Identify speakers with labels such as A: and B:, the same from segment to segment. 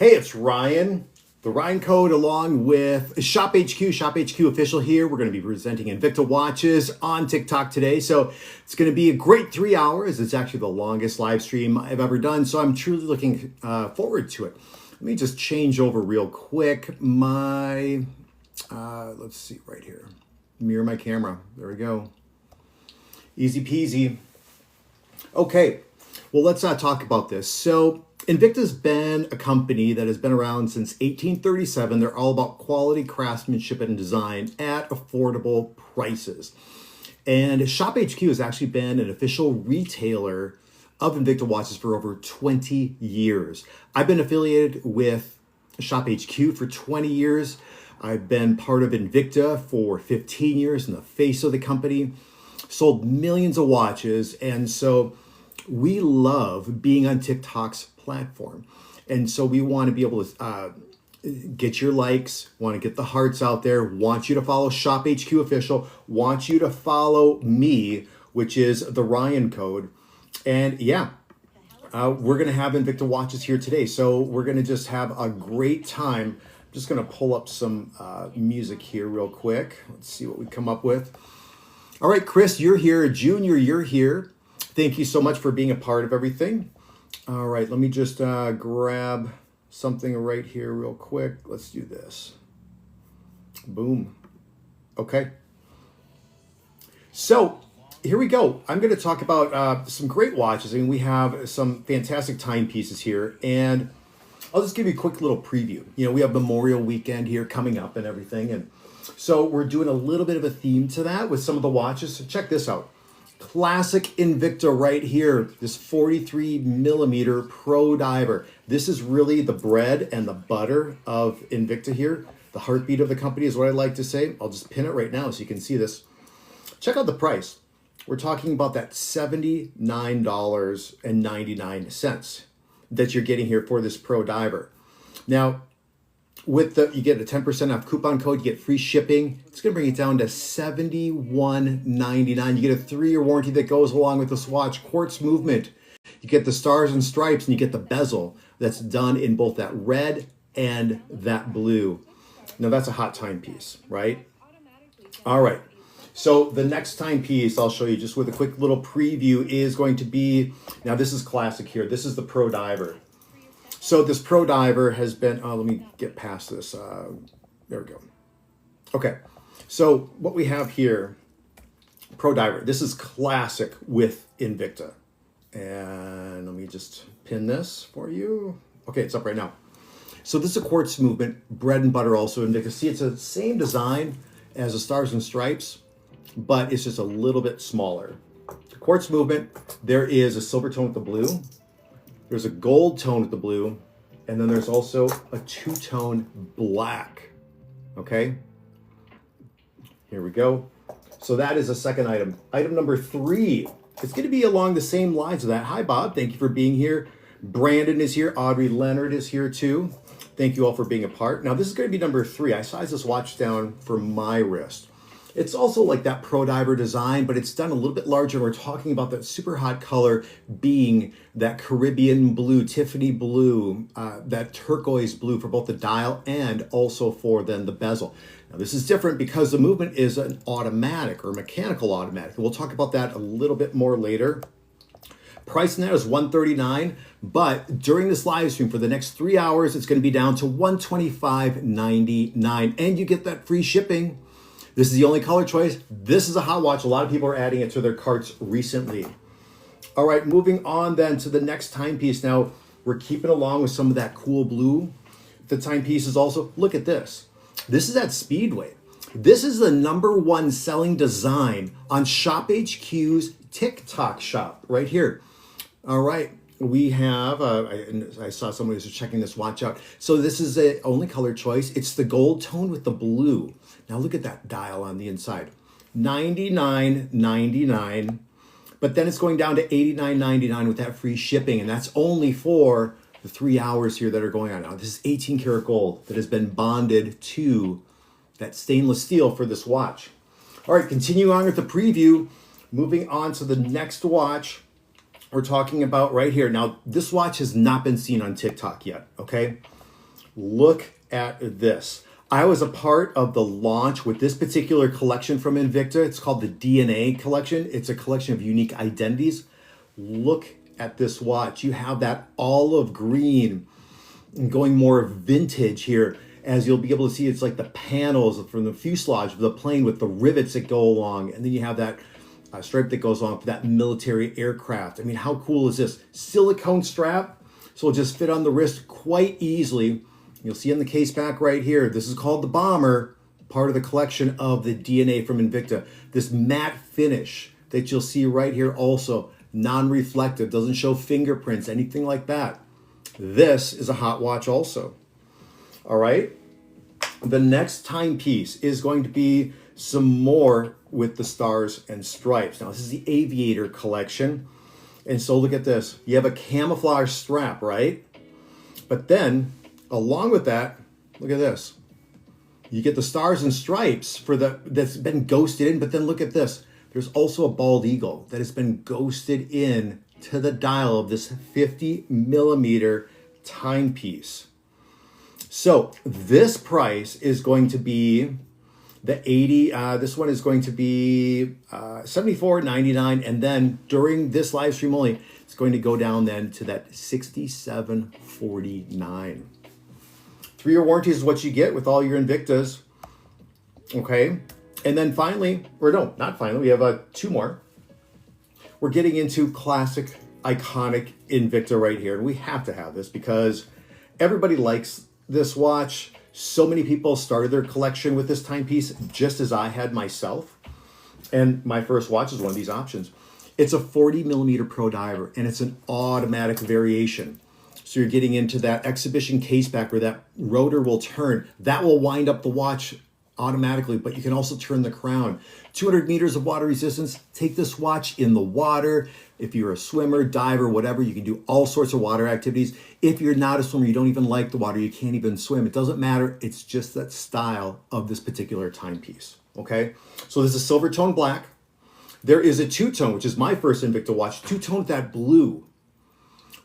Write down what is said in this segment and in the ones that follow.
A: Hey, it's Ryan, the Ryan Code, along with Shop HQ official here. We're going to be presenting Invicta watches on TikTok today. So it's going to be a great 3 hours. It's actually the longest live stream I've ever done. So I'm truly looking forward to it. Let me just change over real quick my, let's see right here. Mirror my camera. There we go. Easy peasy. Okay, well, let's talk about this. So Invicta's been a company that has been around since 1837. They're all about quality craftsmanship and design at affordable prices. And Shop HQ has actually been an official retailer of Invicta watches for over 20 years. I've been affiliated with Shop HQ for 20 years. I've been part of Invicta for 15 years in the face of the company, sold millions of watches. And so we love being on TikTok's platform. And so we want to be able to get your likes, want to get the hearts out there, want you to follow Shop HQ Official, want you to follow me, which is the Ryan Code. And yeah, we're going to have Invicta watches here today. So we're going to just have a great time. I'm just going to pull up some music here real quick. Let's see what we come up with. All right, Chris, you're here. Junior, you're here. Thank you so much for being a part of everything. All right, let me just grab something right here real quick. Let's do this. Boom. Okay. So here we go. I'm going to talk about some great watches. I mean, we have some fantastic timepieces here, and I'll just give you a quick little preview. You know, we have Memorial Weekend here coming up and everything, and so we're doing a little bit of a theme to that with some of the watches. So check this out. Classic Invicta right here, this 43 millimeter Pro Diver. This is really the bread and the butter of Invicta here. The heartbeat of the company is what I like to say. I'll just pin it right now so you can see this. Check out the price. We're talking about that $79.99 that you're getting here for this Pro Diver. Now, with you get a 10% off coupon code, you get free shipping. It's going to bring it down to $71.99. You get a 3-year warranty that goes along with this watch. Quartz movement. You get the stars and stripes, and you get the bezel that's done in both that red and that blue. Now that's a hot timepiece, right? All right. So the next timepiece I'll show you just with a quick little preview is going to be, now this is classic here. This is the Pro Diver. So this Pro Diver has been, let me get past this. There we go. Okay, so what we have here, Pro Diver, this is classic with Invicta. And let me just pin this for you. Okay, it's up right now. So this is a quartz movement, bread and butter also Invicta. See, it's the same design as the Stars and Stripes, but it's just a little bit smaller. Quartz movement, there is a silver tone with the blue. There's a gold tone with the blue, and then there's also a two-tone black, okay? Here we go. So that is a second item. Item number 3, it's gonna be along the same lines of that. Hi, Bob, thank you for being here. Brandon is here, Audrey Leonard is here too. Thank you all for being a part. Now this is gonna be number 3. I size this watch down for my wrist. It's also like that Pro Diver design, but it's done a little bit larger. We're talking about that super hot color being that Caribbean blue, Tiffany blue, that turquoise blue for both the dial and also for then the bezel. Now this is different because the movement is an automatic or mechanical automatic. We'll talk about that a little bit more later. Price in that is $139, but during this live stream for the next 3 hours, it's going to be down to $125.99, and you get that free shipping. This is the only color choice. This is a hot watch. A lot of people are adding it to their carts recently. All right, moving on then to the next timepiece. Now, we're keeping along with some of that cool blue. The timepiece is also, look at this. This is at Speedway. This is the #1 selling design on Shop HQ's TikTok shop right here. All right, we have, I saw somebody was checking this watch out. So this is the only color choice. It's the gold tone with the blue. Now look at that dial on the inside, $99.99, but then it's going down to $89.99 with that free shipping, and that's only for the 3 hours here that are going on now. This is 18 karat gold that has been bonded to that stainless steel for this watch. All right, continuing on with the preview, moving on to the next watch we're talking about right here. Now, this watch has not been seen on TikTok yet, okay? Look at this. I was a part of the launch with this particular collection from Invicta. It's called the DNA collection. It's a collection of unique identities. Look at this watch. You have that olive green and going more vintage here, as you'll be able to see. It's like the panels from the fuselage of the plane with the rivets that go along. And then you have that stripe that goes on for that military aircraft. I mean, how cool is this? Silicone strap, so it'll just fit on the wrist quite easily. You'll see on the case back right here, this is called the Bomber, part of the collection of the DNA from Invicta. This matte finish that you'll see right here also, non-reflective, doesn't show fingerprints, anything like that. This is a hot watch also. All right. The next timepiece is going to be some more with the stars and stripes. Now, this is the Aviator collection. And so look at this. You have a camouflage strap, right? But then, along with that, look at this. You get the stars and stripes for that's been ghosted in, but then look at this. There's also a bald eagle that has been ghosted in to the dial of this 50 millimeter timepiece. So this price is going to be the 80, this one is going to be $74.99, and then during this live stream only, it's going to go down then to that $67.49. 3-year warranty is what you get with all your Invictas. Okay. And then finally, or no, not finally, we have 2 more. We're getting into classic, iconic Invicta right here. And we have to have this because everybody likes this watch. So many people started their collection with this timepiece, just as I had myself. And my first watch is one of these options. It's a 40 millimeter Pro Diver, and it's an automatic variation. So you're getting into that exhibition case back where that rotor will turn. That will wind up the watch automatically, but you can also turn the crown. 200 meters of water resistance. Take this watch in the water. If you're a swimmer, diver, whatever, you can do all sorts of water activities. If you're not a swimmer, you don't even like the water, you can't even swim, it doesn't matter. It's just that style of this particular timepiece, okay? So this is silver tone black. There is a two-tone, which is my first Invicta watch, two-tone with that blue.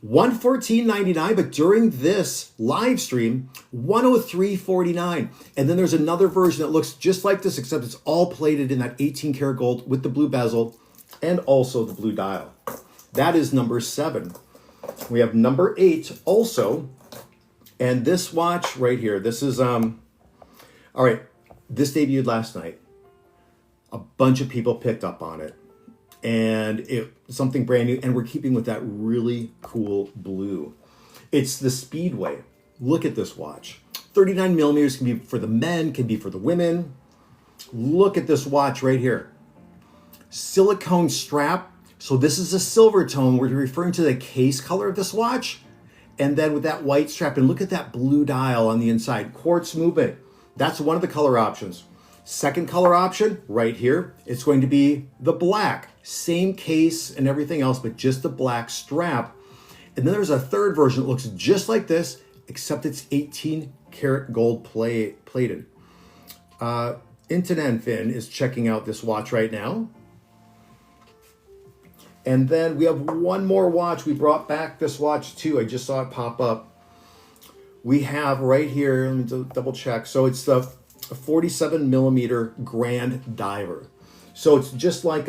A: $114.99, but during this live stream, $103.49. And then there's another version that looks just like this, except it's all plated in that 18 karat gold with the blue bezel and also the blue dial. That is number 7. We have number 8 also. And this watch right here, this is, all right, this debuted last night. A bunch of people picked up on it. And it's something brand new, and we're keeping with that really cool blue. It's the Speedway. Look at this watch. 39 millimeters can be for the men, can be for the women. Look at this watch right here. Silicone strap. So this is a silver tone. We're referring to the case color of this watch. And then with that white strap, and look at that blue dial on the inside. Quartz movement. That's one of the color options. Second color option right here, it's going to be the black. Same case and everything else, but just the black strap. And then there's a third version that looks just like this, except it's 18 karat gold plated. Intanen Finn is checking out this watch right now. And then we have one more watch. We brought back this watch too. I just saw it pop up. We have right here, let me double check. So it's the 47 millimeter Grand Diver. So it's just like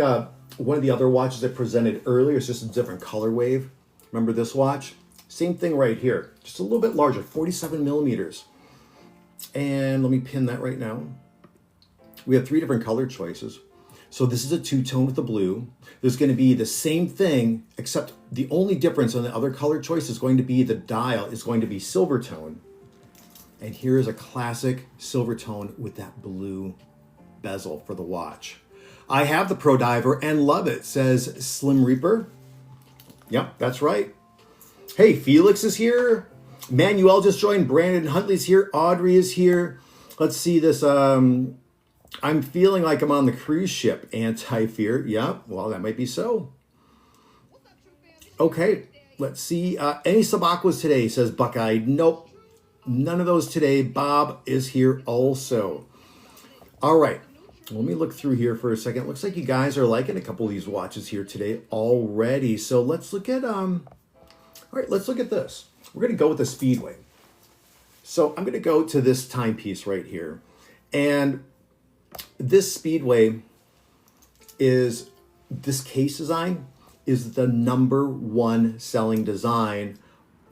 A: one of the other watches I presented earlier. It's just a different color wave. Remember this watch? Same thing right here. Just a little bit larger, 47 millimeters. And let me pin that right now. We have 3 different color choices. So this is a two-tone with the blue. There's going to be the same thing, except the only difference on the other color choice is going to be the dial is going to be silver tone. And here is a classic silver tone with that blue bezel for the watch. I have the Pro Diver and love it, says Slim Reaper. Yep, that's right. Hey, Felix is here. Manuel just joined. Brandon Huntley's here. Audrey is here. Let's see this. I'm feeling like I'm on the cruise ship. Anti-fear. Yeah, well, that might be so. Okay, let's see. Any Sabacos today, says Buckeye. Nope, none of those today. Bob is here also. All right, let me look through here for a second. Looks like you guys are liking a couple of these watches here today already. So let's look at, all right, let's look at this. We're going to go with the Speedway. So I'm going to go to this timepiece right here. And this Speedway is, this case design is the #1 selling design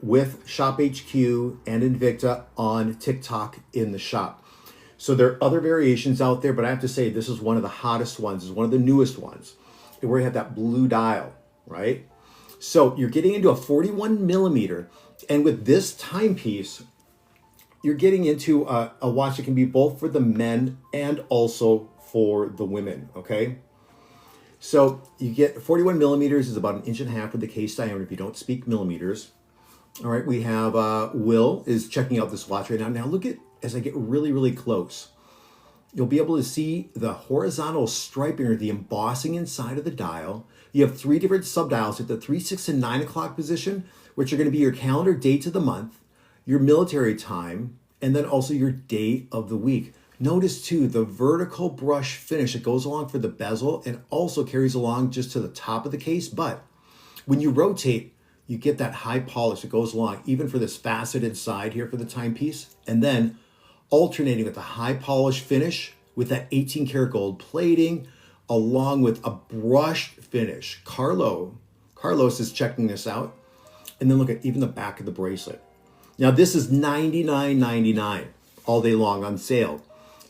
A: with Shop HQ and Invicta on TikTok in the shop. So there are other variations out there, but I have to say this is one of the hottest ones. It's one of the newest ones where you have that blue dial, right? So you're getting into a 41 millimeter. And with this timepiece, you're getting into a watch that can be both for the men and also for the women, okay? So you get 41 millimeters is about 1.5 inches with the case diameter if you don't speak millimeters. All right, we have Will is checking out this watch right now. Now look at, as I get really, really close, you'll be able to see the horizontal striping or the embossing inside of the dial. You have 3 different subdials at the 3, 6, and 9 o'clock position, which are going to be your calendar dates of the month, your military time, and then also your day of the week. Notice too, the vertical brush finish that goes along for the bezel and also carries along just to the top of the case. But when you rotate, you get that high polish that goes along, even for this faceted side here for the timepiece. And then alternating with the high polish finish with that 18 karat gold plating, along with a brushed finish. Carlos is checking this out. And then look at even the back of the bracelet. Now this is $99.99 all day long on sale.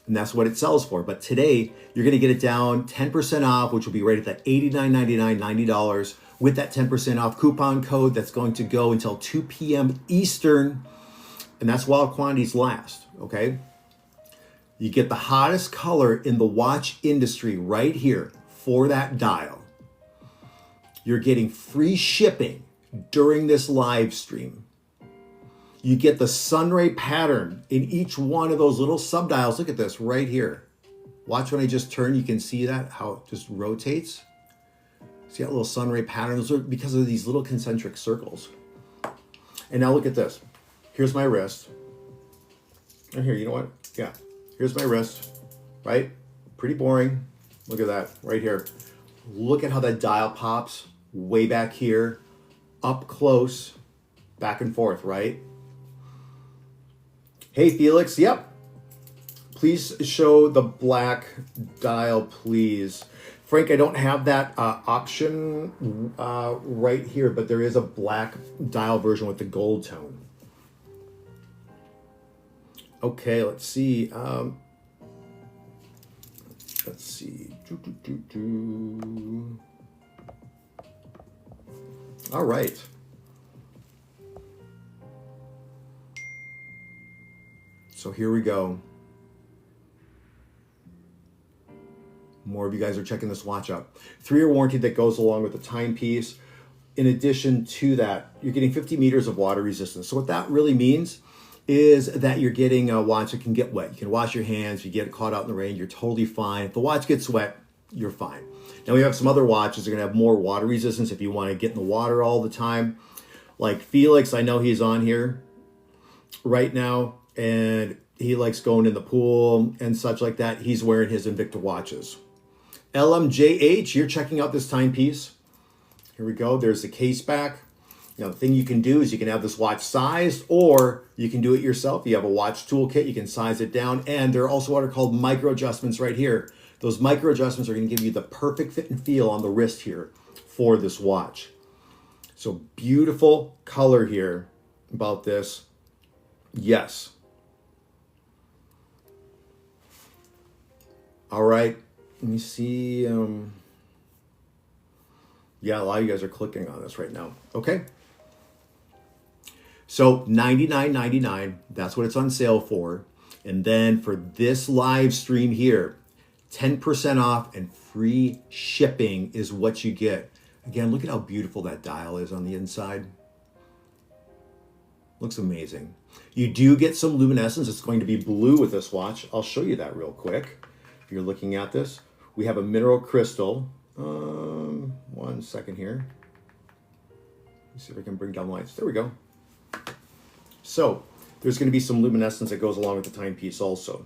A: And that's what it sells for. But today, you're going to get it down 10% off, which will be right at that $89.99, $90 with that 10% off coupon code that's going to go until 2 p.m. Eastern. And that's while quantities last, okay? You get the hottest color in the watch industry right here for that dial. You're getting free shipping during this live stream. You get the sunray pattern in each one of those little subdials. Look at this right here. Watch when I just turn, you can see that, how it just rotates. See that little sunray pattern? Those are because of these little concentric circles. And now look at this. Here's my wrist. And here, you know what? Yeah, here's my wrist, right? Pretty boring. Look at that right here. Look at how that dial pops way back here, up close, back and forth, right? Hey, Felix, yep. Please show the black dial, please. Frank, I don't have that option right here, but there is a black dial version with the gold tone. Okay, let's see. Let's see. All right. So here we go. More of you guys are checking this watch out. 3-year warranty that goes along with the timepiece. In addition to that, you're getting 50 meters of water resistance. So what that really means is that you're getting a watch that can get wet. You can wash your hands, you get caught out in the rain, you're totally fine. If the watch gets wet, you're fine. Now we have some other watches that are gonna have more water resistance if you wanna get in the water all the time. Like Felix, I know he's on here right now, and he likes going in the pool and such like that. He's wearing his Invicta watches. LMJH, you're checking out this timepiece. Here we go, there's the case back. Now the thing you can do is you can have this watch sized, or you can do it yourself. You have a watch toolkit, you can size it down. And there are also what are called micro adjustments right here. Those micro adjustments are gonna give you the perfect fit and feel on the wrist here for this watch. So beautiful color here about this. Yes. All right, let me see. Yeah, a lot of you guys are clicking on this right now. Okay. So $99.99, that's what it's on sale for. And then for this live stream here, 10% off and free shipping is what you get. Again, look at how beautiful that dial is on the inside. Looks amazing. You do get some luminescence. It's going to be blue with this watch. I'll show you that real quick. If you're looking at this, we have a mineral crystal. 1 second here. Let's see if I can bring down lights. There we go. So there's going to be some luminescence that goes along with the timepiece also.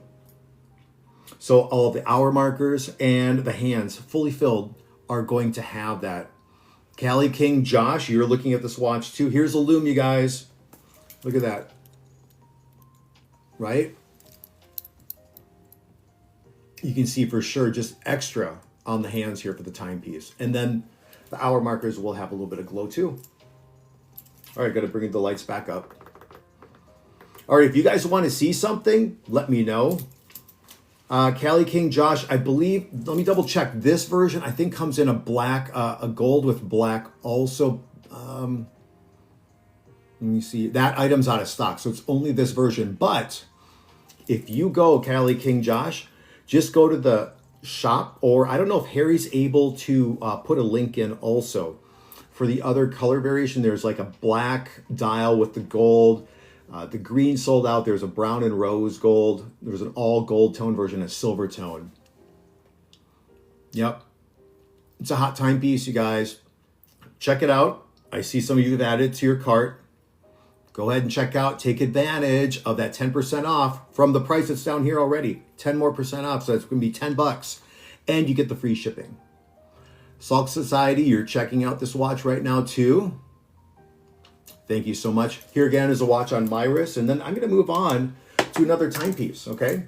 A: So all of the hour markers and the hands fully filled are going to have that. Cali King Josh, you're looking at this watch too. Here's a lume, you guys. Look at that. right? You can see for sure just extra on the hands here for the timepiece. And then the hour markers will have a little bit of glow too. All right, got to bring the lights back up. All right, if you guys want to see something, let me know. Cali King Josh, I believe, let me double check. This version, I think, comes in a black, a gold with black also. Let me see. That item's out of stock, so it's only this version. But if you go, Cali King Josh, just go to the shop, or I don't know if Harry's able to put a link in also. For the other color variation, there's like a black dial with the gold. The green sold out. There's a brown and rose gold. There's an all gold tone version, a silver tone. Yep. It's a hot timepiece, you guys. Check it out. I see some of you have added it to your cart. Go ahead and check out. Take advantage of that 10% off from the price that's down here already. 10% more off. So that's going to be $10. And you get the free shipping. Salk Society, you're checking out this watch right now too. Thank you so much. Here again is a watch on my wrist, and then I'm going to move on to another timepiece, okay?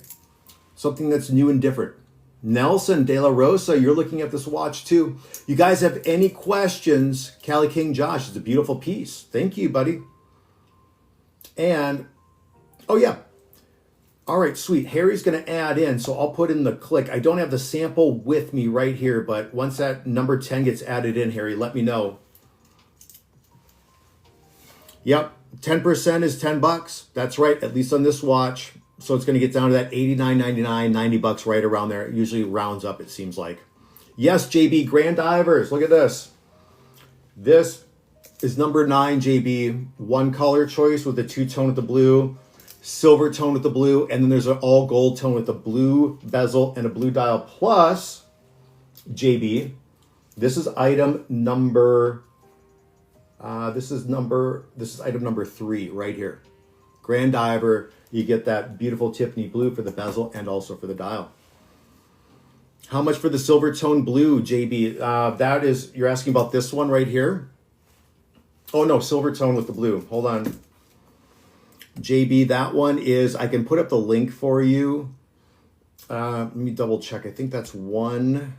A: Something that's new and different. Nelson De La Rosa, you're looking at this watch too. You guys have any questions? Cali King Josh, it's a beautiful piece. Thank you, buddy. And, oh yeah. All right, sweet. Harry's going to add in, so I'll put in the click. I don't have the sample with me right here, but once that number 10 gets added in, Harry, let me know. Yep, 10% is $10. That's right, at least on this watch. So it's going to get down to that $89.99, $90 right around there. It usually rounds up, it seems like. Yes, JB, Grand Divers, look at this. This is number 9, JB. One color choice with the two-tone with the blue, silver tone with the blue, and then there's an all gold tone with the blue bezel and a blue dial. Plus, JB, this is item number... This is item number 3 right here. Grand Diver, you get that beautiful Tiffany blue for the bezel and also for the dial. How much for the silver tone blue, JB? That is, you're asking about this one right here? Oh no, silver tone with the blue. Hold on. JB, that one is, I can put up the link for you. Let me double check. I think that's one.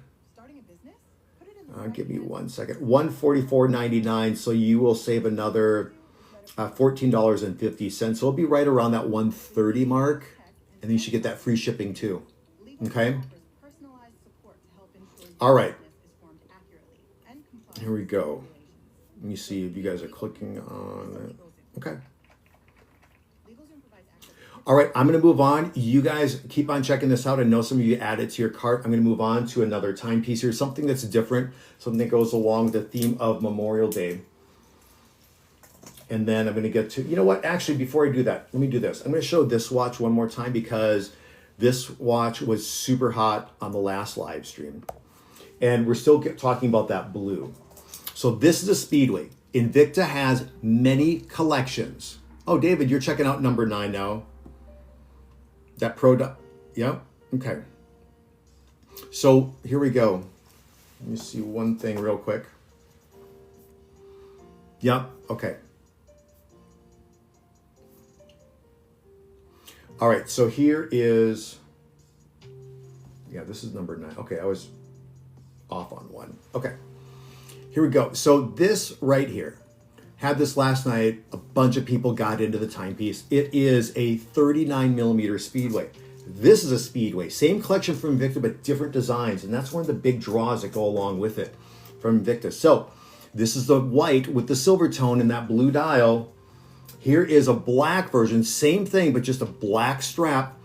A: Give me 1 second. $144.99. So you will save another $14.50. So it'll be right around that $130 mark, and then you should get that free shipping too. Okay. All right. Here we go. Let me see if you guys are clicking on it. Okay. All right, I'm going to move on. You guys keep on checking this out. I know some of you add it to your cart. I'm going to move on to another timepiece here, something that's different, something that goes along with the theme of Memorial Day. And then I'm going to get to, you know what? Actually, before I do that, let me do this. I'm going to show this watch one more time because this watch was super hot on the last live stream. And we're still talking about that blue. So this is a Speedway. Invicta has many collections. Oh, David, you're checking out number 9 now. That yeah, okay. So here we go. Let me see one thing real quick. Yep, okay. All right, so here is, yeah, this is number 9. Okay, I was off on one. Okay, here we go. So this right here, had this last night. A bunch of people got into the timepiece. It is a 39 millimeter Speedway. This is a Speedway, same collection from Invicta, but different designs. And that's one of the big draws that go along with it from Invicta. So this is the white with the silver tone and that blue dial. Here is a black version, same thing, but just a black strap.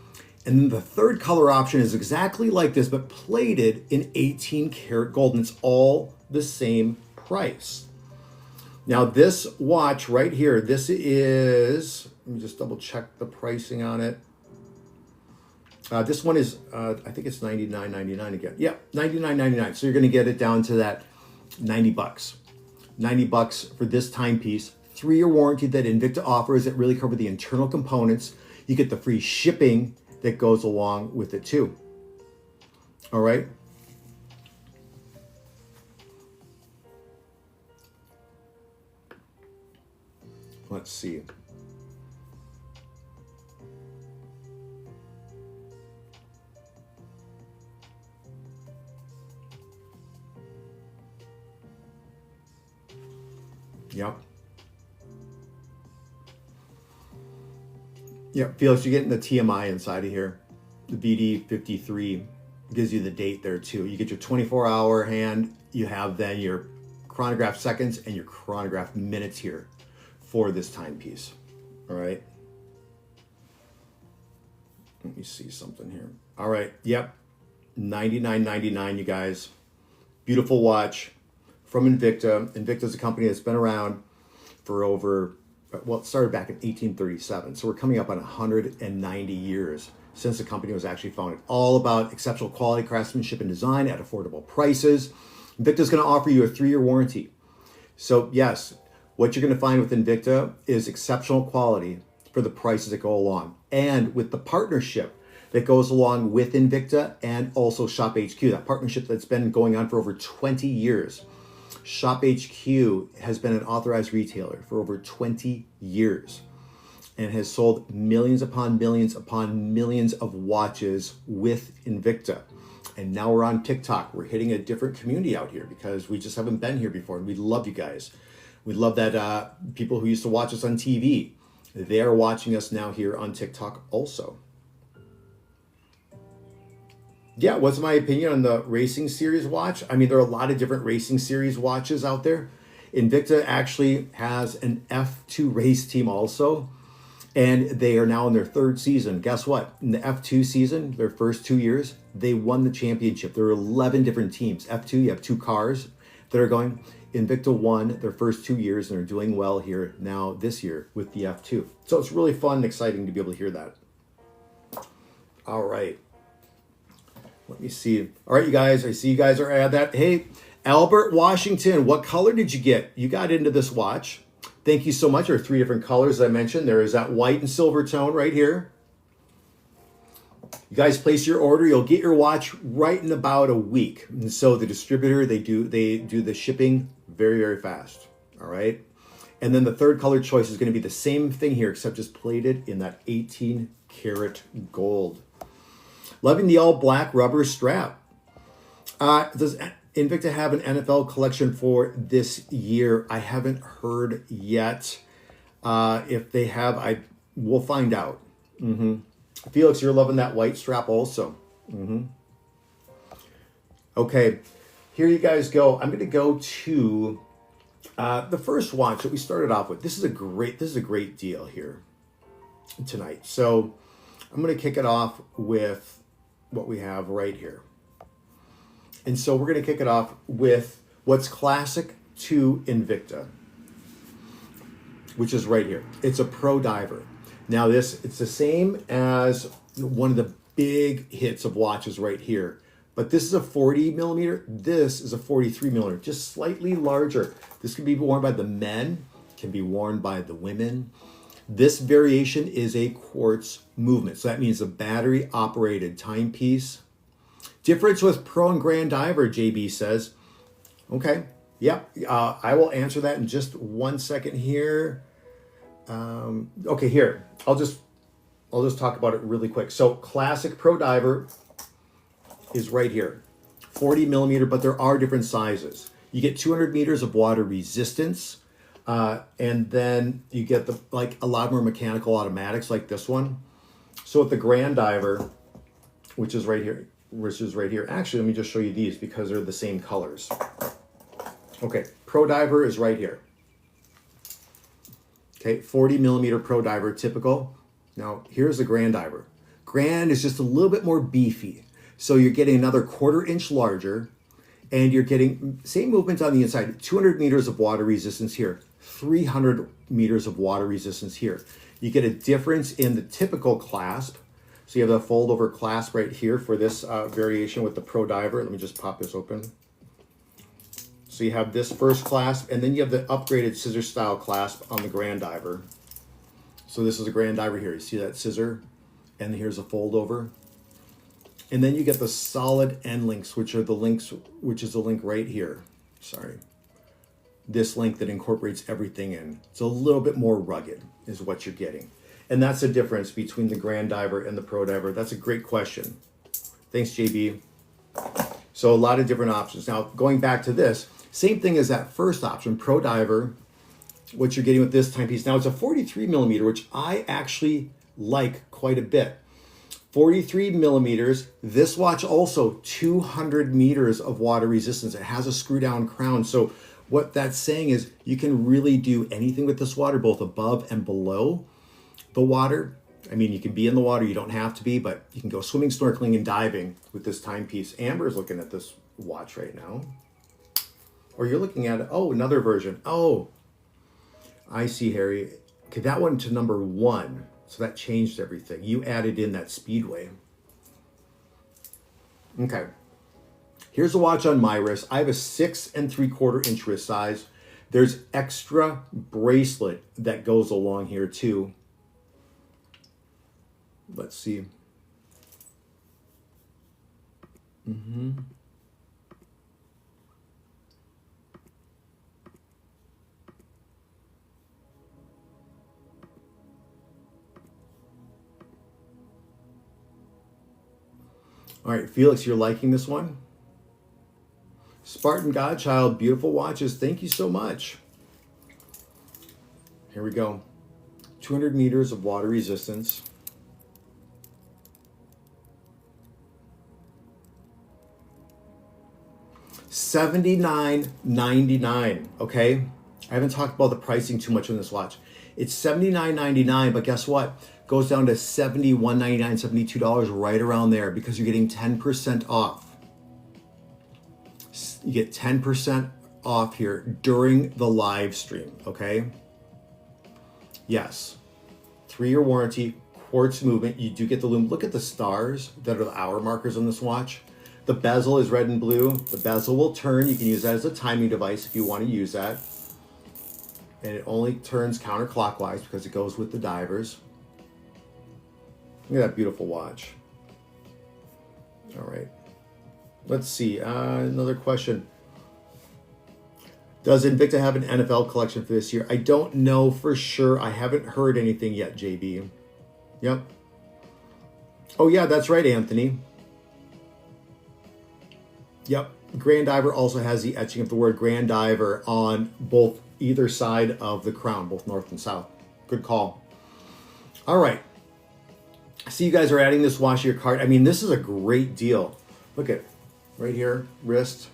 A: And then the third color option is exactly like this, but plated in 18 karat gold. And it's all the same price. Now this watch right here, this is, let me just double check the pricing on it. This one is, I think it's $99.99 again. Yeah, $99.99. So you're going to get it down to that $90. $90 for this timepiece. 3-year warranty that Invicta offers that really cover the internal components. You get the free shipping that goes along with it too. All right. Let's see. Yep. Yep, Felix, you're getting the TMI inside of here. The VD53 gives you the date there too. You get your 24-hour hand. You have then your chronograph seconds and your chronograph minutes here for this timepiece. All right. Let me see something here. All right. Yep. $99.99, you guys. Beautiful watch from Invicta. Invicta is a company that's been around for over, well, it started back in 1837. So we're coming up on 190 years since the company was actually founded. All about exceptional quality, craftsmanship, and design at affordable prices. Invicta is going to offer you a 3-year warranty. So yes, what you're going to find with Invicta is exceptional quality for the prices that go along. And with the partnership that goes along with Invicta and also Shop HQ, that partnership that's been going on for over 20 years. Shop HQ has been an authorized retailer for over 20 years and has sold millions upon millions upon millions of watches with Invicta. And now we're on TikTok. We're hitting a different community out here because we just haven't been here before. And we love you guys. We love that people who used to watch us on TV, they are watching us now here on TikTok also. Yeah, what's my opinion on the Racing Series watch? I mean, there are a lot of different Racing Series watches out there. Invicta actually has an F2 race team also, and they are now in their 3rd season. Guess what? In the F2 season, their first 2 years, they won the championship. There are 11 different teams. F2, you have 2 cars that are going. Invicta won their first 2 years, and they're doing well here now this year with the F2. So it's really fun and exciting to be able to hear that. All right. Let me see. All right, you guys, I see you guys are at that. Hey, Albert Washington, what color did you get? You got into this watch. Thank you so much. There are 3 different colors, as I mentioned. There is that white and silver tone right here. You guys place your order. You'll get your watch right in about a week. And so the distributor, they do the shipping very, very fast. All right. And then the 3rd color choice is going to be the same thing here, except just plated in that 18 karat gold. Loving the all black rubber strap. Does Invicta have an NFL collection for this year? I haven't heard yet. If they have, I will find out. Felix, you're loving that white strap also. Okay, here you guys go. I'm going to go to the first watch that we started off with. This is a great deal here tonight. So I'm going to kick it off with what we have right here. And so we're going to kick it off with what's classic to Invicta, which is right here. It's a Pro Diver. Now it's the same as one of the big hits of watches right here, but this is a 40 millimeter. This is a 43 millimeter, just slightly larger. This can be worn by the men, can be worn by the women. This variation is a quartz movement. So that means a battery operated timepiece. Difference with Pro and Grand Diver, JB says. Okay, yep, I will answer that in just 1 second here. Okay, here, I'll just talk about it really quick. So classic Pro Diver is right here, 40 millimeter, but there are different sizes. You get 200 meters of water resistance. And then you get a lot more mechanical automatics like this one. So with the Grand Diver, which is right here, actually, let me just show you these because they're the same colors. Okay, Pro Diver is right here. Okay, 40 millimeter Pro Diver, typical. Now, here's the Grand Diver. Grand is just a little bit more beefy. So you're getting another 1/4 inch larger, and you're getting same movement on the inside, 200 meters of water resistance here. 300 meters of water resistance here. You get a difference in the typical clasp. So you have the fold over clasp right here for this variation with the Pro Diver. Let me just pop this open. So you have this first clasp, and then you have the upgraded scissor style clasp on the Grand Diver. So this is a Grand Diver here. You see that scissor? And here's a fold over. And then you get the solid end links, which is the link right here. Sorry. This link that incorporates everything in. It's a little bit more rugged is what you're getting. And that's the difference between the Grand Diver and the Pro Diver. That's a great question. Thanks, JB. So a lot of different options. Now, going back to this, same thing as that first option, Pro Diver what you're getting with this timepiece. Now it's a 43 millimeter, which I actually like quite a bit. 43 millimeters. This watch also 200 meters of water resistance. It has a screw down crown. So what that's saying is you can really do anything with this water, both above and below the water. I mean, you can be in the water, you don't have to be, but you can go swimming, snorkeling, and diving with this timepiece. Amber's looking at this watch right now. Or you're looking at, oh, another version. Oh, I see, Harry. Okay, that went to number 1. So that changed everything. You added in that Speedway. Okay. Here's a watch on my wrist. I have a 6 3/4 inch wrist size. There's extra bracelet that goes along here too. Let's see. All right, Felix, you're liking this one? Spartan Godchild, beautiful watches. Thank you so much. Here we go. 200 meters of water resistance. $79.99, okay? I haven't talked about the pricing too much on this watch. It's $79.99, but guess what? Goes down to $71.99, $72, right around there, because you're getting 10% off. You get 10% off here during the live stream, okay? Yes. 3-year warranty, quartz movement. You do get the lume. Look at the stars that are the hour markers on this watch. The bezel is red and blue. The bezel will turn. You can use that as a timing device if you want to use that. And it only turns counterclockwise because it goes with the divers. Look at that beautiful watch. All right. Let's see. Another question. Does Invicta have an NFL collection for this year? I don't know for sure. I haven't heard anything yet, JB. Yep. Oh, yeah, that's right, Anthony. Yep. Grand Diver also has the etching of the word Grand Diver on both either side of the crown, both north and south. Good call. All right. I see you guys are adding this watch to your cart. I mean, this is a great deal. Look at right here, wrist.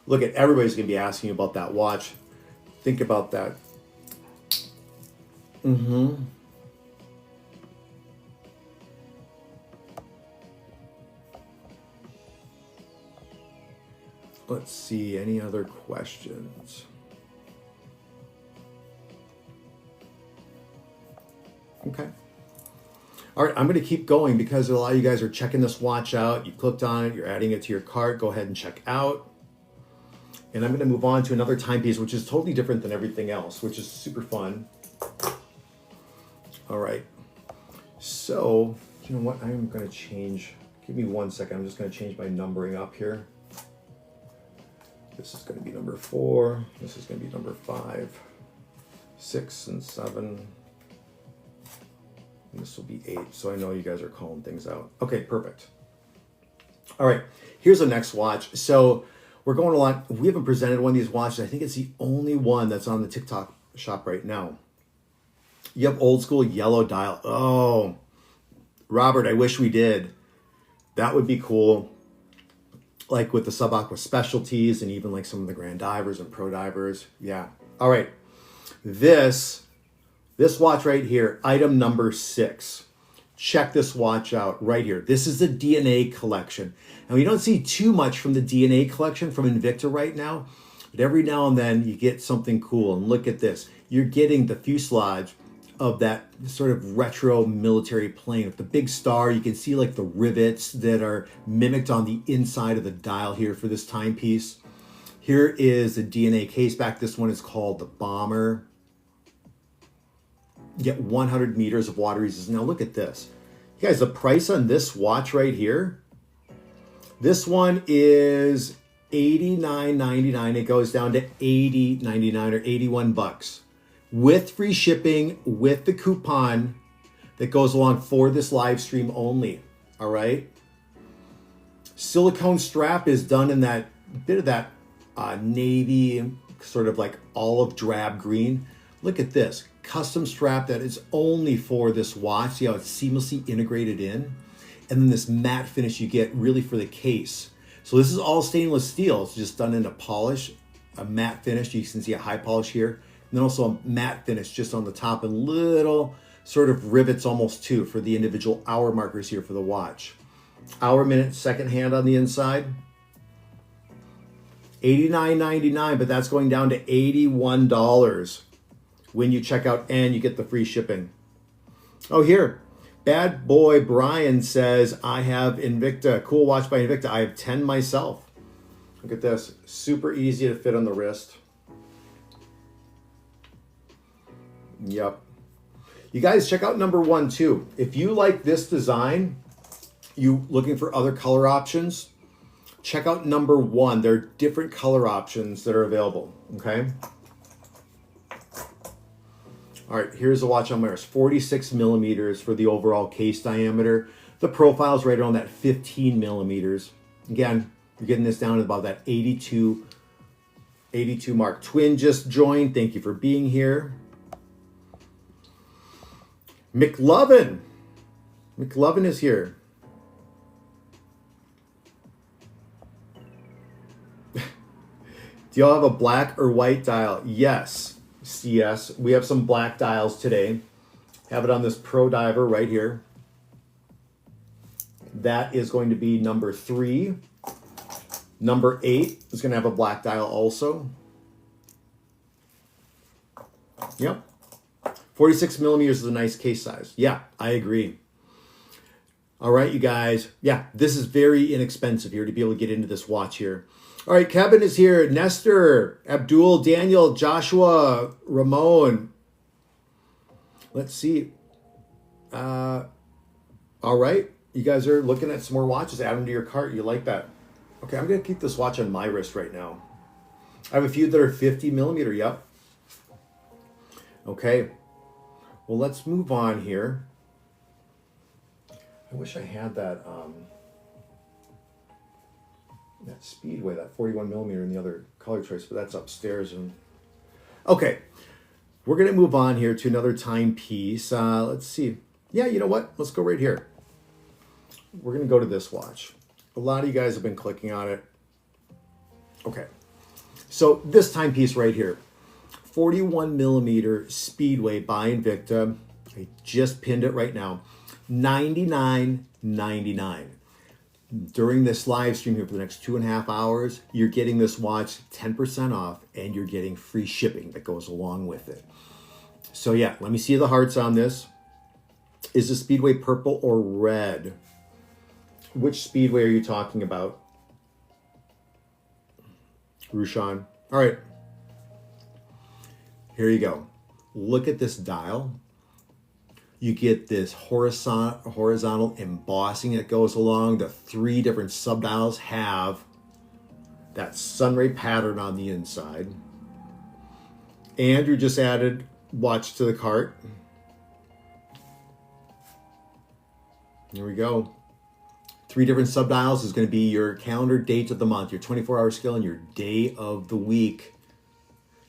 A: Look at, everybody's going to be asking you about that watch. Think about that. Let's see, any other questions? Okay. All right, I'm going to keep going because a lot of you guys are checking this watch out. You clicked on it, you're adding it to your cart. Go ahead and check out. And I'm going to move on to another timepiece, which is totally different than everything else, which is super fun. All right. So, you know what? I'm going to change. Give me 1 second. I'm just going to change my numbering up here. This is going to be number 4. This is going to be number 5, 6, and 7. And this will be 8. So I know you guys are calling things out. Okay, perfect. All right. Here's the next watch. So we're going a lot. We haven't presented one of these watches. I think it's the only one that's on the TikTok shop right now. You have old school yellow dial. Oh, Robert, I wish we did. That would be cool. Like with the Sub-Aqua specialties and even like some of the Grand Divers and Pro Divers. Yeah. All right. This watch right here, item number 6. Check this watch out right here. This is the DNA collection. Now, we don't see too much from the DNA collection from Invicta right now, but every now and then you get something cool. And look at this. You're getting the fuselage of that sort of retro military plane with the big star. You can see like the rivets that are mimicked on the inside of the dial here for this timepiece. Here is the DNA case back. This one is called the Bomber. You get 100 meters of water resistance. Now look at this. You guys, the price on this watch right here, this one is $89.99. It goes down to $80.99 or $81 with free shipping, with the coupon that goes along for this live stream only. All right. Silicone strap is done in that bit of that navy, sort of like olive drab green. Look at this custom strap that is only for this watch. See how it's seamlessly integrated in? And then this matte finish you get really for the case. So this is all stainless steel. It's just done in a polish, a matte finish. You can see a high polish here. And then also a matte finish just on the top and little sort of rivets almost too for the individual hour markers here for the watch. Hour, minute, second hand on the inside. $89.99, but that's going down to $81 when you check out and you get the free shipping. Oh, here, Bad Boy Brian says, I have Invicta, cool watch by Invicta. I have 10 myself. Look at this, super easy to fit on the wrist. Yep. You guys check out number 1 too. If you like this design, you looking for other color options, check out number 1. There are different color options that are available, okay? All right, here's the watch on my wrist. 46 millimeters for the overall case diameter. The profile is right around that 15 millimeters. Again, you're getting this down to about that 82 mark. Twin just joined. Thank you for being here. McLovin is here. Do y'all have a black or white dial? Yes. CS. We have some black dials today. Have it on this Pro Diver right here. That is going to be number 3. Number 8 is going to have a black dial also. Yep. 46 millimeters is a nice case size. Yeah, I agree. All right, you guys. Yeah, this is very inexpensive here to be able to get into this watch here. All right, Kevin is here. Nestor, Abdul, Daniel, Joshua, Ramon. Let's see. All right, you guys are looking at some more watches. Add them to your cart. You like that? Okay, I'm going to keep this watch on my wrist right now. I have a few that are 50 millimeter. Yep. Okay. Well, let's move on here. I wish I had that that Speedway, that 41 millimeter in the other color choice, but that's upstairs. And okay, we're gonna move on here to another timepiece. Let's see. Yeah, you know what? Let's go right here. We're gonna go to this watch. A lot of you guys have been clicking on it. Okay, so this timepiece right here, 41 millimeter Speedway by Invicta. I just pinned it right now. $99.99. During this live stream here for the next 2.5 hours, you're getting this watch 10% off and you're getting free shipping that goes along with it. So yeah, let me see the hearts on this. Is the Speedway purple or red? Which Speedway are you talking about? Rushan. All right. Here you go. Look at this dial. You get this horizontal embossing that goes along. The 3 different subdials have that sunray pattern on the inside. Andrew just added watch to the cart. Here we go. 3 different subdials is going to be your calendar date of the month, your 24-hour scale, and your day of the week.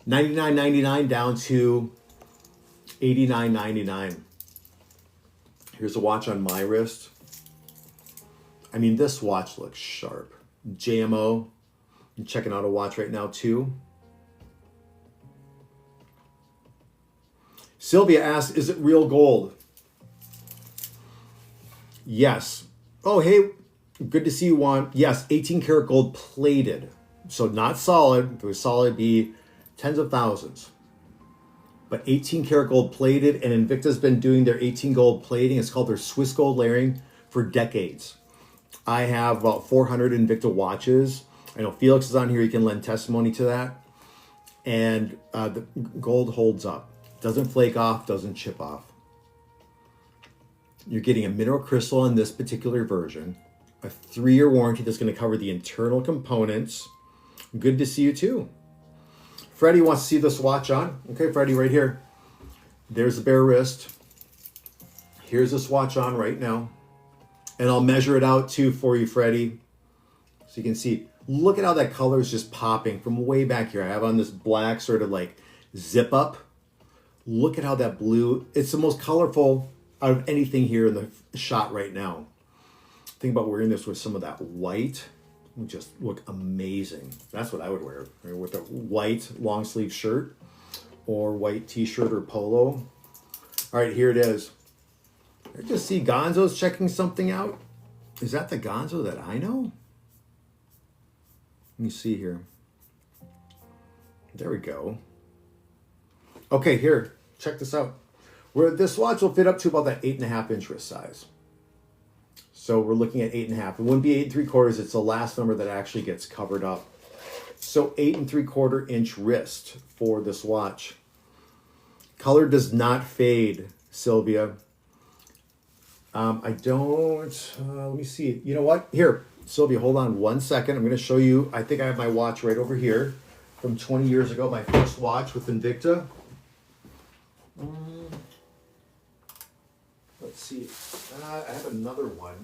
A: $99.99 down to $89.99. Here's a watch on my wrist. I mean, this watch looks sharp. JMO. I'm checking out a watch right now too. Sylvia asked, is it real gold? Yes. Oh, hey, good to see you, Juan. Yes, 18 karat gold plated. So not solid. If it was solid, it'd be tens of thousands. But 18 karat gold plated, and Invicta's been doing their 18 gold plating. It's called their Swiss gold layering for decades. I have about 400 Invicta watches. I know Felix is on here. He can lend testimony to that. And the gold holds up. Doesn't flake off, doesn't chip off. You're getting a mineral crystal in this particular version. A 3-year warranty that's going to cover the internal components. Good to see you too. Freddie wants to see this watch on. Okay, Freddie, right here. There's the bare wrist. Here's this watch on right now. And I'll measure it out too for you, Freddie. So you can see. Look at how that color is just popping from way back here. I have on this black sort of like zip up. Look at how that blue, it's the most colorful out of anything here in the shot right now. Think about wearing this with some of that white. It would just look amazing. That's what I would wear, with a white long sleeve shirt or white t-shirt or polo. All right, here it is. I just see Gonzo's checking something out. Is that the Gonzo that I know? Let me see here. There we go. Okay, here, check this out. This watch will fit up to about that 8.5 inch wrist size. So we're looking at 8.5. It wouldn't be 8 3/4. It's the last number that actually gets covered up. So 8 3/4 inch wrist for this watch. Color does not fade, Sylvia. I don't, let me see. You know what? Here, Sylvia, hold on 1 second. I'm going to show you. I think I have my watch right over here from 20 years ago, my first watch with Invicta. Let's see. I have another one.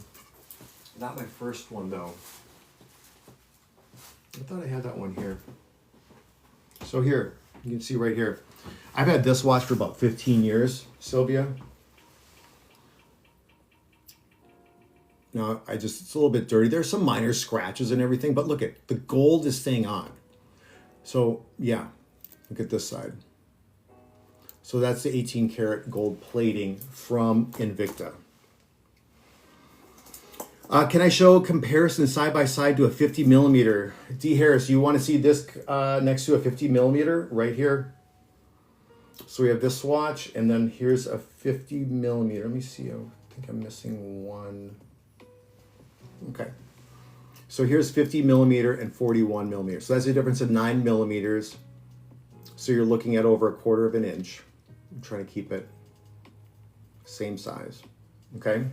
A: Not my first one, though. I thought I had that one here. So here, you can see right here. I've had this watch for about 15 years, Sylvia. Now, it's a little bit dirty. There's some minor scratches and everything, but look at, the gold is staying on. So, yeah, look at this side. So that's the 18 karat gold plating from Invicta. Can I show comparison side by side to a 50 millimeter? D. Harris, you want to see this next to a 50 millimeter right here? So we have this watch, and then here's a 50 millimeter. Let me see. I think I'm missing one. Okay. So here's 50 millimeter and 41 millimeter. So that's a difference of 9 millimeters. So you're looking at over 1/4 of an inch. I'm trying to keep it same size. Okay.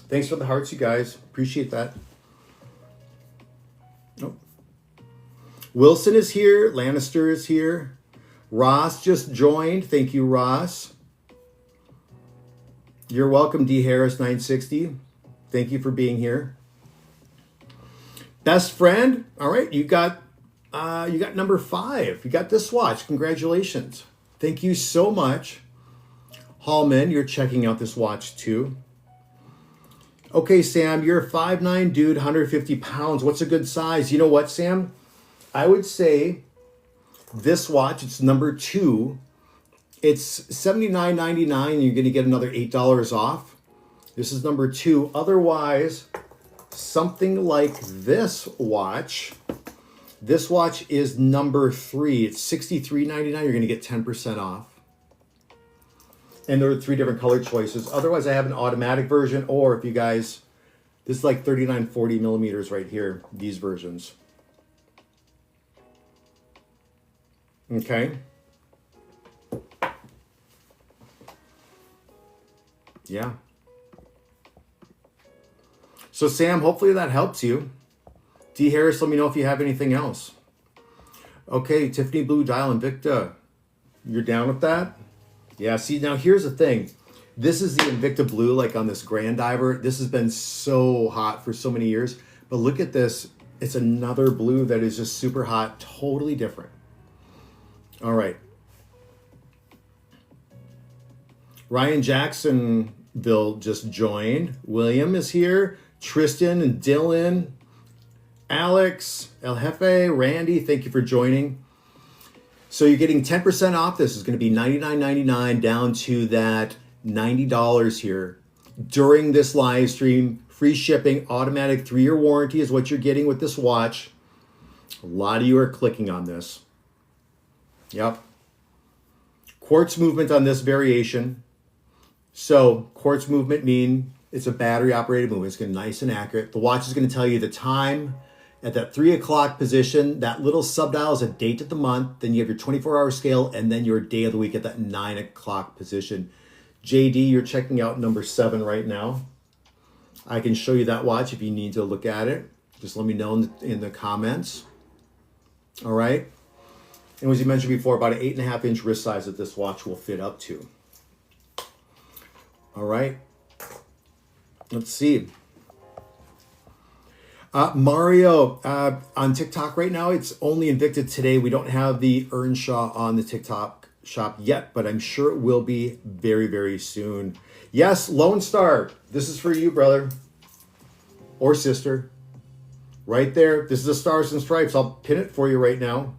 A: Thanks for the hearts, you guys. Appreciate that. Oh. Wilson is here. Lannister is here. Ross just joined. Thank you, Ross. You're welcome, D. Harris 960. Thank you for being here. Best friend. All right, you got number 5. You got this watch. Congratulations. Thank you so much. Hallman, you're checking out this watch too. Okay, Sam, you're a 5'9" dude, 150 pounds. What's a good size? You know what, Sam? I would say this watch, it's number 2. It's $79.99. You're going to get another $8 off. This is number 2. Otherwise, something like this watch. This watch is number 3. It's $63.99. You're going to get 10% off. And there are 3 different color choices. Otherwise, I have an automatic version, or if you guys, this is like 3940 millimeters right here, these versions. Okay. Yeah. So Sam, hopefully that helps you. D. Harris, let me know if you have anything else. Okay, Tiffany Blue Dial Invicta. You're down with that? Yeah, see, now here's the thing. This is the Invicta Blue, like on this Grand Diver. This has been so hot for so many years. But look at this. It's another blue that is just super hot, totally different. All right. Ryan Jacksonville just joined. William is here. Tristan and Dylan. Alex, El Jefe, Randy, thank you for joining. So you're getting 10% off. This is going to be $99.99 down to that $90 here during this live stream. Free shipping, automatic 3-year warranty is what you're getting with this watch. A lot of you are clicking on this. Yep. Quartz movement on this variation. So quartz movement mean it's a battery operated movement. It's going to be nice and accurate. The watch is going to tell you the time at that 3 o'clock position. That little subdial is a date of the month. Then you have your 24-hour scale and then your day of the week at that 9 o'clock position. JD, you're checking out number 7 right now. I can show you that watch if you need to look at it. Just let me know in the comments. All right. And as you mentioned before, about an 8.5 inch wrist size that this watch will fit up to. All right. Let's see. Mario, on TikTok right now, it's only Invicta today. We don't have the Earnshaw on the TikTok shop yet, but I'm sure it will be very, very soon. Yes, Lone Star, this is for you, brother or sister. Right there. This is the Stars and Stripes. I'll pin it for you right now.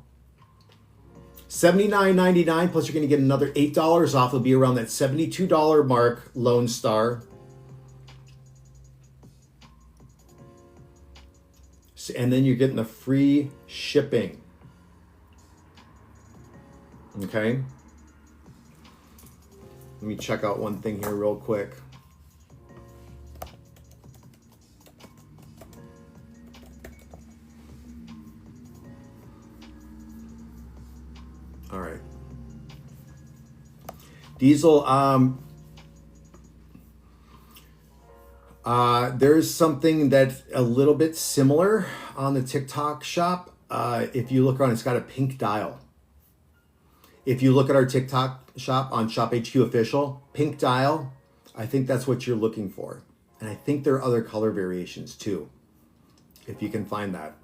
A: $79.99, plus you're going to get another $8 off. It'll be around that $72 mark, Lone Star. And then you're getting the free shipping. Okay. Let me check out one thing here real quick. All right. Diesel, there's something that's a little bit similar on the TikTok shop. If you look around, it's got a pink dial. If you look at our TikTok shop on Shop HQ Official, pink dial, I think that's what you're looking for. And I think there are other color variations too, if you can find that.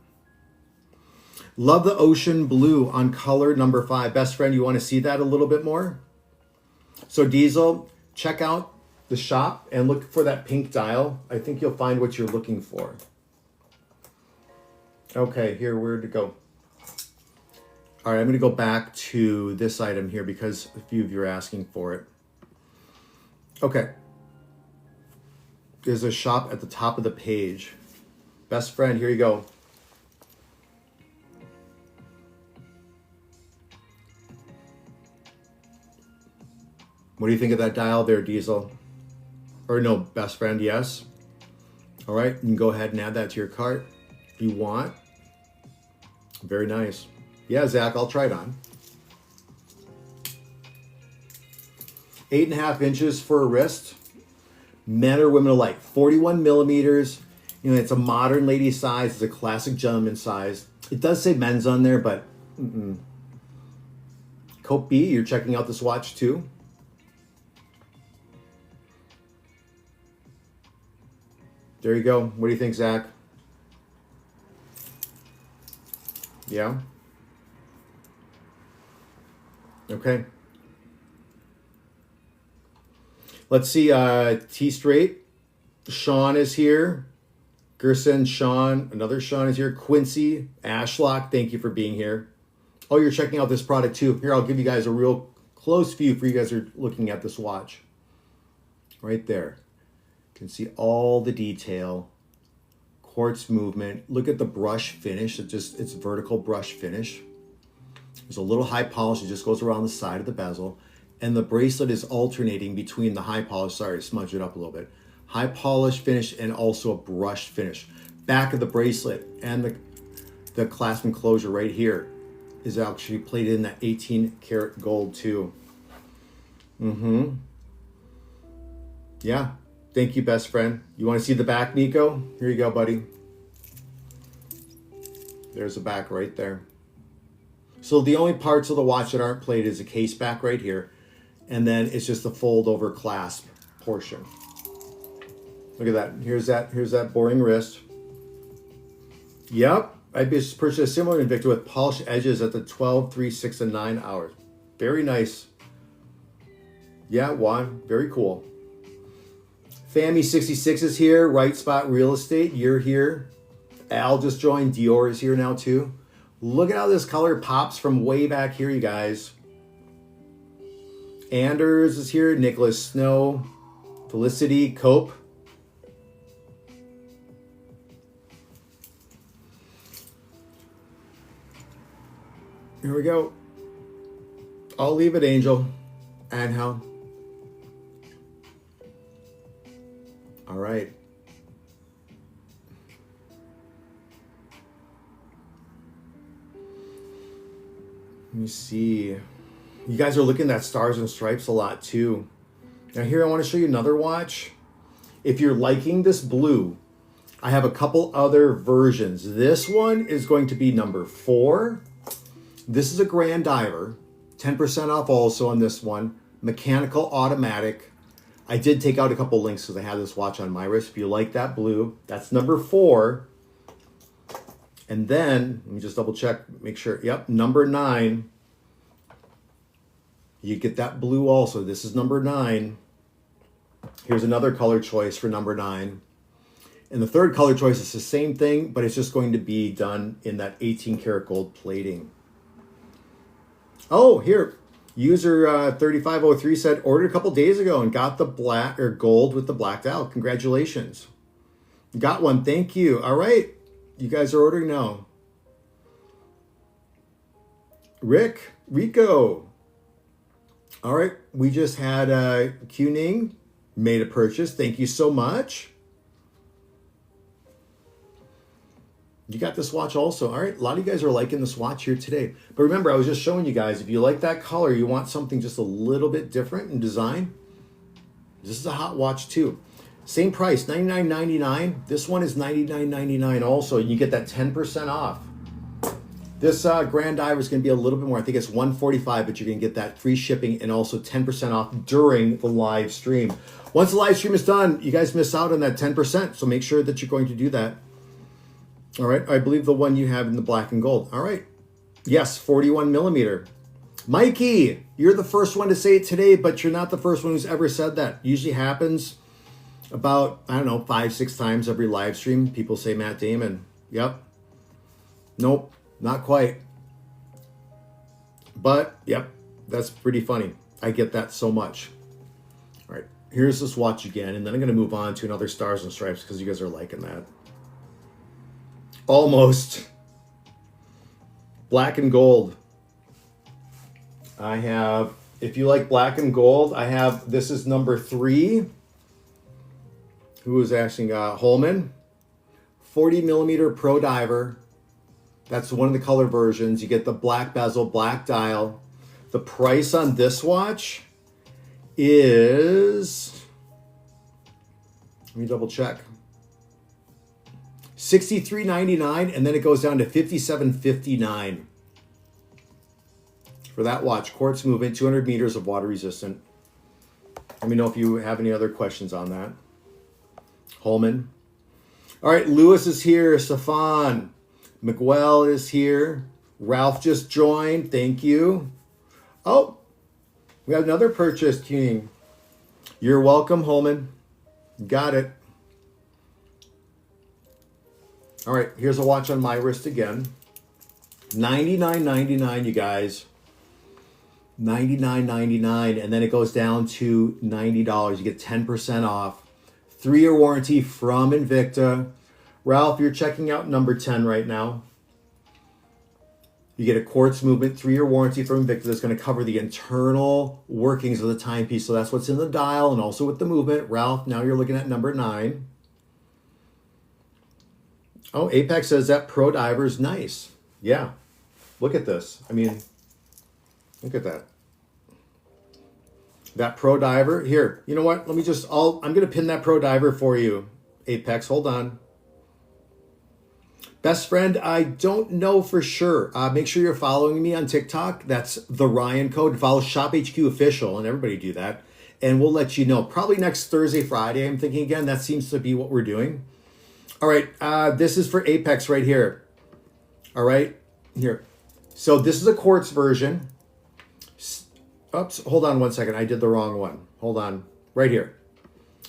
A: Love the ocean blue on color number 5. Best friend, you want to see that a little bit more? So Diesel, check out the shop and look for that pink dial. I think you'll find what you're looking for. Okay, here, where to go? All right, I'm going to go back to this item here because a few of you are asking for it. Okay. There's a shop at the top of the page. Best friend, here you go. What do you think of that dial there, Diesel? Or no, best friend, yes. All right, you can go ahead and add that to your cart if you want. Very nice. Yeah, Zach, I'll try it on. 8.5 inches for a wrist. Men or women alike. 41 millimeters. You know, it's a modern lady size. It's a classic gentleman size. It does say men's on there, but Cope B, you're checking out this watch too? There you go. What do you think, Zach? Yeah? Okay. Let's see. T Straight. Sean is here. Gerson, Sean. Another Sean is here. Quincy. Ashlock, thank you for being here. Oh, you're checking out this product too. Here, I'll give you guys a real close view for you guys who are looking at this watch. Right there. You can see all the detail. Quartz movement. Look at the brush finish. It's vertical brush finish. There's a little high polish. It just goes around the side of the bezel. And the bracelet is alternating between the high polish. Sorry, smudge it up a little bit. High polish finish and also a brushed finish. Back of the bracelet and the clasp enclosure right here is actually plated in that 18 karat gold too. Yeah. Thank you, best friend. You want to see the back, Nico? Here you go, buddy. There's the back right there. So the only parts of the watch that aren't plated is the case back right here. And then it's just the fold over clasp portion. Look at that. Here's that boring wrist. Yep. I just purchased a similar Invicta with polished edges at the 12, 3, 6, and 9 hours. Very nice. Yeah, Juan. Very cool. Fammy66 is here. Right Spot Real Estate. You're here. Al just joined. Dior is here now too. Look at how this color pops from way back here, you guys. Anders is here. Nicholas Snow. Felicity. Cope. Here we go. I'll leave it, Angel. And how? All right. Let me see. You guys are looking at Stars and Stripes a lot too. Now here I want to show you another watch. If you're liking this blue, I have a couple other versions. This one is going to be number 4. This is a Grand Diver. 10% off also on this one. Mechanical automatic. I did take out a couple links because I have this watch on my wrist. If you like that blue, that's number 4. And then, let me just double check, make sure. Yep, number 9. You get that blue also. This is number 9. Here's another color choice for number 9. And the third color choice is the same thing, but it's just going to be done in that 18 karat gold plating. Oh, here. User 3503 said, ordered a couple days ago and got the black or gold with the black dial. Congratulations. Got one. Thank you. All right. You guys are ordering now. Rico. All right. We just had Kuning made a purchase. Thank you so much. You got this watch also. All right, a lot of you guys are liking this watch here today. But remember, I was just showing you guys, if you like that color, you want something just a little bit different in design, this is a hot watch too. Same price, $99.99. This one is $99.99 also. You get that 10% off. This Grand Diver is going to be a little bit more. I think it's $145, but you're going to get that free shipping and also 10% off during the live stream. Once the live stream is done, you guys miss out on that 10%, so make sure that you're going to do that. All right, I believe the one you have in the black and gold. All right. Yes, 41 millimeter. Mikey, you're the first one to say it today, but you're not the first one who's ever said that. Usually happens about, I don't know, 5-6 times every live stream. People say Matt Damon. Yep. Nope, not quite. But, yep, that's pretty funny. I get that so much. All right, here's this watch again, and then I'm going to move on to another Stars and Stripes because you guys are liking that. Almost. Black and gold. I have, if you like black and gold, I have, this is number 3. Who is asking? Holman. 40 millimeter Pro Diver. That's one of the color versions. You get the black bezel, black dial. The price on this watch is, let me double check. $63.99, and then it goes down to $57.59 for that watch. Quartz movement, 200 meters of water resistant. Let me know if you have any other questions on that. Holman. All right, Lewis is here. Stefan. Miguel is here. Ralph just joined. Thank you. Oh, we have another purchase, King. You're welcome, Holman. Got it. All right, here's a watch on my wrist again. $99.99, you guys. $99.99, and then it goes down to $90. You get 10% off. 3-year warranty from Invicta. Ralph, you're checking out number 10 right now. You get a quartz movement, 3-year warranty from Invicta that's going to cover the internal workings of the timepiece. So that's what's in the dial and also with the movement. Ralph, now you're looking at number 9. Oh, Apex says that Pro Diver is nice. Yeah. Look at this. I mean, look at that. That Pro Diver. Here, you know what? Let me just, I'm going to pin that Pro Diver for you, Apex. Hold on. Best friend, I don't know for sure. Make sure you're following me on TikTok. That's the Ryan code. Follow Shop HQ Official, and everybody do that. And we'll let you know. Probably next Thursday, Friday, I'm thinking again. That seems to be what we're doing. All right, this is for Apex right here. All right, here. So this is a quartz version. Oops, hold on one second. I did the wrong one. Hold on, right here.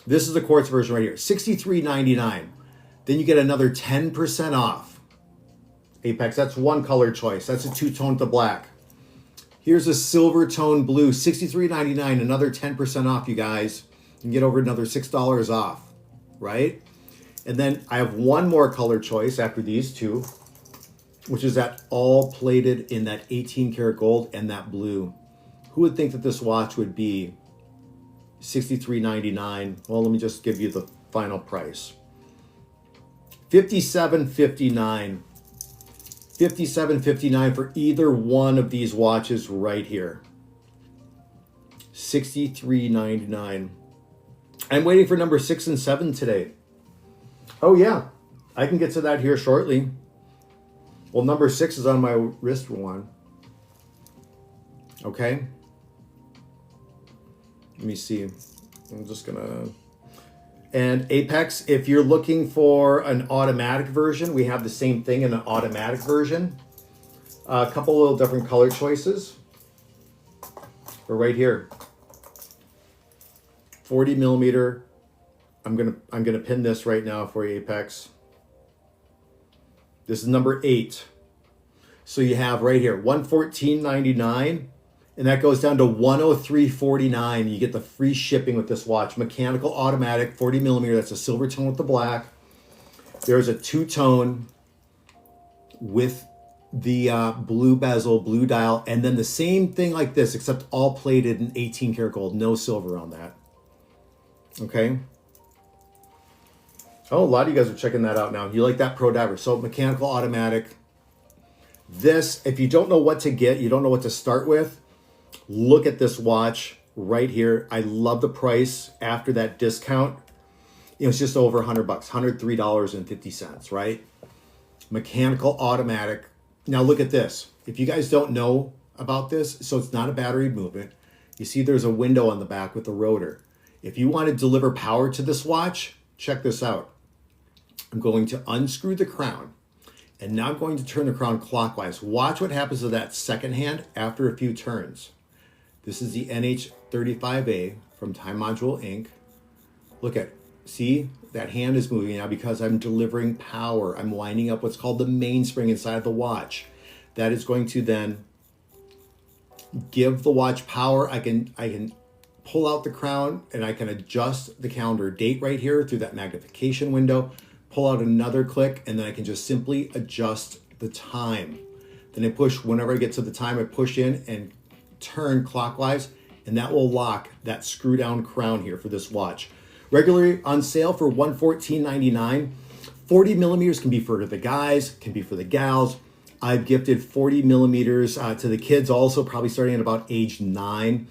A: This is the quartz version right here, $63.99. Then you get another 10% off. Apex, that's one color choice. That's a 2-tone to black. Here's a silver tone blue, $63.99, another 10% off, you guys. You can get over another $6 off, right? And then I have one more color choice after these two, which is that all plated in that 18 karat gold and that blue. Who would think that this watch would be $63.99? Well, let me just give you the final price. $57.59. $57.59 for either one of these watches right here. $63.99. I'm waiting for number 6 and 7 today. Oh yeah, I can get to that here shortly. Well, number 6 is on my wrist one. Okay. Let me see. I'm just gonna, And Apex, if you're looking for an automatic version, we have the same thing in an automatic version. A couple little different color choices. We're right here. 40 millimeter. I'm gonna pin this right now for you, Apex. This is number 8. So you have right here $114.99, and that goes down to $103.49. You get the free shipping with this watch. Mechanical, automatic, 40 millimeter. That's a silver tone with the black. There's a 2-tone with the blue bezel, blue dial, and then the same thing like this, except all plated in 18 karat gold. No silver on that. Okay. Oh, a lot of you guys are checking that out now. You like that Pro Diver. So mechanical, automatic. This, if you don't know what to get, you don't know what to start with, look at this watch right here. I love the price after that discount. You know, it's just over $100, $103.50, right? Mechanical, automatic. Now look at this. If you guys don't know about this, so it's not a battery movement. You see there's a window on the back with the rotor. If you want to deliver power to this watch, check this out. I'm going to unscrew the crown, and now I'm going to turn the crown clockwise. Watch what happens to that second hand after a few turns. This is the NH35A from Time Module Inc. Look at, see, that hand is moving now because I'm delivering power. I'm winding up what's called the mainspring inside the watch. That is going to then give the watch power. I can pull out the crown and I can adjust the calendar date right here through that magnification window. Pull out another click, and then I can just simply adjust the time. Then I push, whenever I get to the time, I push in and turn clockwise, and that will lock that screw down crown here for this watch. Regularly on sale for $114.99. 40 millimeters can be for the guys, can be for the gals. I've gifted 40 millimeters to the kids also, probably starting at about age 9.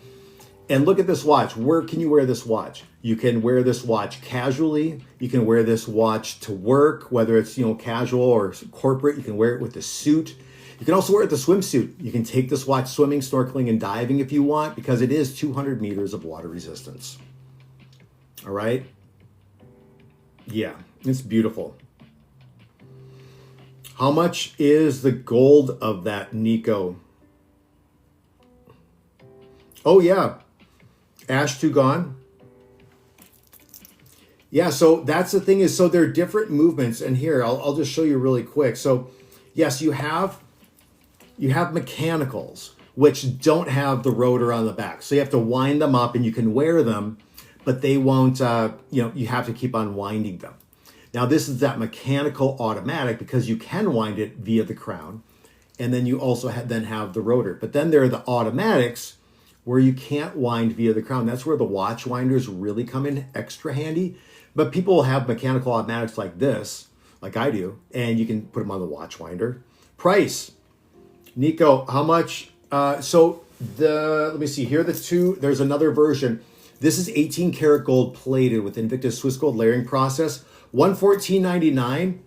A: And look at this watch. Where can you wear this watch? You can wear this watch casually. You can wear this watch to work, whether it's, you know, casual or corporate. You can wear it with a suit. You can also wear it with a swimsuit. You can take this watch swimming, snorkeling, and diving if you want, because it is 200 meters of water resistance. All right? Yeah, it's beautiful. How much is the gold of that, Nico? Oh, yeah. Ash to gone. Yeah, so that's the thing is, so there are different movements. And here, I'll just show you really quick. So yes, you have mechanicals, which don't have the rotor on the back. So you have to wind them up and you can wear them, but they won't, you have to keep on winding them. Now this is that mechanical automatic because you can wind it via the crown. And then you also then have the rotor. But then there are the automatics where you can't wind via the crown. That's where the watch winders really come in extra handy. But people will have mechanical automatics like this, like I do, and you can put them on the watch winder. Price, Nico, how much? Let me see, here are the two. There's another version. This is 18 karat gold plated with Invictus Swiss gold layering process, $114.99,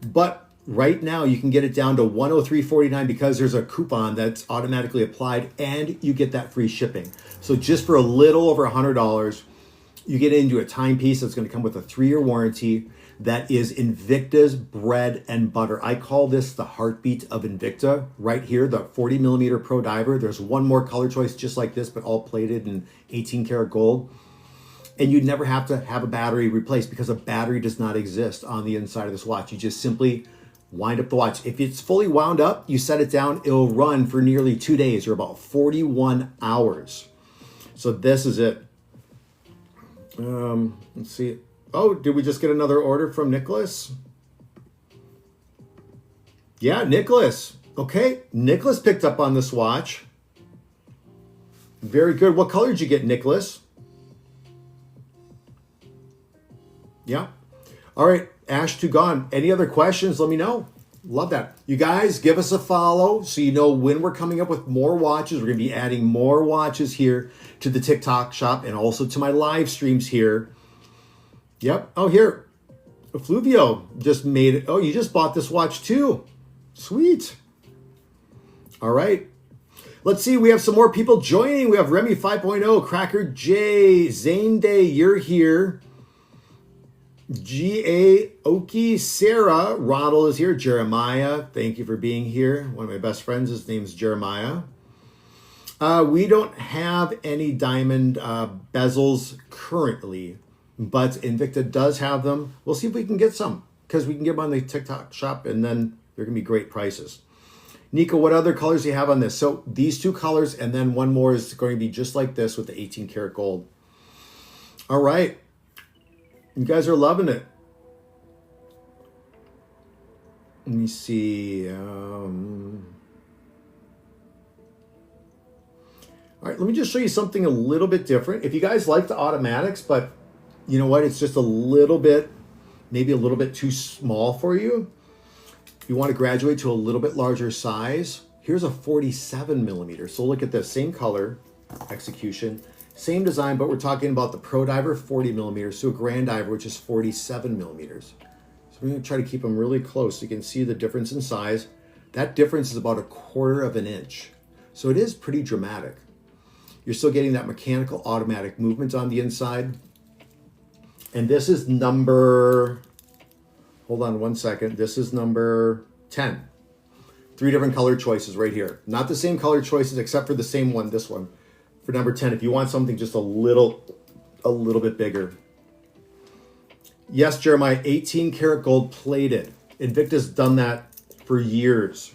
A: but right now you can get it down to $103.49 because there's a coupon that's automatically applied and you get that free shipping. So just for a little over $100, you get into a timepiece that's going to come with a 3-year warranty that is Invicta's bread and butter. I call this the heartbeat of Invicta right here, the 40 millimeter Pro Diver. There's one more color choice just like this, but all plated in 18 karat gold. And you'd never have to have a battery replaced because a battery does not exist on the inside of this watch. You just simply wind up the watch. If it's fully wound up, you set it down, it'll run for nearly 2 days or about 41 hours. So this is it. Let's see. Oh, did we just get another order from Nicholas? Yeah, Nicholas. Okay, Nicholas picked up on this watch. Very good. What color did you get, Nicholas? Yeah. All right, Ash to gone. Any other questions? Let me know. Love that. You guys, give us a follow so you know when we're coming up with more watches. We're going to be adding more watches here to the TikTok shop and also to my live streams here. Yep. Oh, here. Fluvio just made it. Oh, you just bought this watch too. Sweet. All right. Let's see. We have some more people joining. We have Remy 5.0, Cracker J, Zane Day, you're here. G.A. Oki, Sarah, Ronald is here. Jeremiah, thank you for being here. One of my best friends, his name's Jeremiah. We don't have any diamond bezels currently, but Invicta does have them. We'll see if we can get some, because we can get them on the TikTok shop, and then they're going to be great prices. Nico, what other colors do you have on this? So these two colors, and then one more is going to be just like this with the 18 karat gold. All right. You guys are loving it. Let me see. All right, let me just show you something a little bit different. If you guys like the automatics, but you know what? It's just a little bit, maybe a little bit too small for you. You want to graduate to a little bit larger size. Here's a 47 millimeter. So look at this, same color, execution, same design, but we're talking about the Pro Diver 40 millimeters to a Grand Diver, which is 47 millimeters. So we're going to try to keep them really close so you can see the difference in size. That difference is about 1/4 of an inch. So it is pretty dramatic. You're still getting that mechanical automatic movement on the inside. And this is number, hold on one second. This is number 10. 3 different color choices right here. Not the same color choices except for the same one, this one. For number 10, if you want something just a little bit bigger. Yes, Jeremiah, 18 karat gold plated. Invicta's done that for years.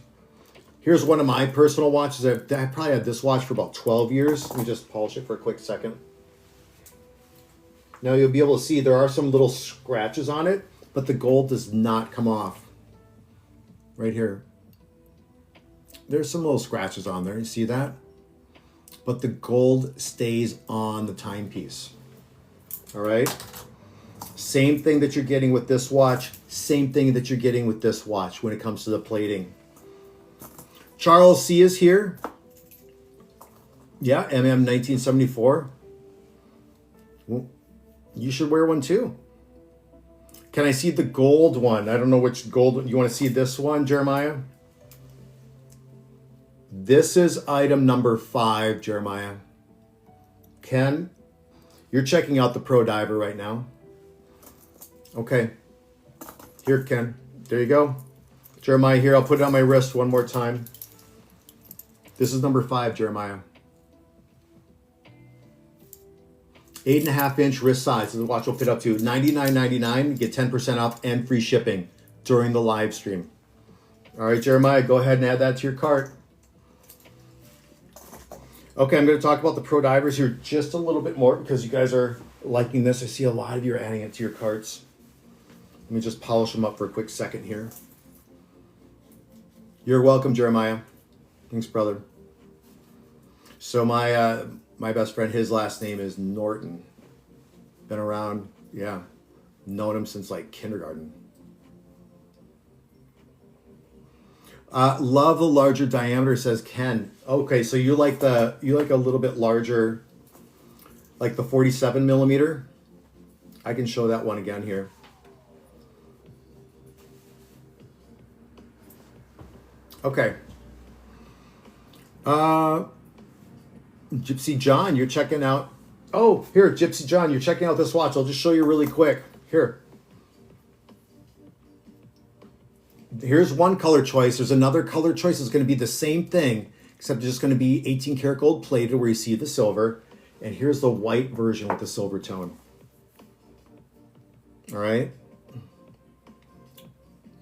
A: Here's one of my personal watches. I probably had this watch for about 12 years. Let me just polish it for a quick second. Now you'll be able to see there are some little scratches on it, but the gold does not come off. Right here. There's some little scratches on there. You see that? But the gold stays on the timepiece. All right? Same thing that you're getting with this watch. Same thing that you're getting with this watch when it comes to the plating. Charles C. is here. Yeah, MM 1974. Well, you should wear one too. Can I see the gold one? I don't know which gold. You want to see this one, Jeremiah? This is item number 5, Jeremiah. Ken, you're checking out the Pro Diver right now. Okay. Here, Ken. There you go. Jeremiah, here. I'll put it on my wrist one more time. This is number 5, Jeremiah. 8.5 inch wrist size. So the watch will fit up to $99.99. Get 10% off and free shipping during the live stream. All right, Jeremiah, go ahead and add that to your cart. Okay, I'm going to talk about the Pro Divers here just a little bit more because you guys are liking this. I see a lot of you are adding it to your carts. Let me just polish them up for a quick second here. You're welcome, Jeremiah. Thanks, brother. So my best friend, his last name is Norton. Been around, yeah, known him since like kindergarten. Love the larger diameter, says Ken. Okay, so you like a little bit larger, like the 47 millimeter. I can show that one again here. Okay. Gypsy John, you're checking out. Oh, here, Gypsy John, you're checking out this watch. I'll just show you really quick. Here. Here's one color choice. There's another color choice. It's going to be the same thing, except it's just going to be 18 karat gold plated where you see the silver. And here's the white version with the silver tone. All right.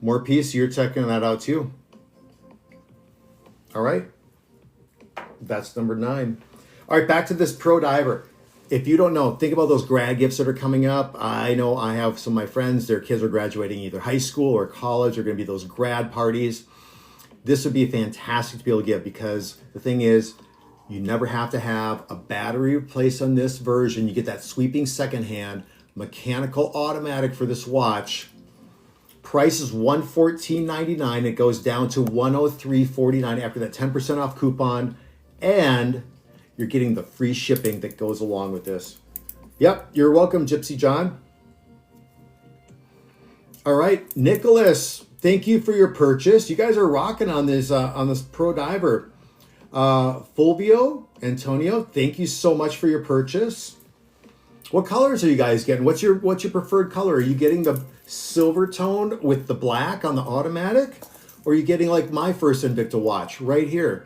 A: More piece. You're checking that out too. All right. That's number 9. All right, back to this Pro Diver. If you don't know, think about those grad gifts that are coming up. I know I have some of my friends, their kids are graduating either high school or college. They're going to be those grad parties. This would be fantastic to be able to give because the thing is, you never have to have a battery replaced on this version. You get that sweeping secondhand, mechanical automatic for this watch. Price is $114.99. It goes down to $103.49 after that 10% off coupon. And you're getting the free shipping that goes along with this. Yep, you're welcome, Gypsy John. All right, Nicholas, thank you for your purchase. You guys are rocking on this Pro Diver. Fulvio, Antonio, thank you so much for your purchase. What colors are you guys getting? What's your preferred color? Are you getting the silver tone with the black on the automatic? Or are you getting like my first Invicta watch right here?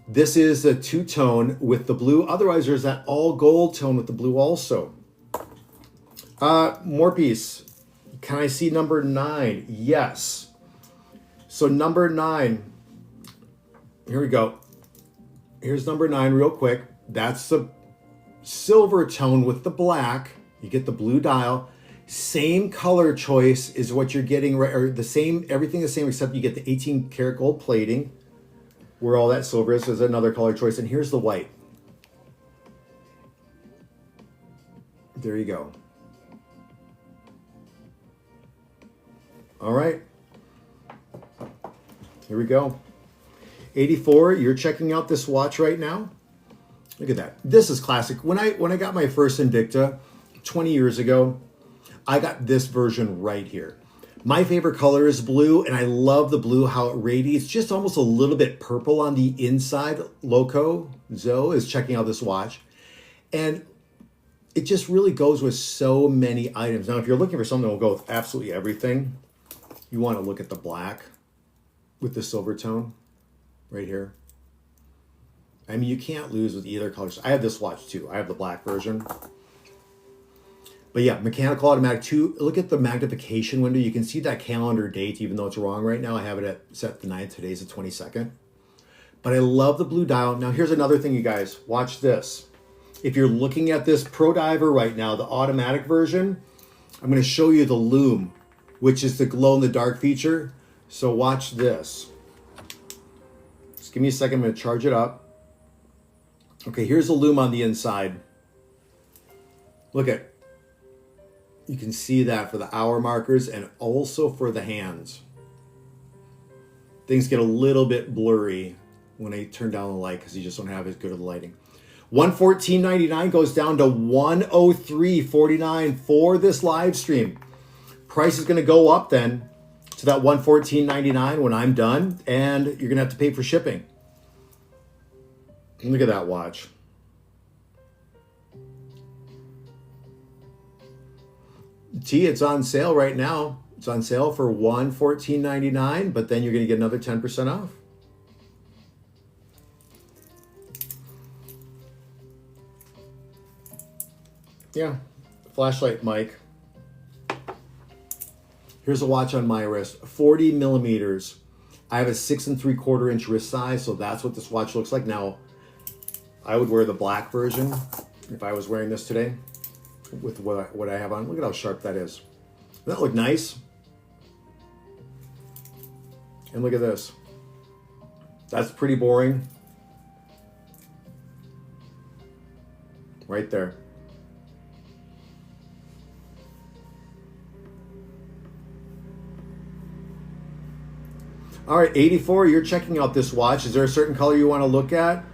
A: This is a two-tone with the blue. Otherwise, there's that all gold tone with the blue also. More piece. Can I see number 9? Yes. So number 9. Here we go. Here's number 9 real quick. That's the silver tone with the black. You get the blue dial. Same color choice is what you're getting, right? Or the same, everything the same except you get the 18 karat gold plating where all that silver is. There's another color choice. And here's the white. There you go. All right. Here we go. 84, you're checking out this watch right now. Look at that. This is classic. When I got my first Invicta 20 years ago, I got this version right here. My favorite color is blue, and I love the blue, how it radiates. Just almost a little bit purple on the inside. Loco Zoe is checking out this watch. And it just really goes with so many items. Now, if you're looking for something that will go with absolutely everything, you want to look at the black with the silver tone right here. I mean, you can't lose with either color. I have this watch too. I have the black version. But yeah, mechanical automatic too. Look at the magnification window. You can see that calendar date, even though it's wrong right now. I have it set the 9th. Today's the 22nd. But I love the blue dial. Now here's another thing, you guys. Watch this. If you're looking at this Pro Diver right now, the automatic version, I'm going to show you the lume, which is the glow in the dark feature. So watch this. Just give me a second. I'm going to charge it up. Okay, here's the lume on the inside. Look at. You can see that for the hour markers and also for the hands. Things get a little bit blurry when I turn down the light because you just don't have as good of the lighting. $114.99 goes down to $103.49 for this live stream. Price is going to go up then to that $114.99 when I'm done, and you're going to have to pay for shipping. Look at that watch. It's on sale right now. It's on sale for $114.99, but then you're going to get another 10% off. Yeah, flashlight mic. Here's a watch on my wrist, 40 millimeters. I have a 6 3/4 inch wrist size, so that's what this watch looks like. Now, I would wear the black version if I was wearing this today with what I have on. Look at how sharp that is. Doesn't that look nice? And look at this. That's pretty boring. Right there. All right, 84, you're checking out this watch. Is there a certain color you want to look at?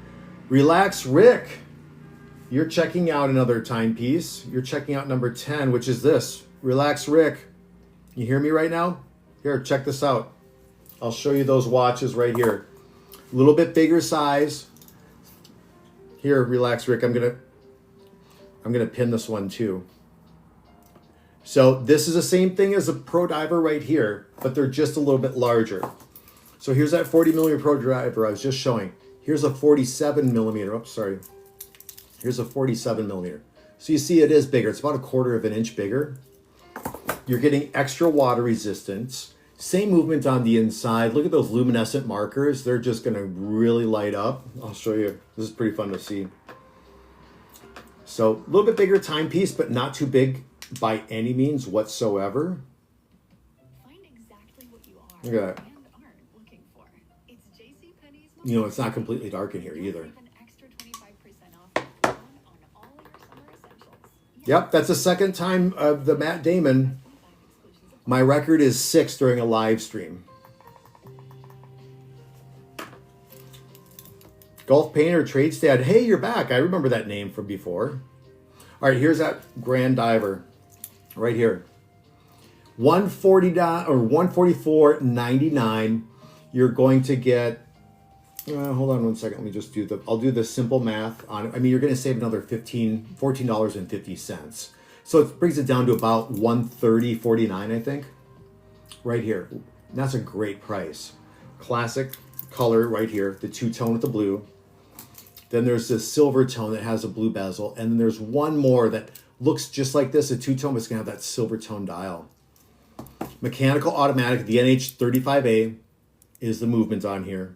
A: Relax Rick. You're checking out another timepiece. You're checking out number 10, which is this. Relax Rick. You hear me right now? Here, check this out. I'll show you those watches right here. A little bit bigger size. Here, Relax Rick. I'm gonna pin this one too. So this is the same thing as a Pro Diver right here, but they're just a little bit larger. So here's that 40 millimeter Pro Diver I was just showing. Here's a 47 millimeter. Oops, sorry. Here's a 47 millimeter. So you see it is bigger. It's about a 1/4 of an inch bigger. You're getting extra water resistance. Same movement on the inside. Look at those luminescent markers. They're just going to really light up. I'll show you. This is pretty fun to see. So a little bit bigger timepiece, but not too big by any means whatsoever.
B: Find exactly what you are
A: Look at that.
B: and aren't looking for. It's JCPenney's.
A: You know, it's not completely dark in here either.
B: An extra 25% off on all your summer essentials.
A: Yep, that's the second time of the Matt Damon. My record is 6 during a live stream. Golf Painter Trades Dad. Hey, you're back. I remember that name from before. All right, here's that Grand Diver right here. $144.99. You're going to get Hold on one second. Let me just I'll do the simple math on it. I mean, you're going to save another $14.50. So it brings it down to about $130.49, I think, right here. And that's a great price. Classic color right here, the two-tone with the blue. Then there's this silver tone that has a blue bezel. And then there's one more that looks just like this, a two-tone, but it's going to have that silver tone dial. Mechanical automatic, the NH35A is the movement on here.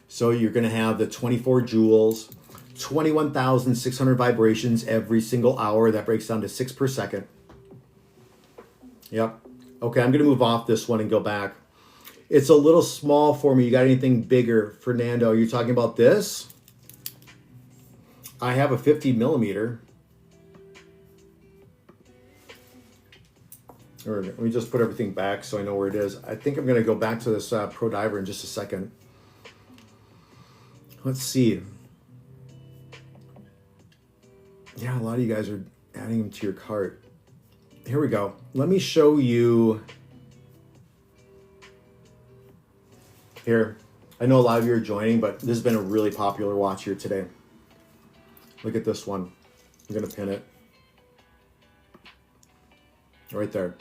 A: So you're going to have the 24 joules, 21,600 vibrations every single hour. That breaks down to 6 per second. Yep. Okay, I'm going to move off this one and go back. It's a little small for me. You got anything bigger? Fernando, are you talking about this? I have a 50 millimeter. Or let me just put everything back so I know where it is. I think I'm going to go back to this Pro Diver in just a second. Let's see. Yeah, a lot of you guys are adding them to your cart. Here we go. Let me show you. Here. I know a lot of you are joining, but this has been a really popular watch here today. Look at this one. I'm going to pin it. Right there.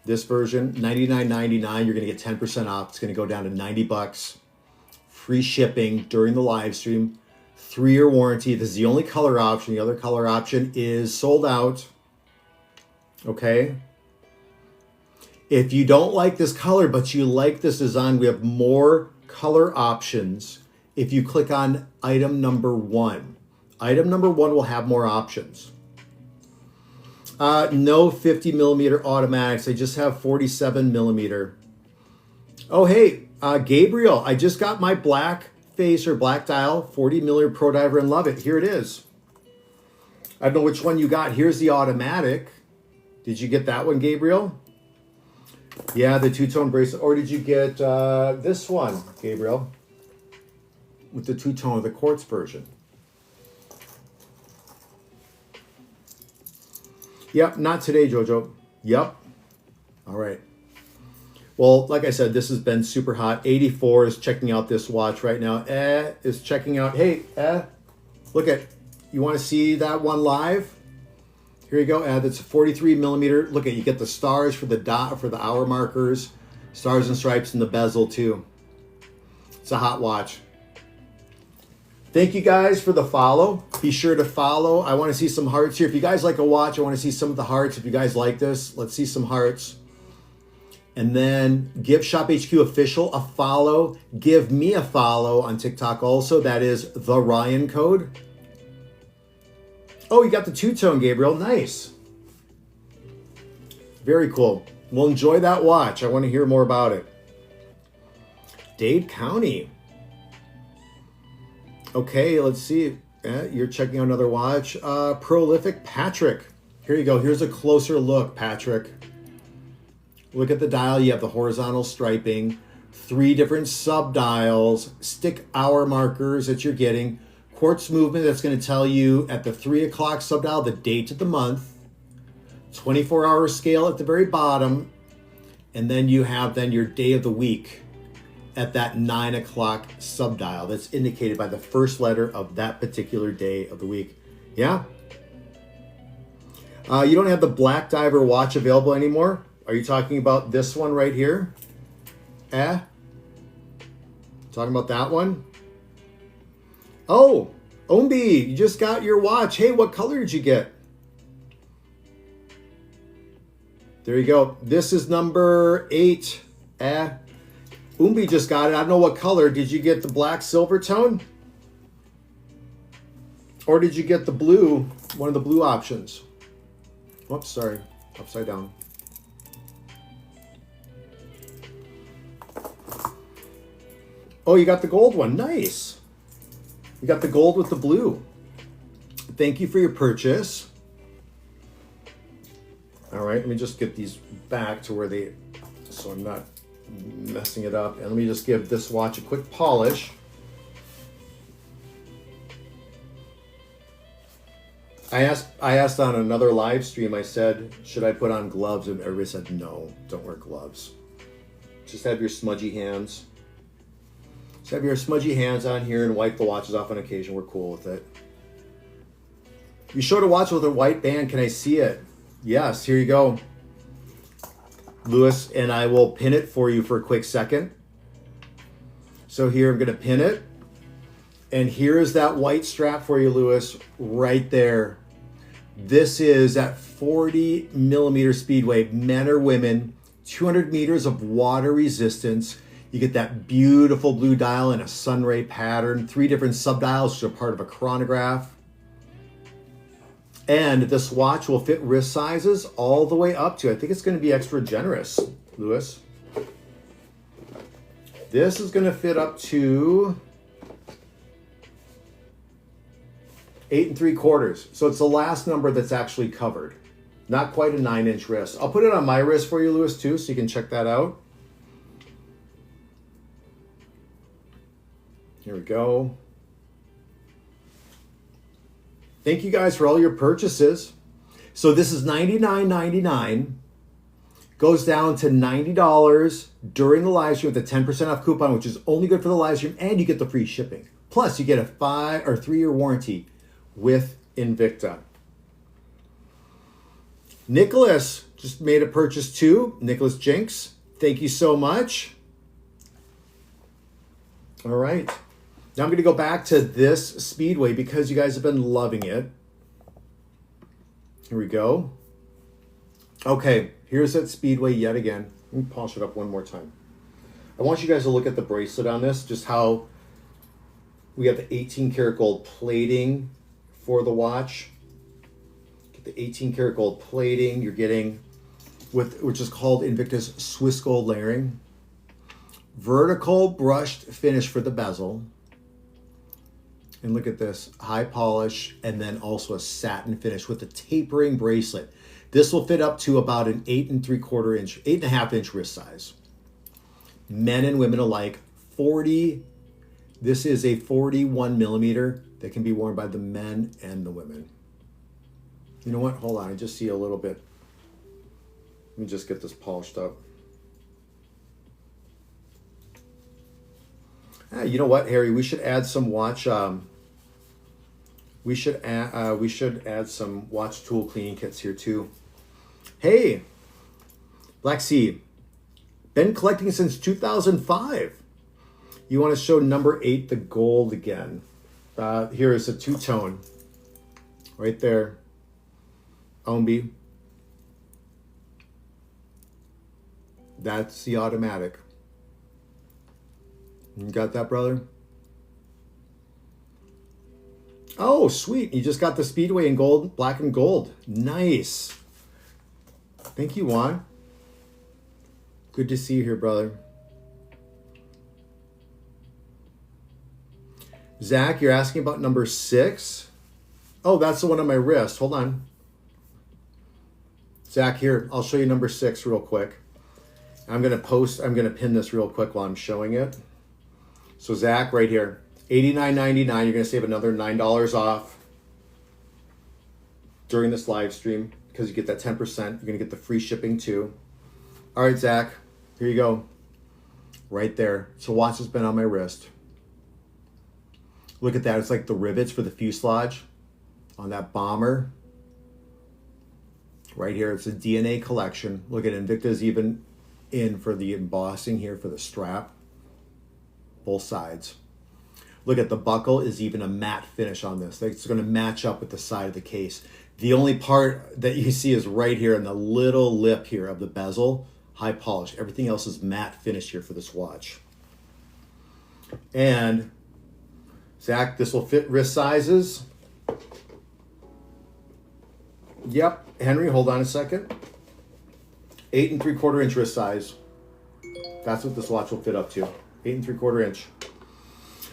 A: This version, $99.99. You're going to get 10% off. It's going to go down to $90. Free shipping during the live stream. 3-year warranty. This is the only color option. The other color option is sold out. Okay. If you don't like this color, but you like this design, we have more color options. If you click on item number 1, item number 1 will have more options. No 50 millimeter automatics. I just have 47 millimeter. Oh, hey, Gabriel, I just got my black face or black dial 40 millimeter Pro Diver and love it. Here it is. I don't know which one you got. Here's the automatic. Did you get that one, Gabriel? Yeah, the two-tone bracelet. Or did you get this one, Gabriel? With the two-tone, the quartz version. Yep, not today, Jojo. Yep. All right. Well, like I said, this has been super hot. 84 is checking out this watch right now. Is checking out. Hey, look at. You want to see that one live? Here you go. That's a 43 millimeter. Look at, you get the stars for the dot for the hour markers, stars and stripes in the bezel too. It's a hot watch. Thank you guys for the follow. Be sure to follow. I want to see some hearts here. If you guys like a watch, I want to see some of the hearts. If you guys like this, let's see some hearts. And then give Shop HQ Official a follow. Give me a follow on TikTok also. That is the Ryan code. Oh, you got the two-tone, Gabriel. Nice. Very cool. Well, enjoy that watch. I want to hear more about it. Dade County. Okay, let's see. You're checking out another watch. Prolific Patrick. Here you go. Here's a closer look, Patrick. Look at the dial. You have the horizontal striping, 3 different sub-dials, stick hour markers that you're getting, quartz movement that's going to tell you at the 3 o'clock sub-dial the date of the month, 24-hour scale at the very bottom, and then you have then your day of the week at that 9 o'clock sub-dial that's indicated by the first letter of that particular day of the week. Yeah? You don't have the Black Diver watch available anymore? Are you talking about this one right here? Talking about that one? Oh, Ombi, you just got your watch. Hey, what color did you get? There you go. This is number 8. Umbi just got it. I don't know what color. Did you get the black silver tone? Or did you get the blue, one of the blue options? Whoops, sorry. Upside down. Oh, you got the gold one. Nice. You got the gold with the blue. Thank you for your purchase. All right, let me just get these back to where they, so I'm not messing it up. And let me just give this watch a quick polish. I asked on another live stream, I said, should I put on gloves? And everybody said, no, don't wear gloves. Just have your smudgy hands. Just have your smudgy hands on here and wipe the watches off on occasion. We're cool with it. You showed a watch with a white band. Can I see it? Yes, here you go, Lewis, and I will pin it for you for a quick second. So here I'm going to pin it. And here is that white strap for you, Lewis, right there. This is at 40 millimeter speedway, men or women, 200 meters of water resistance. You get that beautiful blue dial in a sunray pattern, 3 different subdials, which are part of a chronograph. And this watch will fit wrist sizes all the way up to, I think it's going to be extra generous, Lewis. This is going to fit up to 8 3/4. So it's the last number that's actually covered. Not quite a 9-inch wrist. I'll put it on my wrist for you, Lewis, too, so you can check that out. Here we go. Thank you guys for all your purchases. So this is $99.99. Goes down to $90 during the live stream with a 10% off coupon, which is only good for the live stream, and you get the free shipping. Plus, you get a 5 or 3-year warranty with Invicta. Nicholas just made a purchase too. Nicholas Jinks, thank you so much. All right. Now I'm going to go back to this Speedway because you guys have been loving it. Here we go. Okay, here's that Speedway yet again. Let me polish it up one more time. I want you guys to look at the bracelet on this, just how we have the 18 karat gold plating for the watch. Get the 18 karat gold plating. You're getting which is called Invicta's Swiss gold layering. Vertical brushed finish for the bezel. And look at this, high polish, and then also a satin finish with a tapering bracelet. This will fit up to about an 8 3/4 inch, 8.5 inch wrist size. Men and women alike. This is a 41 millimeter that can be worn by the men and the women. You know what? Hold on, I just see a little bit. Let me just get this polished up. You know what, Harry? We should add some watch. We should add some watch tool cleaning kits here too. Hey, Black Sea, been collecting since 2005. You want to show number 8, the gold again. Here is a 2-tone, right there. Ombi. That's the automatic. You got that, brother? Oh, sweet. You just got the Speedway in gold, black and gold. Nice. Thank you, Juan. Good to see you here, brother. Zach, you're asking about number 6? Oh, that's the one on my wrist. Hold on. Zach, here, I'll show you number 6 real quick. I'm going to pin this real quick while I'm showing it. So Zach, right here, $89.99. You're going to save another $9 off during this live stream because you get that 10%. You're going to get the free shipping too. All right, Zach, here you go. Right there. So watch has been on my wrist. Look at that. It's like the rivets for the fuselage on that bomber. Right here, it's a DNA collection. Look at Invicta's even in for the embossing here for the strap. Both sides. Look at the buckle is even a matte finish on this. It's going to match up with the side of the case. The only part that you see is right here in the little lip here of the bezel, high polish. Everything else is matte finish here for this watch. And Zach, this will fit wrist sizes. Yep. Henry, hold on a second. 8 3/4 inch wrist size. That's what this watch will fit up to. 8 3/4 inch.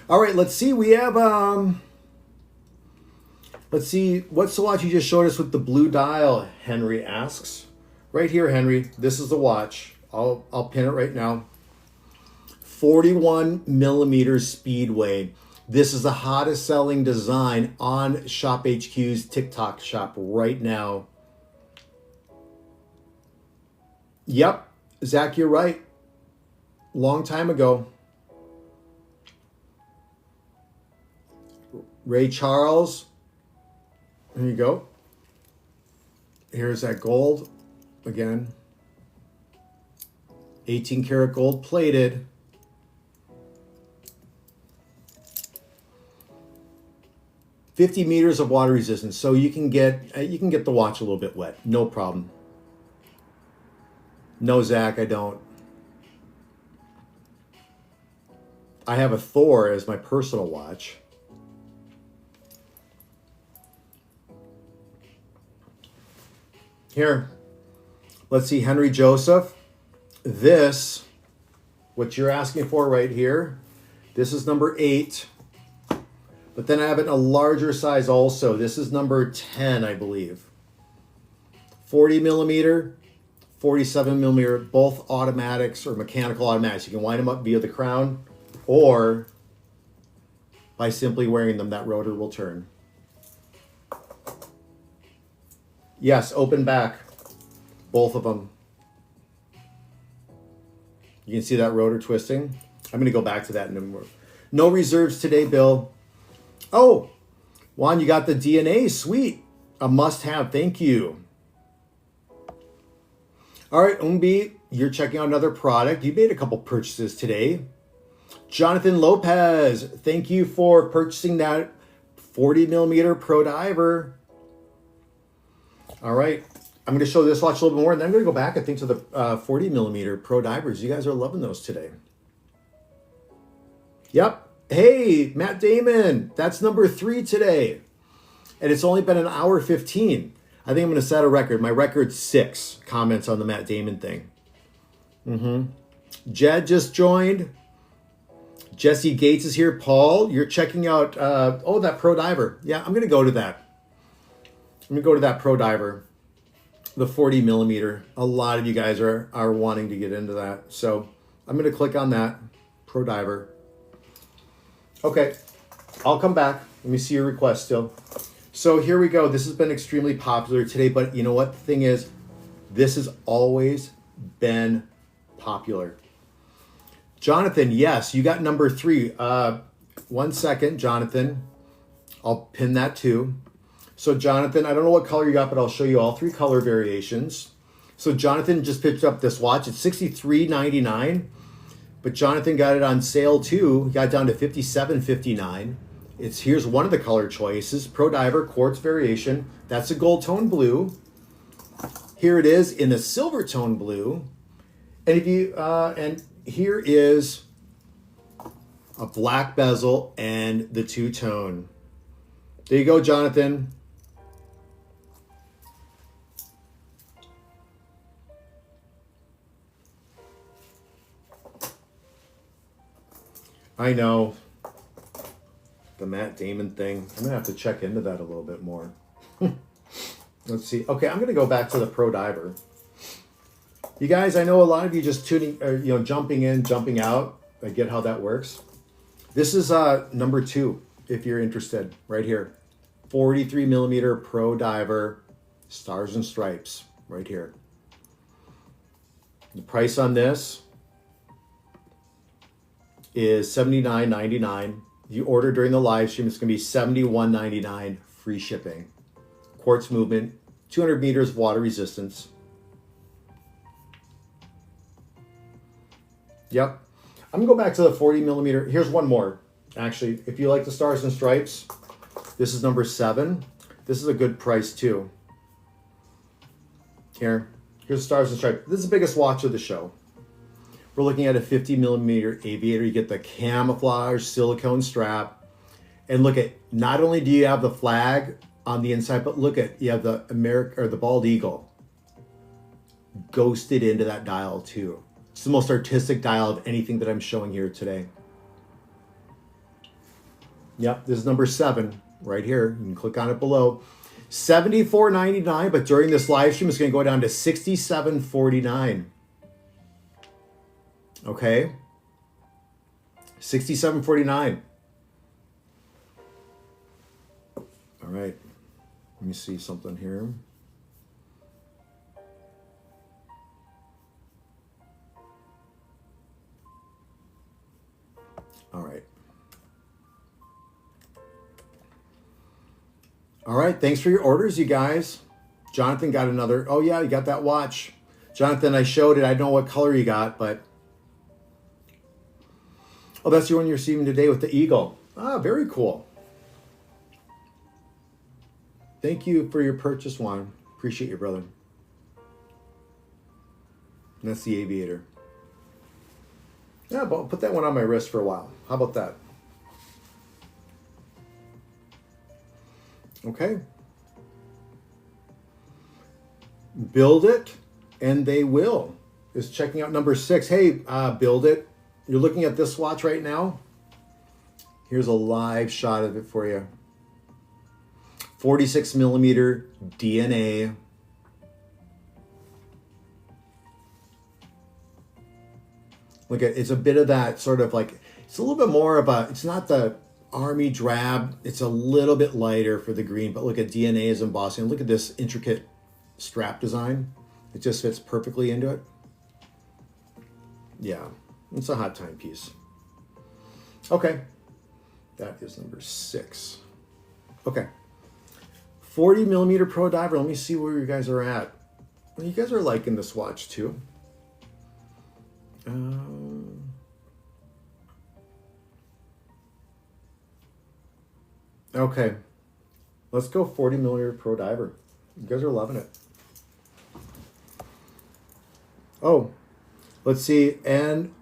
A: All right, let's see. We have let's see, what's the watch you just showed us with the blue dial? Henry asks. Right here, Henry. This is the watch. I'll pin it right now. 41 millimeter Speedway. This is the hottest selling design on Shop HQ's TikTok shop right now. Yep, Zach, you're right. Long time ago. Ray Charles. There you go. Here's that gold again. 18 karat gold plated. $50 meters of water resistance, so you can get the watch a little bit wet, no problem. No, Zach, I don't. I have a Thor as my personal watch. Here, let's see, Henry Joseph. This, what you're asking for right here, this is number 8. But then I have it in a larger size also. This is number 10, I believe. 40 millimeter, 47 millimeter, both automatics or mechanical automatics. You can wind them up via the crown, or by simply wearing them, that rotor will turn. Yes, open back, both of them. You can see that rotor twisting. I'm going to go back to that in a moment. No reserves today, Bill. Oh, Juan, you got the DNA. Sweet. A must-have. Thank you. All right, Umbi, you're checking out another product. You made a couple purchases today. Jonathan Lopez, thank you for purchasing that 40 millimeter Pro Diver. All right, I'm going to show this watch a little bit more, and then I'm going to go back, I think, to the 40 millimeter Pro Divers. You guys are loving those today. Yep. Hey, Matt Damon, that's number 3 today. And it's only been an hour 15. I think I'm going to set a record. My record's 6 comments on the Matt Damon thing. Jed just joined. Jesse Gates is here. Paul, you're checking out, that Pro Diver. Yeah, I'm going to go to that. I'm going to go to that Pro Diver, the 40 millimeter. A lot of you guys are wanting to get into that. So I'm going to click on that Pro Diver. Okay, I'll come back. Let me see your request still. So here we go. This has been extremely popular today, but you know what the thing is? This has always been popular. Jonathan, yes, you got number 3. 1 second, Jonathan. I'll pin that too. So Jonathan, I don't know what color you got, but I'll show you all 3 color variations. So Jonathan just picked up this watch. It's $63.99. But Jonathan got it on sale too. He got down to $57.59. Here's one of the color choices: Pro Diver quartz variation. That's a gold tone blue. Here it is in a silver tone blue. And if you and here is a black bezel and the 2-tone. There you go, Jonathan. I know. The Matt Damon thing. I'm going to have to check into that a little bit more. Let's see. Okay, I'm going to go back to the Pro Diver. You guys, I know a lot of you just tuning, or, jumping in, jumping out. I get how that works. This is number 2, if you're interested, right here. 43 millimeter Pro Diver, Stars and Stripes, right here. The price on this is $79.99. You order during the live stream, it's going to be $71.99, free shipping. Quartz movement, 200 meters water resistance. Yep. I'm going to go back to the 40 millimeter. Here's one more. Actually, if you like the Stars and Stripes, this is number 7. This is a good price too. Here's the Stars and Stripes. This is the biggest watch of the show. We're looking at a 50 millimeter aviator. You get the camouflage silicone strap. And look at, not only do you have the flag on the inside, but look at, you have the the bald eagle ghosted into that dial too. It's the most artistic dial of anything that I'm showing here today. Yep, this is number 7 right here. You can click on it below. $74.99, but during this live stream, it's going to go down to $67.49. Okay, $67.49. All right, let me see something here. All right. All right, thanks for your orders, you guys. Jonathan got another. Oh yeah, you got that watch. Jonathan, I showed it. I don't know what color you got, but oh, that's the one you're receiving today with the eagle. Ah, very cool. Thank you for your purchase, Juan. Appreciate you, brother. And that's the aviator. Yeah, but I'll put that one on my wrist for a while. How about that? Okay. Build it, and they will. Is checking out number 6. Hey, build it. You're looking at this watch right now. Here's a live shot of it for you. 46 millimeter DNA. Look at, it's a bit of that sort of like, it's a little bit more of a, it's not the army drab, it's a little bit lighter for the green, but look at DNA is embossing. Look at this intricate strap design. It just fits perfectly into it. Yeah, it's a hot time piece. Okay, that is number 6. Okay, 40 millimeter Pro Diver. Let me see where you guys are at. Well, you guys are liking this watch too. Okay, let's go 40 millimeter Pro Diver. You guys are loving it. Oh, let's see. And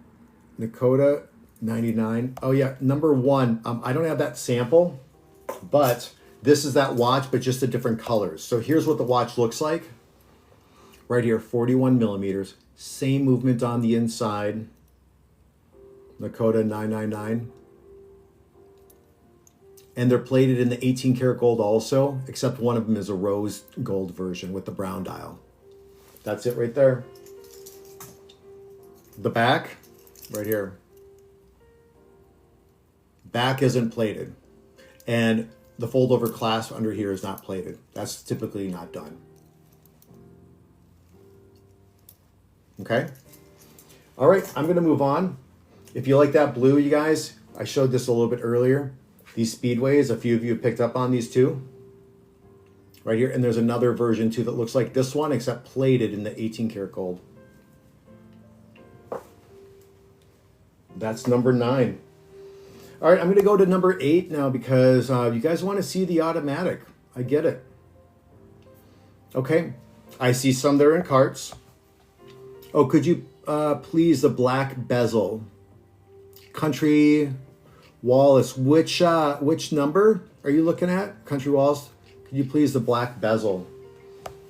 A: Nakota 99. Oh yeah, number 1. I don't have that sample, but this is that watch, but just the different colors. So here's what the watch looks like. Right here, 41 millimeters. Same movement on the inside. Nakota 999. And they're plated in the 18 karat gold also, except one of them is a rose gold version with the brown dial. That's it right there. The back, right here. Back isn't plated. And the fold over clasp under here is not plated. That's typically not done. Okay. All right, I'm gonna move on. If you like that blue, you guys, I showed this a little bit earlier. These speedways, a few of you have picked up on these too. Right here, and there's another version too that looks like this one, except plated in the 18 karat gold. That's number 9. All right, I'm gonna go to number 8 now because you guys wanna see the automatic. I get it. Okay, I see some that are in carts. Oh, could you please the black bezel? Country Wallace, which number are you looking at? Country Wallace, could you please the black bezel?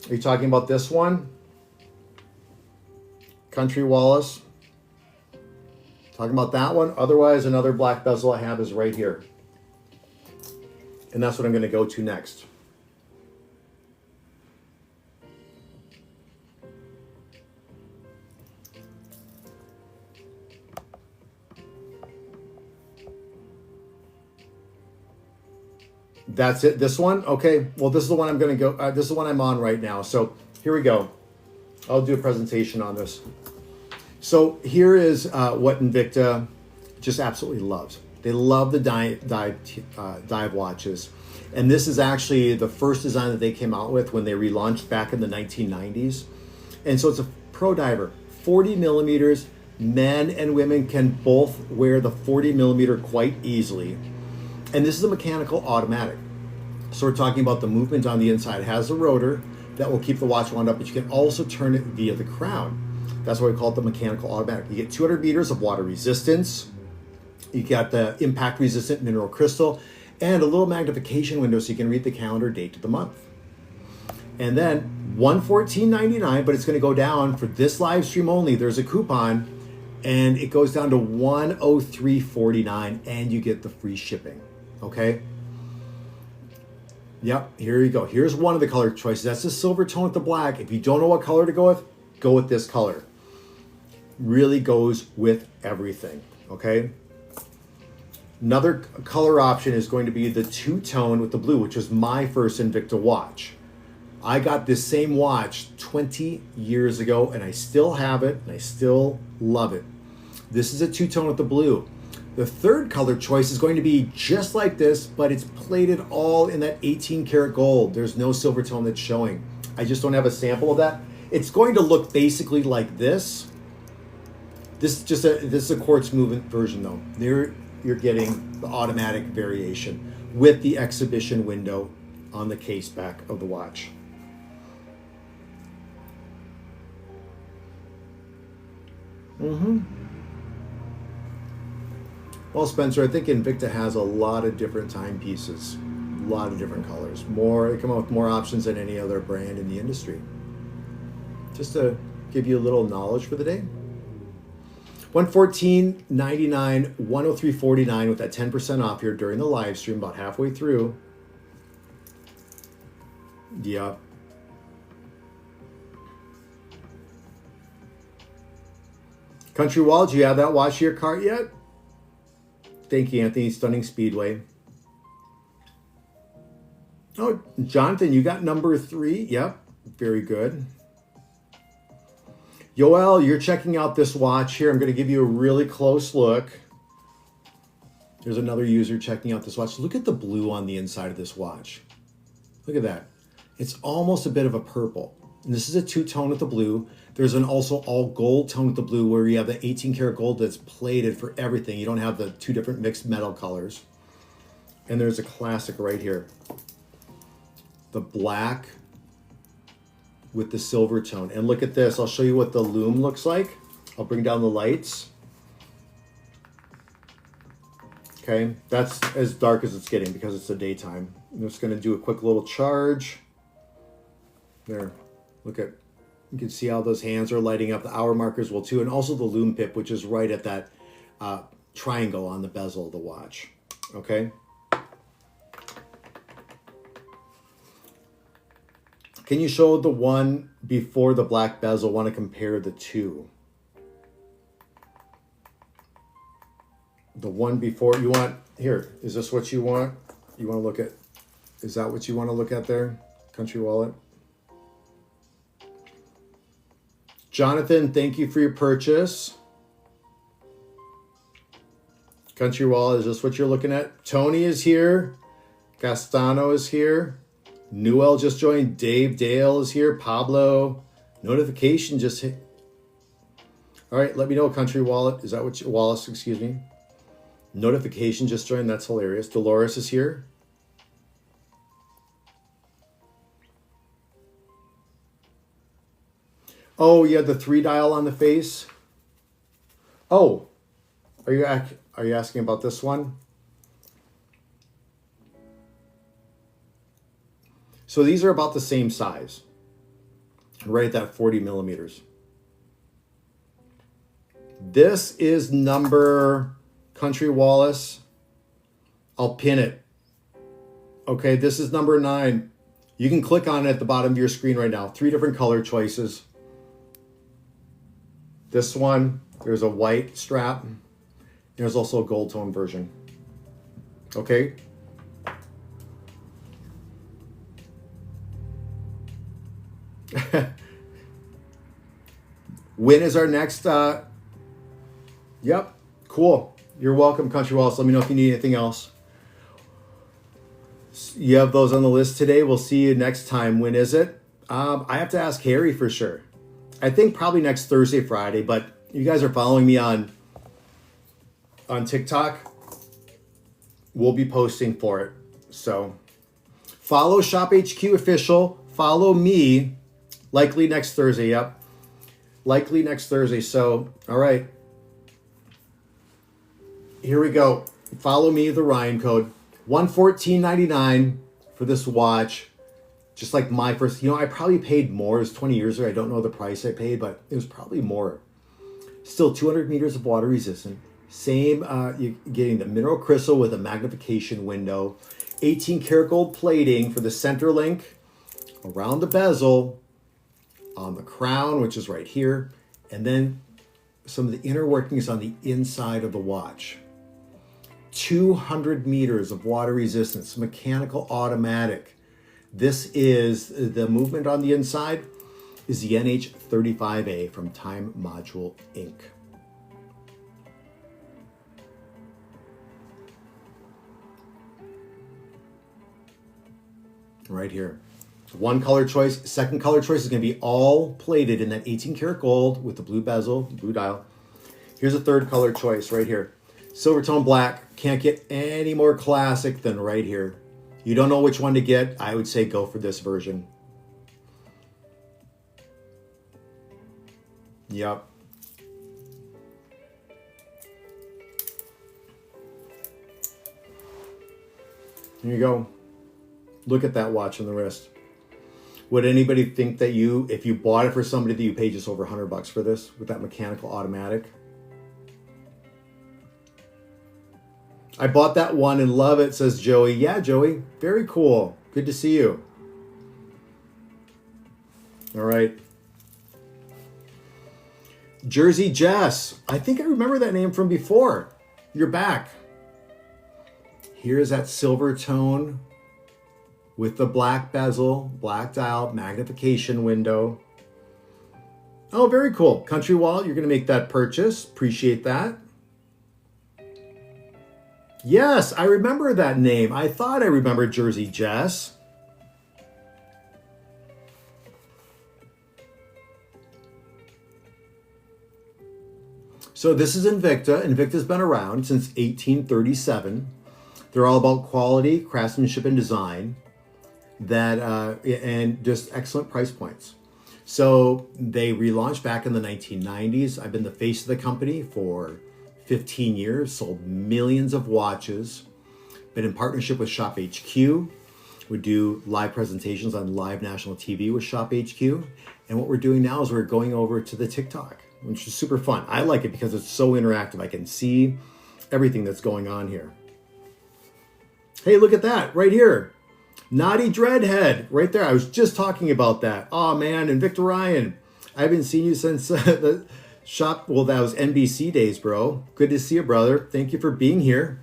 A: Are you talking about this one? Country Wallace? Talking about that one? Otherwise, another black bezel I have is right here. And that's what I'm gonna go to next. That's it. This one? Okay. Well, this is the one I'm going to go. This is the one I'm on right now. So here we go. I'll do a presentation on this. So here is what Invicta just absolutely loves. They love the dive watches. And this is actually the first design that they came out with when they relaunched back in the 1990s. And so it's a Pro Diver, 40 millimeters. Men and women can both wear the 40 millimeter quite easily. And this is a mechanical automatic. So we're talking about the movement on the inside. It has a rotor that will keep the watch wound up, but you can also turn it via the crown. That's why we call it the mechanical automatic. You get 200 meters of water resistance. You got the impact resistant mineral crystal and a little magnification window so you can read the calendar date to the month. And then $114.99, but it's going to go down for this live stream only. There's a coupon and it goes down to $103.49 and you get the free shipping. Okay. Yep, here you go. Here's one of the color choices. That's the silver tone with the black. If you don't know what color to go with this color. Really goes with everything. Okay. Another color option is going to be the two-tone with the blue, which was my first Invicta watch. I got this same watch 20 years ago and I still have it and I still love it. This is a two-tone with the blue. The third color choice is going to be just like this, but it's plated all in that 18 karat gold. There's no silver tone that's showing. I just don't have a sample of that. It's going to look basically like this. This is a quartz movement version though. There you're getting the automatic variation with the exhibition window on the case back of the watch. Well, Spencer, I think Invicta has a lot of different timepieces, a lot of different colors. They come up with more options than any other brand in the industry. Just to give you a little knowledge for the day. $114.99, $103.49 with that 10% off here during the live stream, about halfway through. Yeah. Country Wall, do you have that watch to your cart yet? Thank you, Anthony. Stunning Speedway. Oh, Jonathan, you got number 3. Yep, very good. Yoel, you're checking out this watch here. I'm going to give you a really close look. There's another user checking out this watch. Look at the blue on the inside of this watch. Look at that. It's almost a bit of a purple. And this is a two-tone with the blue. There's an also all gold tone with the blue where you have the 18 karat gold that's plated for everything. You don't have the two different mixed metal colors. And there's a classic right here. The black with the silver tone. And look at this. I'll show you what the lume looks like. I'll bring down the lights. Okay, that's as dark as it's getting because it's the daytime. I'm just going to do a quick little charge. There, look at, you can see how those hands are lighting up. The hour markers will too, and also the lume pip, which is right at that triangle on the bezel of the watch. Okay. Can you show the one before the black bezel? Want to compare the two. The one before, you want, here, is this what you want? You want to look at, is that what you want to look at there? Country Wallet. Jonathan, thank you for your purchase. Country Wallet, is this what you're looking at? Tony is here. Castano is here. Newell just joined. Dave Dale is here. Pablo. Notification just hit. All right, let me know, Country Wallet. Is that what you, Wallace, excuse me. Notification just joined. That's hilarious. Dolores is here. Oh, you had the 3 dial on the face. Oh, are you asking about this one? So these are about the same size, right at that 40 millimeters. This is number, Country Wallace. I'll pin it. Okay, this is number 9. You can click on it at the bottom of your screen right now. 3 different color choices. This one, there's a white strap. There's also a gold tone version. Okay. When is our next? Yep, cool. You're welcome, Country Wallace. Let me know if you need anything else. You have those on the list today. We'll see you next time. When is it? I have to ask Harry for sure. I think probably next Thursday, Friday, but you guys are following me on TikTok. We'll be posting for it. So follow Shop HQ Official. Follow me. Likely next Thursday. Yep. Likely next Thursday. So, all right. Here we go. Follow me, the Ryan code. $114.99 for this watch. Just like my first, I probably paid more. It was 20 years ago. I don't know the price I paid, but it was probably more. Still 200 meters of water resistant. Same, you're getting the mineral crystal with a magnification window. 18 karat gold plating for the center link. Around the bezel. On the crown, which is right here. And then some of the inner workings on the inside of the watch. 200 meters of water resistance. Mechanical automatic. This is the movement on the inside is the NH35A from Time Module Inc. right here. One color choice. Second color choice is going to be all plated in that 18 karat gold with the blue bezel, blue dial. Here's a third color choice right here. Silver tone black. Can't get any more classic than right here. You don't know which one to get. I would say go for this version. Yep. Here you go. Look at that watch on the wrist. Would anybody think that if you bought it for somebody, that you paid just over $100 for this with that mechanical automatic? I bought that one and love it, says Joey. Yeah, Joey, very cool. Good to see you. All right. Jersey Jess. I think I remember that name from before. You're back. Here's that silver tone with the black bezel, black dial, magnification window. Oh, very cool. Country Wallet, you're going to make that purchase. Appreciate that. Yes, I remember that name. I thought I remembered Jersey Jess. So this is Invicta. Invicta's been around since 1837. They're all about quality, craftsmanship, and design, and just excellent price points. So they relaunched back in the 1990s. I've been the face of the company for 15 years, sold millions of watches, been in partnership with Shop HQ. We do live presentations on live national TV with Shop HQ. And what we're doing now is we're going over to the TikTok, which is super fun. I like it because it's so interactive. I can see everything that's going on here. Hey, look at that right here. Naughty Dreadhead right there. I was just talking about that. Oh man, and Victor Ryan. I haven't seen you since the shop. Well, that was NBC days, bro. Good to see you, brother. Thank you for being here.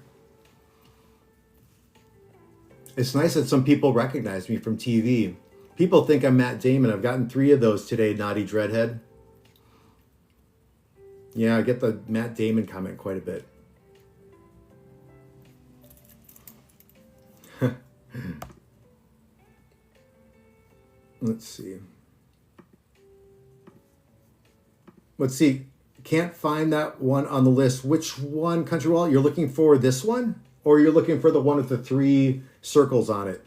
A: It's nice that some people recognize me from TV. People think I'm Matt Damon. I've gotten 3 of those today, Naughty Dreadhead. Yeah, I get the Matt Damon comment quite a bit. Let's see. Can't find that one on the list. Which one, Country Wallet? You're looking for this one? Or you're looking for the one with the 3 circles on it?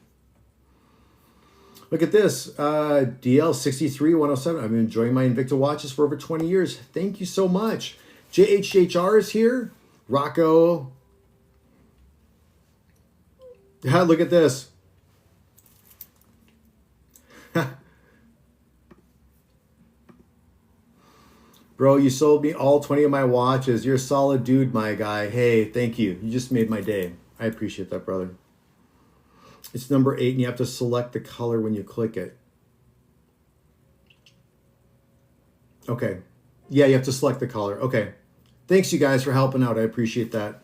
A: Look at this. DL63107. I've been enjoying my Invicta watches for over 20 years. Thank you so much. JHHR is here. Rocco. Yeah, look at this. Bro, you sold me all 20 of my watches. You're a solid dude, my guy. Hey, thank you. You just made my day. I appreciate that, brother. It's number 8, and you have to select the color when you click it. Okay. Yeah, you have to select the color. Okay. Thanks, you guys, for helping out. I appreciate that.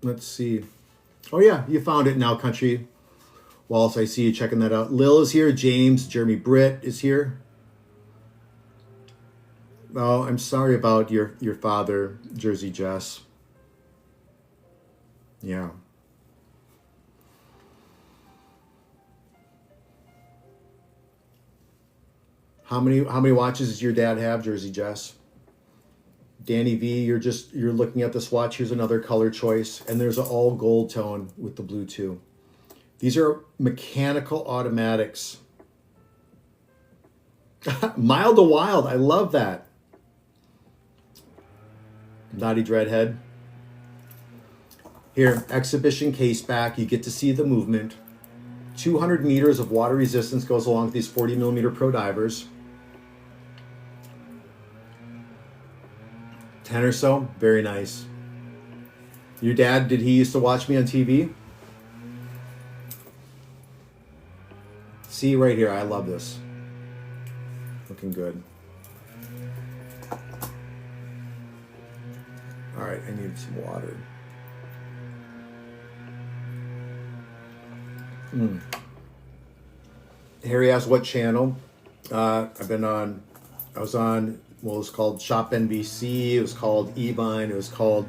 A: Let's see. Oh, yeah, you found it now, Country. Wallace, I see you checking that out. Lil is here. James, Jeremy Britt is here. Oh, I'm sorry about your father, Jersey Jess. Yeah. How many watches does your dad have, Jersey Jess? Danny V, you're looking at this watch. Here's another color choice, and there's an all gold tone with the blue too. These are mechanical automatics. Mild to wild. I love that. Naughty Dreadhead. Here, exhibition case back. You get to see the movement. 200 meters of water resistance goes along with these 40 millimeter Pro Divers. 10 or so. Very nice. Your dad, did he used to watch me on TV? See right here, I love this. Looking good. All right, I need some water. Harry asked what channel. I was on well, it was called Shop NBC. It was called Evine. It was called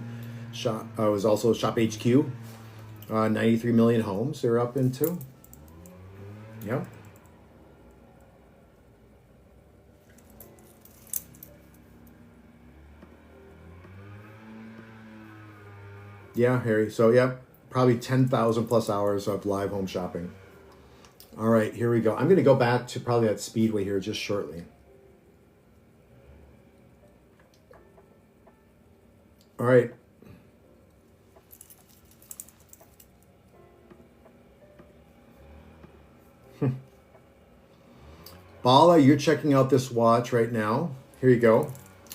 A: Shop. It was also Shop HQ. 93 million homes they're up into. Yep. Yeah, Harry. So, yep, probably 10,000 plus hours of live home shopping. All right, here we go. I'm going to go back to probably that Speedway here just shortly. All right. Bala, you're checking out this watch right now. Here you go.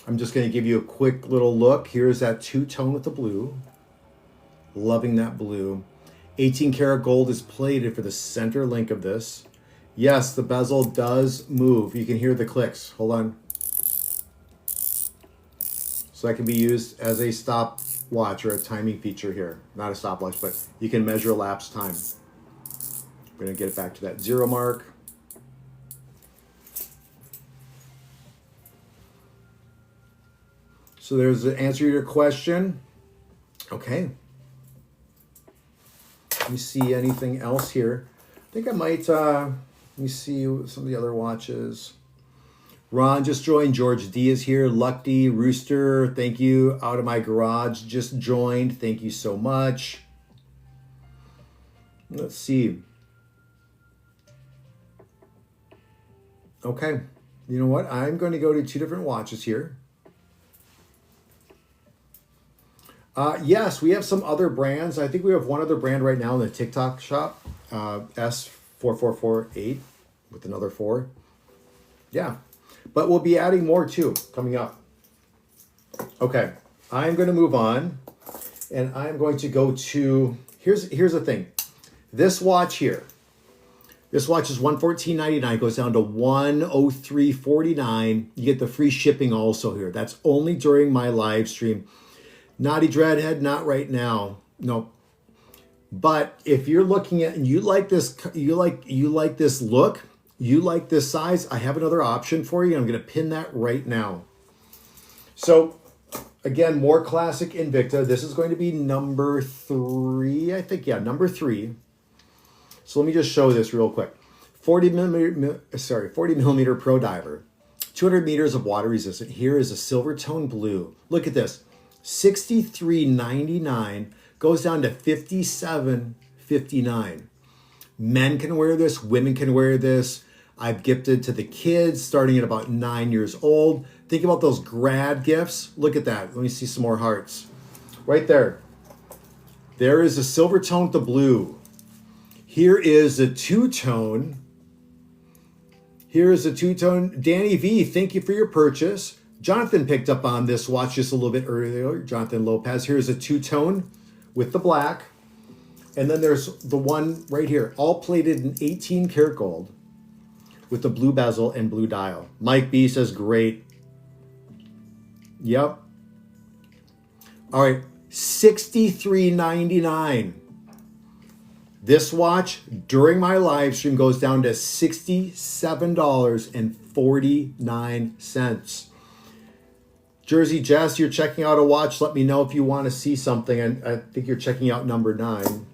A: I'm just going to give you a quick little look. Here's that two-tone with the blue. Loving that blue. 18 karat gold is plated for the center link of this. Yes, the bezel does move. You can hear the clicks. Hold on. So that can be used as a stopwatch or a timing feature here. Not a stopwatch, but you can measure elapsed time. We're going to get it back to that 0 mark. So there's the answer to your question. Okay. Let me see anything else here. I think I might, let me see some of the other watches. Ron just joined. George D is here. Luck D, Rooster, thank you. Out of my garage just joined. Thank you so much. Let's see. Okay. You know what? I'm going to go to 2 different watches here. Yes, we have some other brands. I think we have one other brand right now in the TikTok shop, S4448 with another 4. Yeah, but we'll be adding more too coming up. Okay, I'm going to move on, and I'm going to go to here's the thing. This watch here. This watch is $114.99. Goes down to $103.49. You get the free shipping also here. That's only during my live stream. Naughty Dreadhead, not right now. No. But if you're looking at and you like this, you like this look, you like this size, I have another option for you. I'm going to pin that right now. So again, more classic Invicta. This is going to be number 3, I think. Yeah, number 3. So let me just show this real quick. 40 millimeter Pro Diver, 200 meters of water resistant. Here is a silver tone blue. Look at this. $63.99 goes down to $57.59. Men can wear this, women can wear this. I've gifted to the kids starting at about 9 years old. Think about those grad gifts. Look at that. Let me see some more hearts. Right there. There is a silver tone with the blue. Here is a two-tone. Here is a two-tone. Danny V, thank you for your purchase. Jonathan picked up on this watch just a little bit earlier. Jonathan Lopez. Here's a two-tone with the black. And then there's the one right here, all plated in 18 karat gold with the blue bezel and blue dial. Mike B says, great. Yep. All right, $63.99. This watch during my live stream goes down to $67.49. Jersey Jess, you're checking out a watch. Let me know if you want to see something. And I think you're checking out number 9.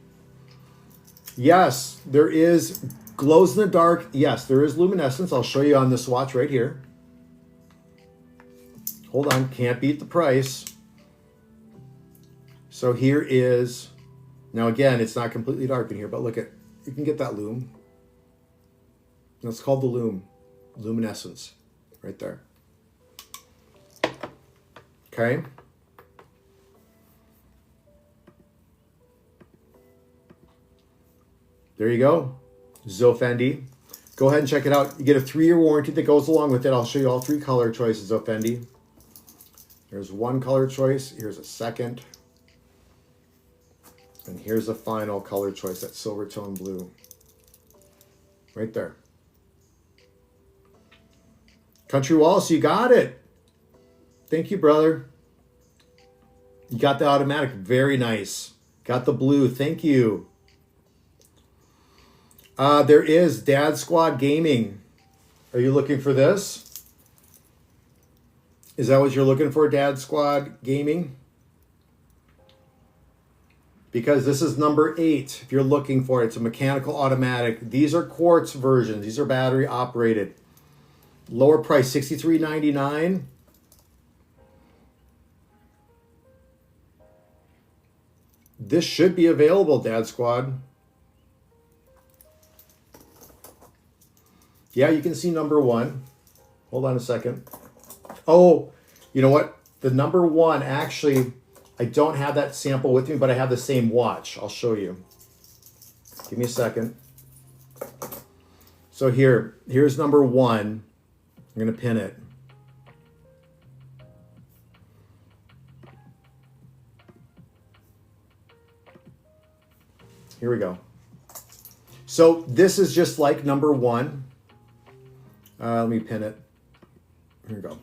A: Yes, there is glows in the dark. Yes, there is luminescence. I'll show you on this watch right here. Hold on, can't beat the price. So here is, now again, it's not completely dark in here, but look at, you can get that lume. That's called the lume, luminescence, right there. Okay. There you go. Zofendi. Go ahead and check it out. You get a 3-year warranty that goes along with it. I'll show you all 3 color choices, Zofendi. There's one color choice. Here's a second. And here's the final color choice, that silver tone blue. Right there. Country Wallace, you got it. Thank you, brother. You got the automatic. Very nice. Got the blue. Thank you. There is Dad Squad Gaming. Are you looking for this? Is that what you're looking for, Dad Squad Gaming? Because this is number 8. If you're looking for it, it's a mechanical automatic. These are quartz versions. These are battery operated. Lower price, $63.99. This should be available, Dad Squad. Yeah, you can see number 1. Hold on a second. Oh, you know what? The number 1, actually, I don't have that sample with me, but I have the same watch. I'll show you. Give me a second. So here's number 1. I'm going to pin it. Here we go. So this is just like number 1. Let me pin it. Here we go.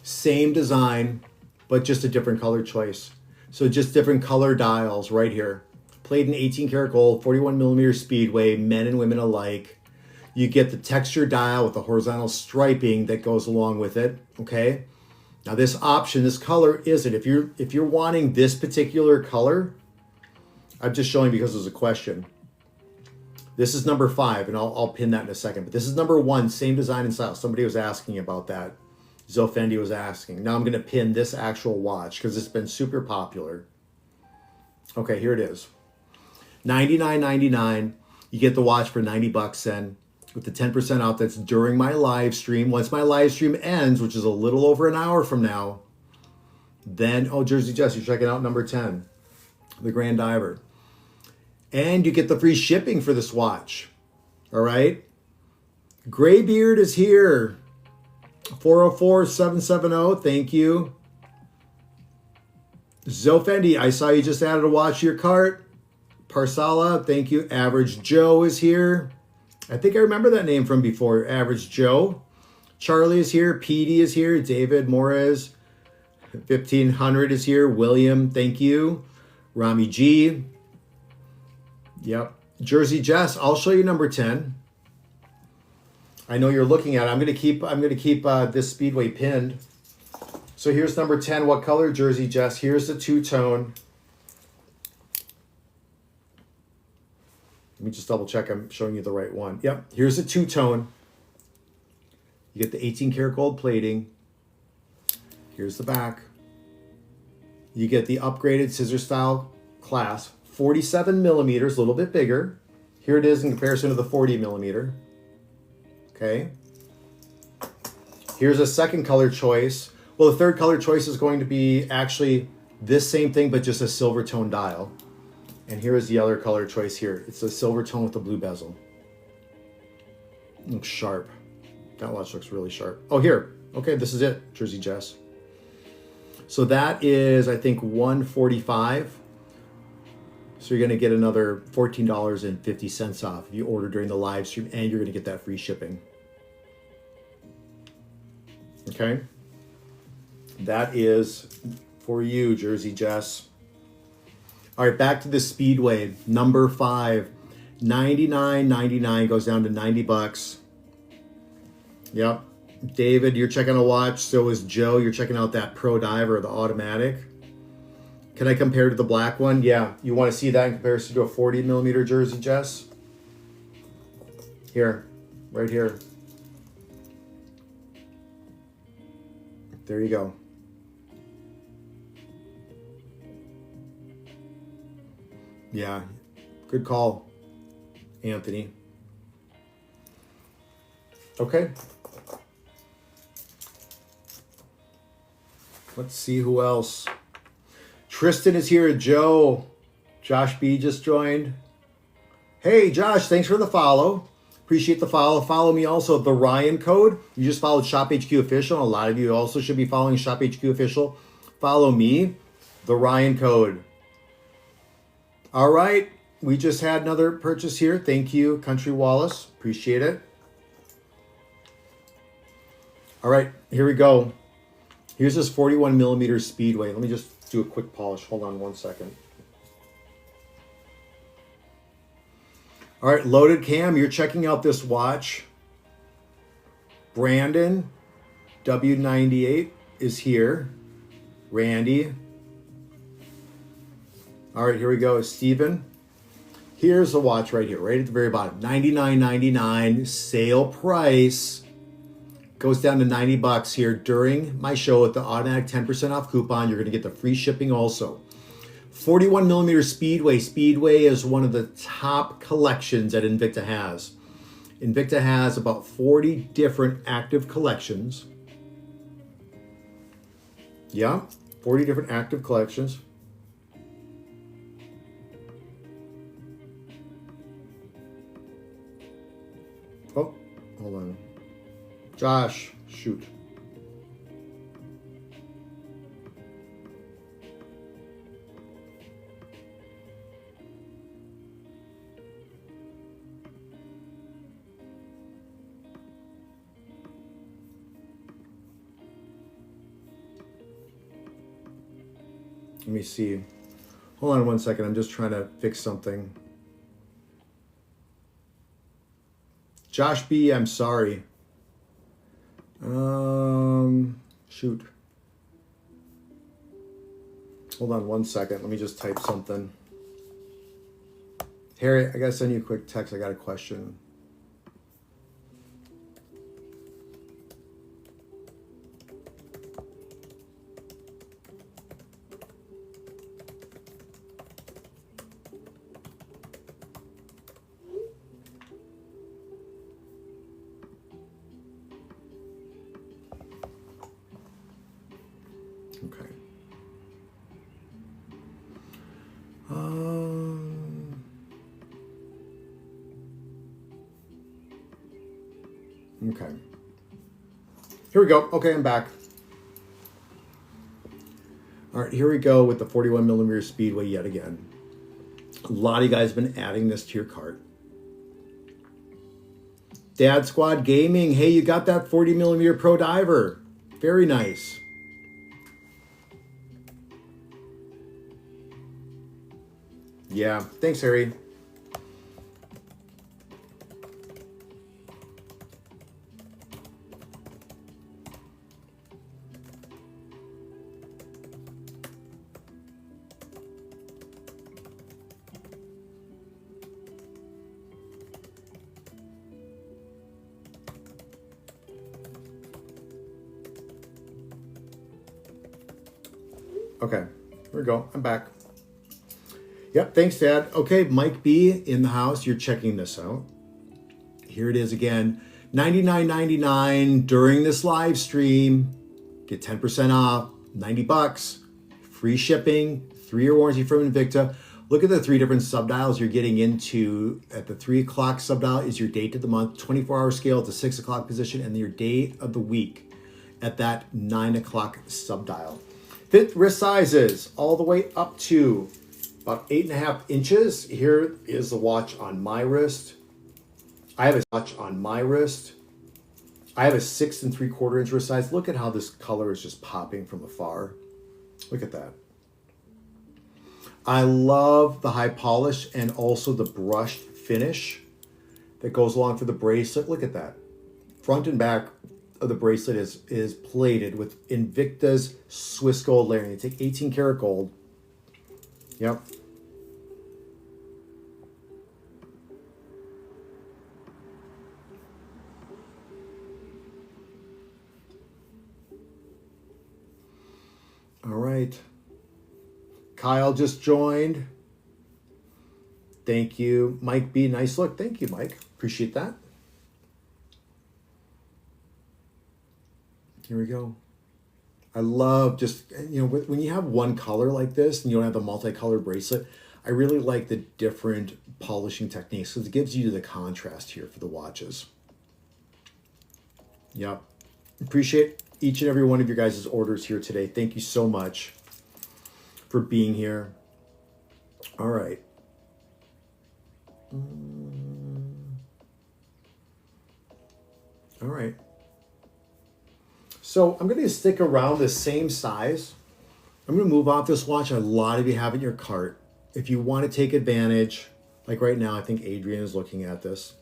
A: Same design, but just a different color choice. So just different color dials right here. Played in 18 karat gold, 41 millimeter speedway, men and women alike. You get the texture dial with the horizontal striping that goes along with it. Okay. Now this option, this color isn't. If you're wanting this particular color, I'm just showing because there's a question. This is number 5, and I'll pin that in a second. But this is number 1, same design and style. Somebody was asking about that. Zofendi was asking. Now I'm going to pin this actual watch because it's been super popular. Okay, here it is. $99.99. You get the watch for $90 then with the 10% off. That's during my live stream. Once my live stream ends, which is a little over an hour from now, then, oh, Jersey Jess, you're checking out number 10, the Grand Diver. And you get the free shipping for this watch. All right. Graybeard is here. 404-770. Thank you. Zofendi, I saw you just added a watch to your cart. Parsala, thank you. Average Joe is here. I think I remember that name from before. Average Joe. Charlie is here. Petey is here. David Morez. 1500 is here. William, thank you. Rami G. Yep. Jersey Jess, I'll show you number 10. I know you're looking at it. I'm going to keep this Speedway pinned. So here's number 10. What color, Jersey Jess? Here's the two-tone. Let me just double check I'm showing you the right one. Yep. Here's the two-tone. You get the 18 karat gold plating. Here's the back. You get the upgraded scissor style clasp. 47 millimeters, a little bit bigger. Here it is in comparison to the 40 millimeter. Okay. Here's a second color choice. Well, the third color choice is going to be actually this same thing, but just a silver tone dial. And here is the other color choice here. It's a silver tone with a blue bezel. Looks sharp. That watch looks really sharp. Oh, here. Okay, this is it, Jersey Jess. So that is, I think, $145. So you're going to get another $14.50 off if you order during the live stream, and you're going to get that free shipping. Okay. That is for you, Jersey Jess. All right, back to the Speedway. Number 5. $99.99 goes down to $90. Yep. David, you're checking a watch. So is Joe. You're checking out that Pro Diver, the automatic. Can I compare to the black one? Yeah. You want to see that in comparison to a 40 millimeter Jersey Jess? Here. Right here. There you go. Yeah. Good call, Anthony. Okay. Let's see who else. Tristan is here. Joe. Josh B just joined. Hey, Josh, thanks for the follow. Appreciate the follow. Follow me also, the Ryan code. You just followed Shop HQ Official. A lot of you also should be following Shop HQ Official. Follow me, the Ryan code. All right. We just had another purchase here. Thank you, Country Wallace. Appreciate it. All right, here we go. Here's this 41 millimeter Speedway. Let me just do a quick polish. Hold on one second. All right, Loaded Cam, you're checking out this watch. Brandon, W98 is here. Randy. All right, here we go. Steven. Here's the watch right here, right at the very bottom. $99.99 sale price. Goes down to $90 here during my show with the automatic 10% off coupon. You're going to get the free shipping also. 41 millimeter Speedway. Speedway is one of the top collections that Invicta has. Invicta has about 40 different active collections. Yeah, 40 different active collections. Oh, hold on. Josh, shoot. Let me see. Hold on one second. I'm just trying to fix something. Josh B, I'm sorry. Shoot. Hold on one second. Let me just type something. Harry, I gotta send you a quick text. I got a question. Okay. Okay. Here we go. Okay, I'm back. All right, here we go with the 41 millimeter Speedway yet again. A lot of you guys have been adding this to your cart. Dad Squad Gaming. Hey, you got that 40 millimeter Pro Diver. Very nice. Yeah, thanks, Harry. Okay, here we go. I'm back. Yep, thanks, Dad. Okay, Mike B in the house. You're checking this out. Here it is again. $99.99 during this live stream. Get 10% off, $90. Free shipping, 3-year warranty from Invicta. Look at the 3 different subdials you're getting into. At the 3 o'clock subdial is your date of the month, 24-hour scale at the 6 o'clock position, and your day of the week at that 9 o'clock subdial. Fit wrist sizes all the way up to about 8.5 inches. Here is the watch on my wrist. I have a watch on my wrist. I have a 6 3/4 inch wrist size. Look at how this color is just popping from afar. Look at that. I love the high polish and also the brushed finish that goes along for the bracelet. Look at that. Front and back of the bracelet is plated with Invicta's Swiss gold layering. You take 18 karat gold. Yep. All right. Kyle just joined. Thank you. Mike B, nice look. Thank you, Mike. Appreciate that. Here we go. I love just, when you have one color like this and you don't have the multicolored bracelet, I really like the different polishing techniques because it gives you the contrast here for the watches. Yep. Appreciate each and every one of your guys' orders here today. Thank you so much for being here. All right. All right. So I'm going to stick around the same size. I'm going to move off this watch a lot of you have in your cart. If you want to take advantage, like right now, I think Adrian is looking at this.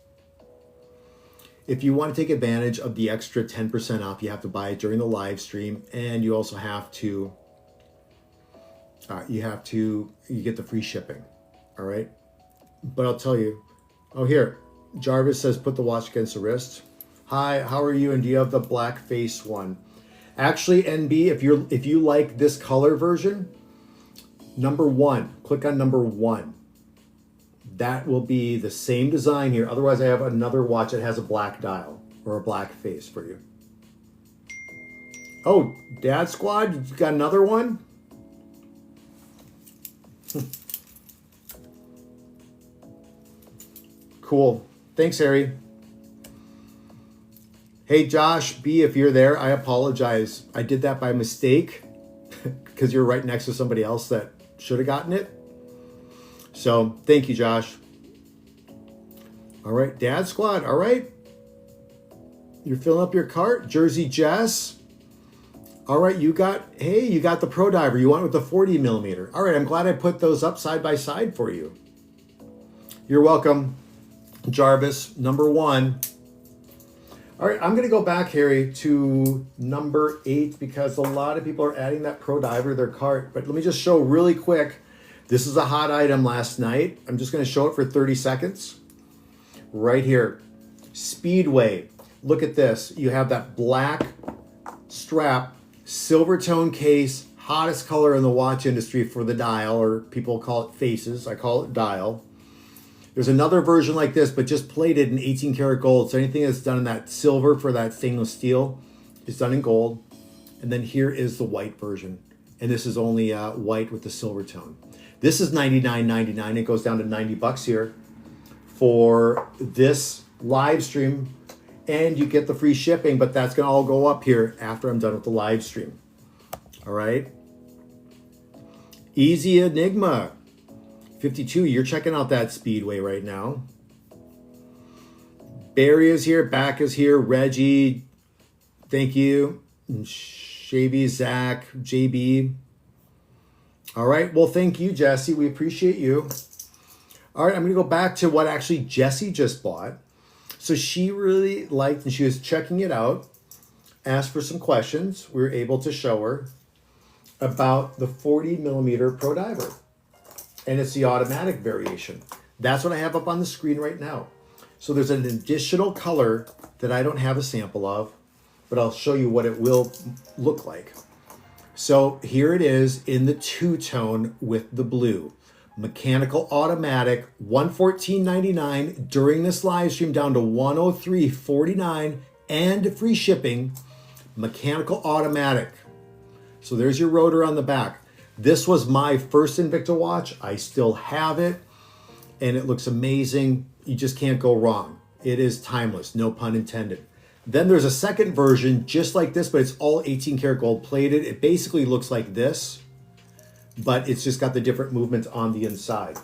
A: if you want to take advantage of the extra 10% off, you have to buy it during the live stream, and you also have to you get the free shipping. All right, but I'll tell you. Oh, here, Jarvis says put the watch against the wrist. Hi, how are you? And do you have the black face one? Actually, NB, if you like this color version, number 1, click on number 1. That will be the same design here. Otherwise, I have another watch that has a black dial or a black face for you. Oh, Dad Squad, you got another one? Cool. Thanks, Harry. Hey, Josh B, if you're there, I apologize. I did that by mistake because you're right next to somebody else that should have gotten it. So thank you, Josh. All right, Dad Squad. All right. You're filling up your cart. Jersey Jess. All right, you got the Pro Diver. You want with the 40 millimeter. All right, I'm glad I put those up side by side for you. You're welcome, Jarvis, number 1. All right, I'm going to go back, Harry, to number 8 because a lot of people are adding that Pro Diver to their cart. But let me just show really quick. This is a hot item last night. I'm just going to show it for 30 seconds. Right here. Speedway. Look at this. You have that black strap, silver tone case, hottest color in the watch industry for the dial, or people call it faces. I call it dial. There's another version like this, but just plated in 18 karat gold. So anything that's done in that silver for that stainless steel is done in gold. And then here is the white version. And this is only white with the silver tone. This is $99.99. It goes down to $90 here for this live stream. And you get the free shipping, but that's going to all go up here after I'm done with the live stream. All right. Easy Enigma. 52, you're checking out that Speedway right now. Barry is here, Back is here, Reggie, thank you. Shavy, Zach, JB. All right, well, thank you, Jesse. We appreciate you. All right, I'm going to go back to what actually Jessie just bought. So she really liked, and she was checking it out, asked for some questions. We were able to show her about the 40 millimeter Pro Diver. And it's the automatic variation. That's what I have up on the screen right now. So there's an additional color that I don't have a sample of, but I'll show you what it will look like. So here it is in the 2-tone with the blue. Mechanical automatic, $114.99 during this live stream, down to $103.49 and free shipping. Mechanical automatic. So there's your rotor on the back. This was my first Invicta watch. I still have it, and it looks amazing. You just can't go wrong. It is timeless, no pun intended. Then there's a second version just like this, but it's all 18 karat gold plated. It basically looks like this, but it's just got the different movements on the inside.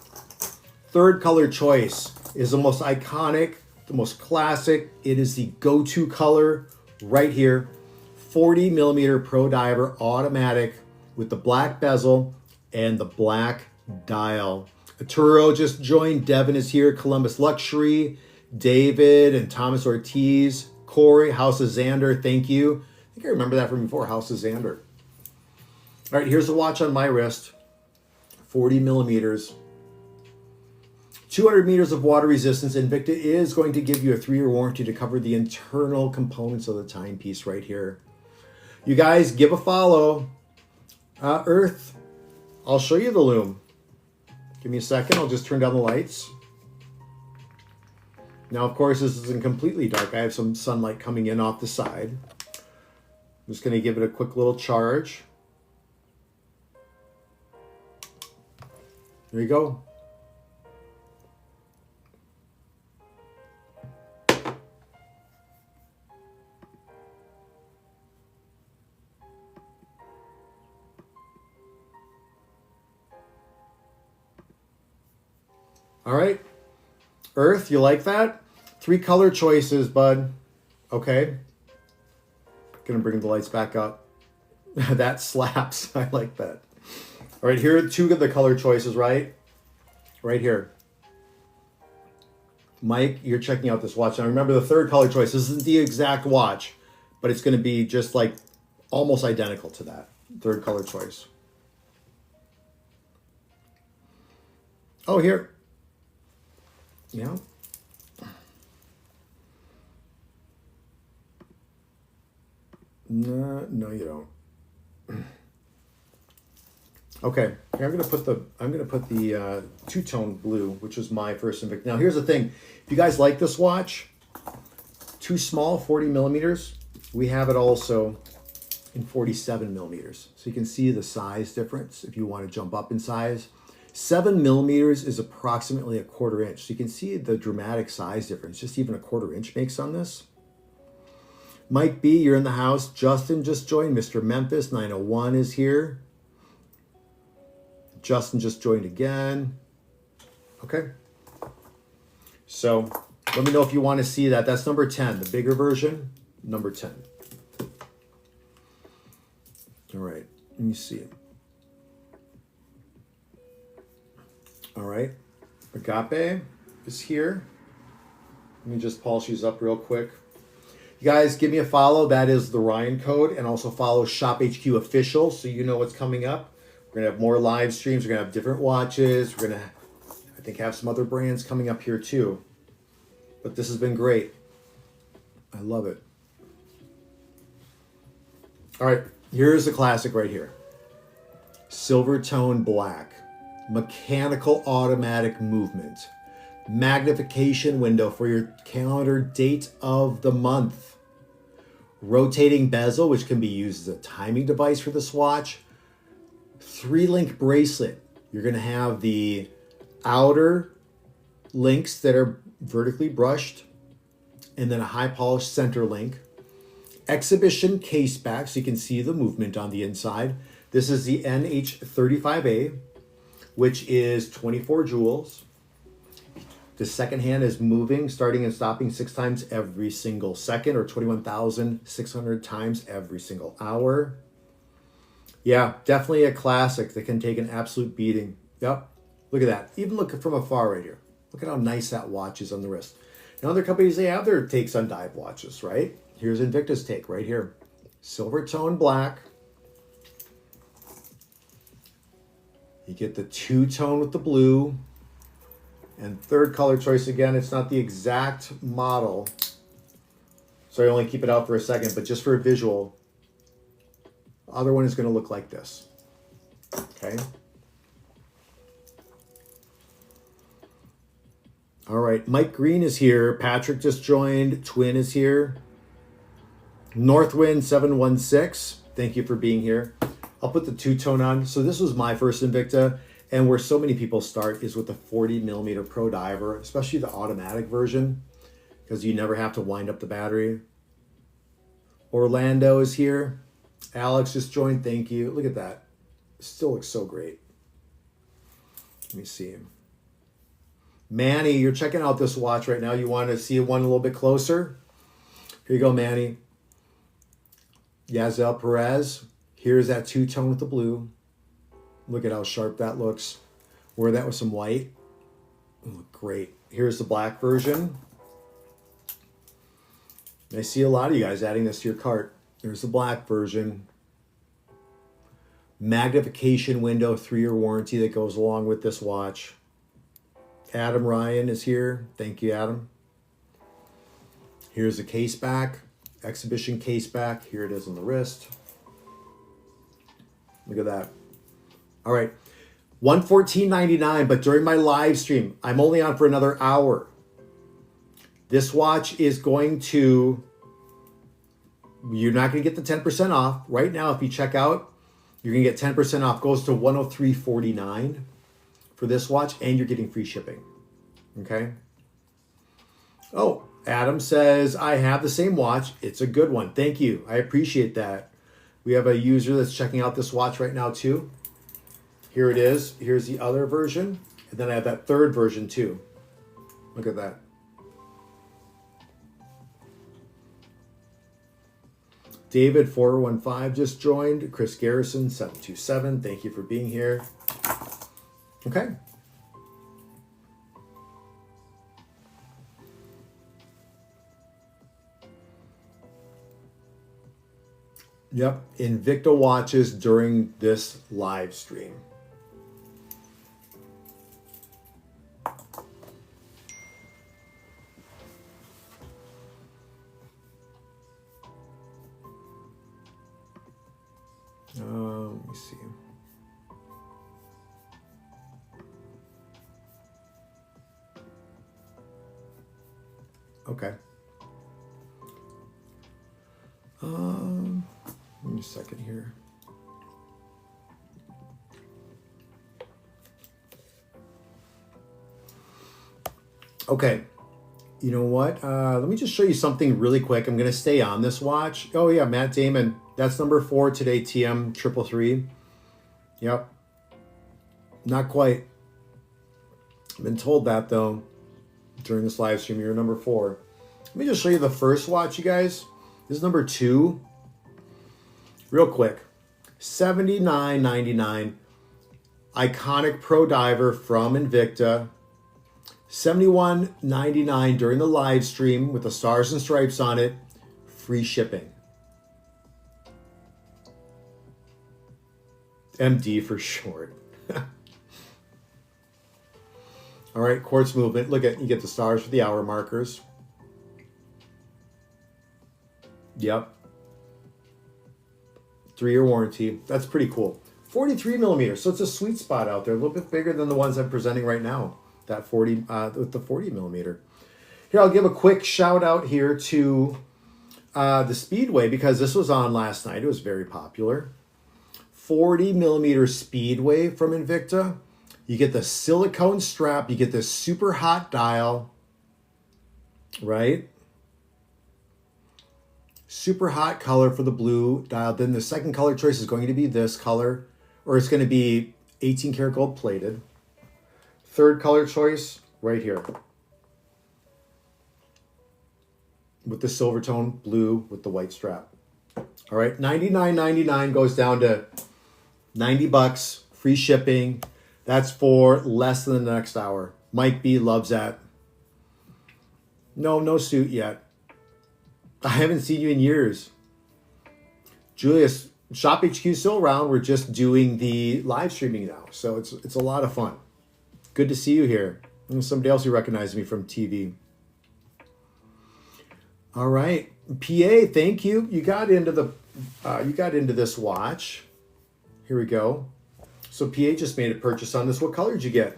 A: Third color choice is the most iconic, the most classic. It is the go-to color right here. 40 millimeter Pro Diver automatic with the black bezel and the black dial. Arturo just joined. Devin is here. Columbus Luxury. David and Thomas Ortiz. Corey, House of Xander, thank you. I think I remember that from before, House of Xander. All right, here's the watch on my wrist. 40 millimeters. 200 meters of water resistance. Invicta is going to give you a 3-year warranty to cover the internal components of the timepiece right here. You guys, give a follow. Earth, I'll show you the lume. Give me a second. I'll just turn down the lights. Now, of course, this isn't completely dark. I have some sunlight coming in off the side. I'm just going to give it a quick little charge. There you go. All right, Earth, you like that? 3 color choices, bud. Okay. Gonna bring the lights back up. That slaps. I like that. All right, here are 2 of the color choices, right? Right here. Mike, you're checking out this watch. Now remember the third color choice. This isn't the exact watch, but it's going to be just like almost identical to that third color choice. Oh, here. Yeah. No, no, you don't. Okay, here I'm gonna put the two-tone blue, which was my first Invicta. Now here's the thing: if you guys like this watch, too small, 40 millimeters. We have it also in 47 millimeters, so you can see the size difference. If you want to jump up in size, 7 millimeters is approximately a quarter inch, so you can see the dramatic size difference. Just even a quarter inch makes on this. Mike B, you're in the house. Justin just joined. Mr. Memphis 901 is here. Justin just joined again. Okay. So let me know if you want to see that. That's number 10, the bigger version, number 10. All right, let me see it. All right, Agape is here. Let me just polish these up real quick. You guys, give me a follow. That is the Ryan code, and also follow Shop HQ Official so you know what's coming up. We're gonna have more live streams. We're gonna have different watches. We're gonna, I think, have some other brands coming up here too. But this has been great. I love it. All right, here's the classic right here. Silver tone black, mechanical automatic movement, magnification window for your calendar date of the month, rotating bezel, which can be used as a timing device for this watch, 3-link bracelet. You're going to have the outer links that are vertically brushed and then a high polished center link. Exhibition case back so you can see the movement on the inside. This is the NH35A, which is 24 jewels. The second hand is moving, starting and stopping 6 times every single second, or 21,600 times every single hour. Yeah, definitely a classic that can take an absolute beating. Yep, look at that. Even look from afar right here. Look at how nice that watch is on the wrist. Now other companies, they have their takes on dive watches, right? Here's Invicta's take right here. Silver tone black. You get the two-tone with the blue. And third color choice, again, it's not the exact model. So I only keep it out for a second, but just for a visual, the other one is going to look like this. Okay. All right, Mike Green is here. Patrick just joined. Twin is here. Northwind 716, thank you for being here. I'll put the two-tone on. So this was my first Invicta, and where so many people start is with the 40 millimeter Pro Diver, especially the automatic version, because you never have to wind up the battery. Orlando is here. Alex just joined, thank you. Look at that. Still looks so great. Let me see him. Manny, you're checking out this watch right now. You want to see one a little bit closer? Here you go, Manny. Yazel Perez. Here's that two-tone with the blue. Look at how sharp that looks. Wear that with some white. Look great. Here's the black version. I see a lot of you guys adding this to your cart. There's the black version. Magnification window, 3-year warranty that goes along with this watch. Adam Ryan is here. Thank you, Adam. Here's the case back. Exhibition case back. Here it is on the wrist. Look at that. All right. $114.99, but during my live stream, I'm only on for another hour. This watch is going to, you're not going to get the 10% off. Right now, if you check out, you're going to get 10% off. Goes to $103.49 for this watch, and you're getting free shipping. Okay? Oh, Adam says, I have the same watch. It's a good one. Thank you. I appreciate that. We have a user that's checking out this watch right now too. Here it is. Here's the other version. And then I have that third version too. Look at that. David 415 just joined. Chris Garrison 727. Thank you for being here. Okay. Yep, Invicta watches during this live stream. Let me see. Okay. Give me a second here. Okay. You know what? Let me just show you something really quick. I'm going to stay on this watch. Oh, yeah, Matt Damon. That's number 4 today, TM 333. Yep. Not quite. I've been told that, though, during this live stream. You're number 4. Let me just show you the first watch, you guys. This is number 2. Real quick. $79.99. Iconic Pro Diver from Invicta. $71.99 during the live stream with the stars and stripes on it. Free shipping. MD for short. All right, quartz movement. Look at, you get the stars for the hour markers. Yep. 3-year warranty. That's pretty cool. 43 millimeters. So it's a sweet spot out there. A little bit bigger than the ones I'm presenting right now. That 40 with the 40 millimeter. Here, I'll give a quick shout out here to the Speedway because this was on last night. It was very popular. 40 millimeter Speedway from Invicta. You get the silicone strap. You get this super hot dial, right? Super hot color for the blue dial. Then the second color choice is going to be this color, or it's going to be 18 karat gold plated. Third color choice right here with the silver tone blue with the white strap. All right, $99.99 goes down to $90, free shipping. That's for less than the next hour. Mike B loves that. No suit yet. I haven't seen you in years. Julius, Shop HQ still around. We're just doing the live streaming now, so it's a lot of fun. Good to see you here. And somebody else who recognized me from TV. All right, PA, thank you. You got into this watch. Here we go. So PA just made a purchase on this. What color did you get?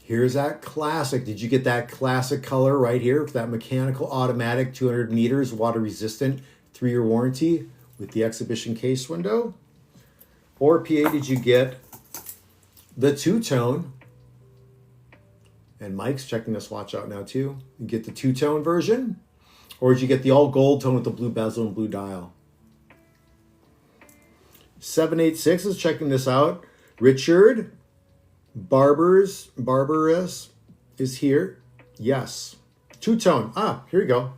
A: Here's that classic. Did you get that classic color right here? That mechanical automatic 200 meters, water resistant, 3-year warranty with the exhibition case window? Or PA, did you get the two-tone? And Mike's checking this watch out now too. You get the two-tone version? Or did you get the all gold tone with the blue bezel and blue dial? 786 is checking this out. Richard Barbarous is here. Yes. Two-tone. Here you go.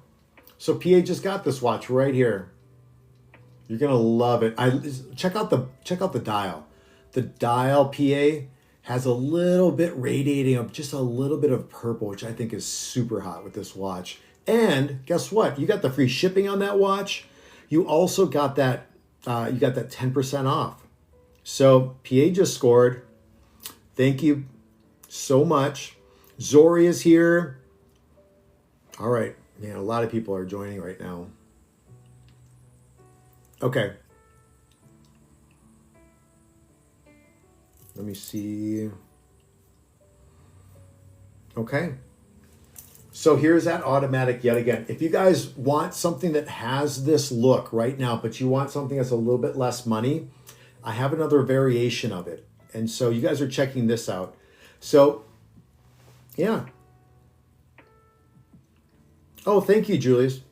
A: So PA just got this watch right here. You're gonna love it. Check out the dial. The dial PA has a little bit radiating of just a little bit of purple, which I think is super hot with this watch. And guess what? You got the free shipping on that watch. You also got that. You got that 10% off. So PA just scored. Thank you so much. Zori is here. All right. Man, a lot of people are joining right now. Okay. Let me see. Okay. So here's that automatic yet again. If you guys want something that has this look right now, but you want something that's a little bit less money, I have another variation of it. And so you guys are checking this out. So, yeah. Oh, thank you, Julius.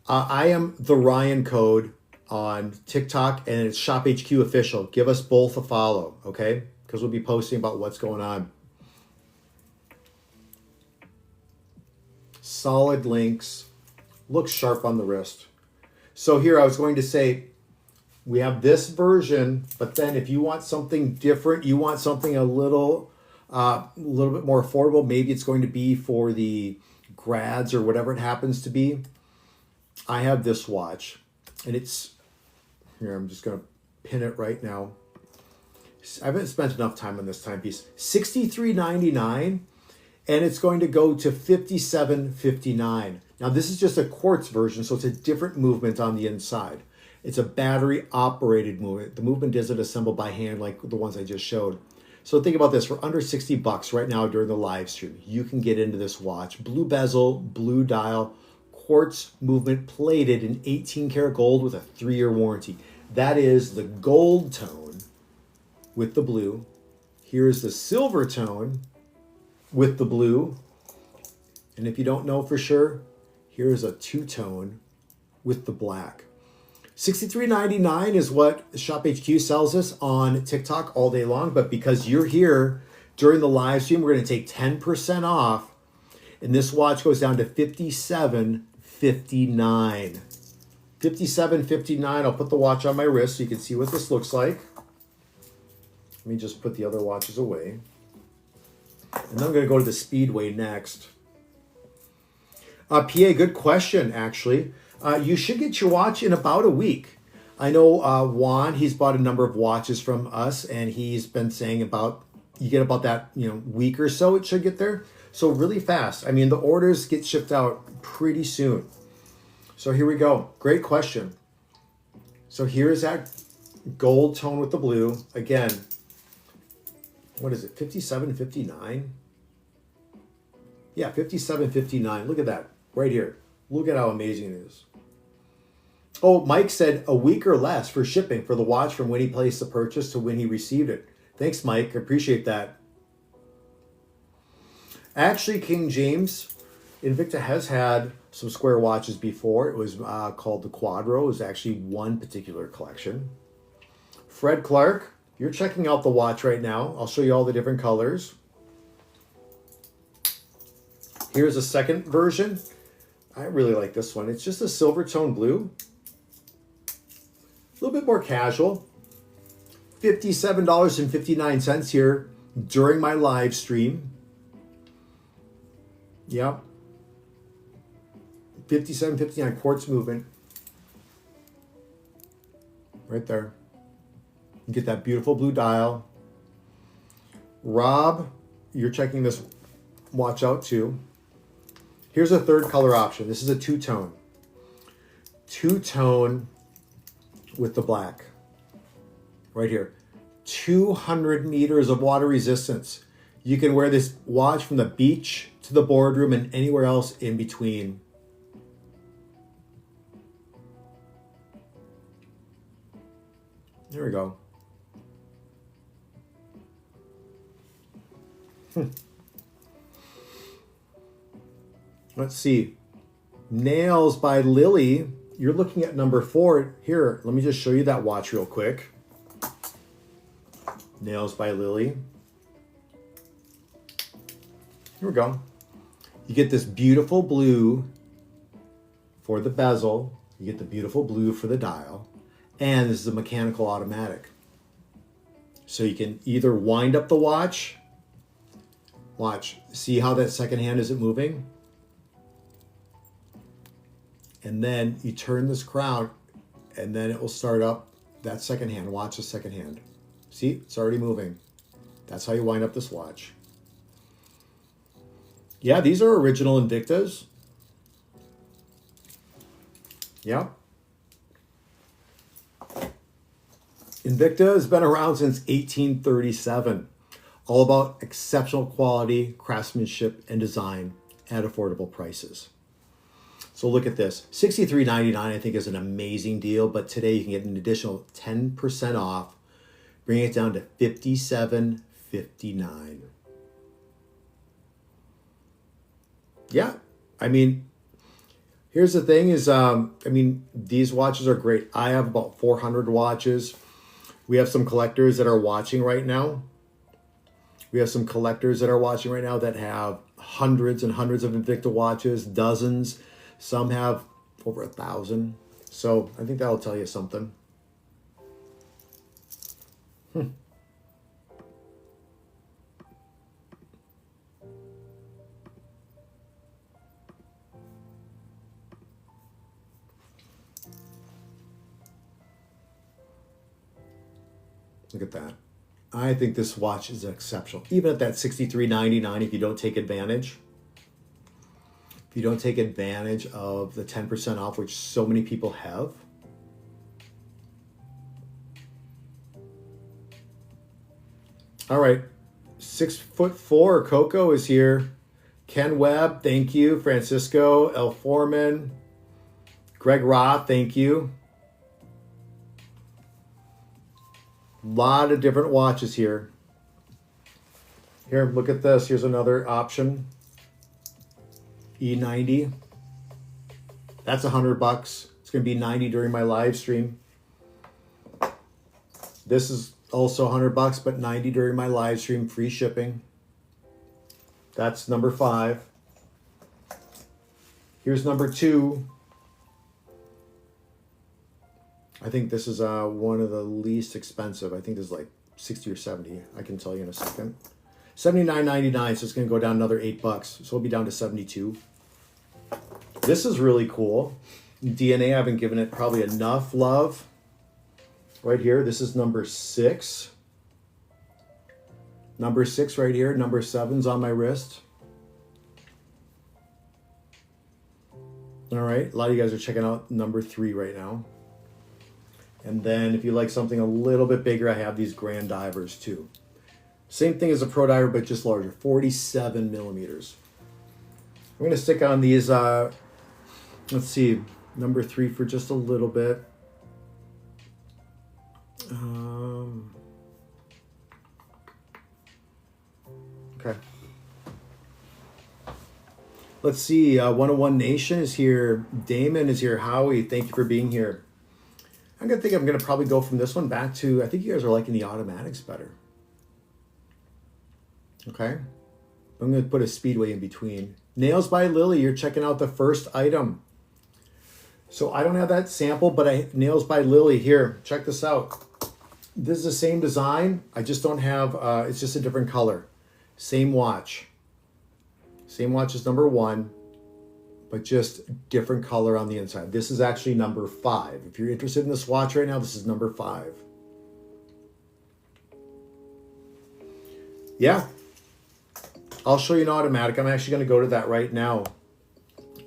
A: I am the Ryan Code on TikTok, and it's Shop HQ Official. Give us both a follow, okay? Because we'll be posting about what's going on. Solid links. Looks sharp on the wrist. So here I was going to say, we have this version, but then if you want something different, you want something a little bit more affordable, maybe it's going to be for the grads or whatever it happens to be. I have this watch. And it's, here, I'm just going to pin it right now. I haven't spent enough time on this timepiece. $63.99, and it's going to go to $57.59. Now, this is just a quartz version, so it's a different movement on the inside. It's a battery-operated movement. The movement isn't assembled by hand like the ones I just showed. So think about this. For under 60 bucks right now during the live stream, you can get into this watch. Blue bezel, blue dial, quartz movement, plated in 18 karat gold with a 3-year warranty. That is the gold tone with the blue. Here's the silver tone with the blue. And if you don't know for sure, here's a two-tone with the black. $63.99 is what Shop HQ sells us on TikTok all day long. But because you're here during the live stream, we're going to take 10% off. And this watch goes down to $57.59. $57.59. I'll put the watch on my wrist so you can see what this looks like. Let me just put the other watches away. And then I'm going to go to the Speedway next. PA, good question, actually. You should get your watch in about a week. I know Juan, he's bought a number of watches from us, and he's been saying about, you get about that, week or so, it should get there. So really fast. I mean, the orders get shipped out pretty soon. So here we go. Great question. So here's that gold tone with the blue. Again, what is it, $57.59? Yeah, $57.59. Look at that right here. Look at how amazing it is. Oh, Mike said a week or less for shipping for the watch from when he placed the purchase to when he received it. Thanks, Mike. I appreciate that. Actually, King James, Invicta has had some square watches before. It was called the Quadro. It was actually one particular collection. Fred Clark, you're checking out the watch right now. I'll show you all the different colors. Here's a second version. I really like this one. It's just a silver tone blue. A little bit more casual. $57.59 here during my live stream. Yep. $57.59 quartz movement. Right there. You get that beautiful blue dial. Rob, you're checking this watch out too. Here's a third color option. This is a two-tone. Two-tone with the black. Right here. 200 meters of water resistance. You can wear this watch from the beach to the boardroom and anywhere else in between. There we go. Let's see. Nails by Lily. You're looking at number 4. Here, let me just show you that watch real quick. Nails by Lily. Here we go. You get this beautiful blue for the bezel. You get the beautiful blue for the dial. And this is a mechanical automatic. So you can either wind up the watch. Watch. See how that second hand isn't moving? And then you turn this crown and then it will start up that second hand. Watch the second hand. See, it's already moving. That's how you wind up this watch. Yeah, these are original Invictas. Yeah. Invicta has been around since 1837. All about exceptional quality, craftsmanship, and design at affordable prices. So look at this. $63.99 I think is an amazing deal, but today you can get an additional 10% off, bringing it down to $57.59. Yeah, I mean, here's the thing is, these watches are great. I have about 400 watches. We have some collectors that are watching right now. We have some collectors that are watching right now that have hundreds and hundreds of Invicta watches, dozens. Some have over 1,000. So I think that'll tell you something. Look at that. I think this watch is exceptional. Even at that $63.99, if you don't take advantage. If you don't take advantage of the 10% off, which so many people have. All right. 6'4" Coco is here. Ken Webb, thank you. Francisco, L. Foreman. Greg Roth, thank you. A lot of different watches here. Here, look at this. Here's another option. E90. That's $100. It's going to be 90 during my live stream. This is also $100, but 90 during my live stream. Free shipping. That's number 5. Here's number 2. I think this is one of the least expensive. I think this is like 60 or 70. I can tell you in a second. $79.99, so it's going to go down another $8. So it'll be down to 72. This is really cool. DNA, I haven't given it probably enough love. Right here, this is number 6. Number 6 right here. Number 7's on my wrist. All right, a lot of you guys are checking out number 3 right now. And then if you like something a little bit bigger, I have these Grand Divers too. Same thing as a Pro Diver, but just larger, 47 millimeters. I'm going to stick on these, let's see, number 3 for just a little bit. Okay. Let's see, 101 Nation is here. Damon is here. Howie, thank you for being here. I'm going to probably go from this one back to, I think you guys are liking the automatics better. Okay. I'm going to put a Speedway in between. Nails by Lily, you're checking out the first item. So I don't have that sample, but Nails by Lily here. Check this out. This is the same design. I just don't have, it's just a different color. Same watch. Same watch as number 1. But just different color on the inside. This is actually number 5. If you're interested in this watch right now, this is number 5. Yeah. I'll show you an automatic. I'm actually going to go to that right now.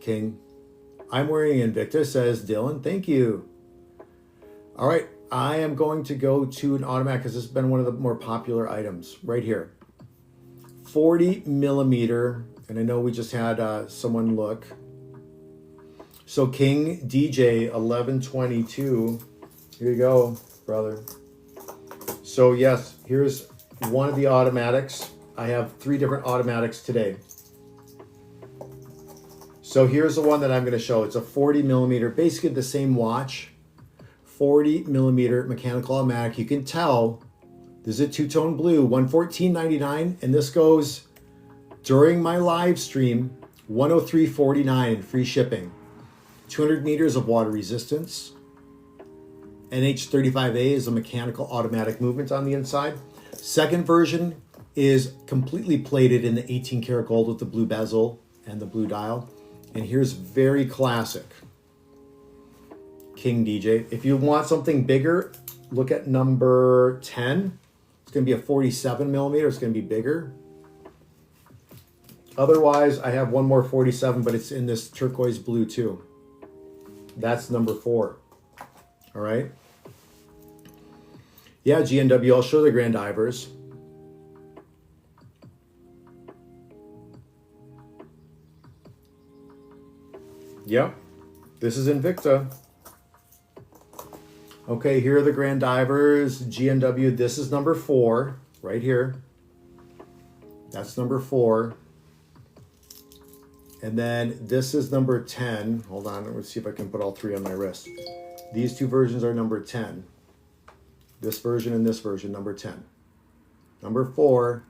A: King. I'm wearing Invicta, says Dylan. Thank you. All right. I am going to go to an automatic because this has been one of the more popular items right here. 40 millimeter. And I know we just had someone look. So King DJ 1122, here you go, brother. So yes, here's one of the automatics. I have 3 different automatics today. So here's the one that I'm going to show. It's a 40 millimeter, basically the same watch. 40 millimeter mechanical automatic. You can tell this is a two-tone blue, $114.99, and this goes during my live stream, $103.49 free shipping. 200 meters of water resistance. NH35A is a mechanical automatic movement on the inside. Second version is completely plated in the 18 karat gold with the blue bezel and the blue dial. And here's very classic King DJ. If you want something bigger, look at number 10. It's going to be a 47 millimeter. It's going to be bigger. Otherwise, I have one more 47, but it's in this turquoise blue too. That's number 4. All right. Yeah, GNW, I'll show the Grand Divers. Yep. This is Invicta. Okay, here are the Grand Divers. GNW, this is number 4 right here. That's number 4. And then this is number 10. Hold on, let's see if I can put all 3 on my wrist. These 2 versions are number 10. This version and this version, number 10. Number 4,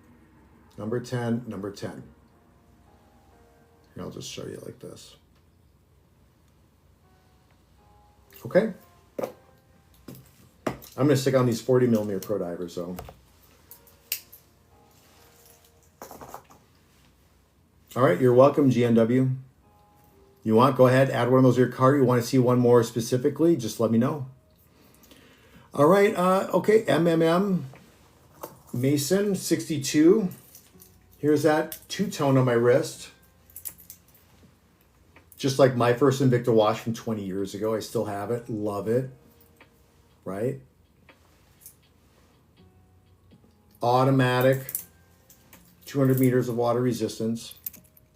A: number 10, number 10. Here, I'll just show you like this. Okay. I'm going to stick on these 40 millimeter Pro Divers, so. All right, you're welcome, GNW. You want, go ahead, add one of those to your cart. You want to see one more specifically, just let me know. All right, okay, MMM Mason 62. Here's that two-tone on my wrist. Just like my first Invicta watch from 20 years ago. I still have it, love it, right? Automatic, 200 meters of water resistance.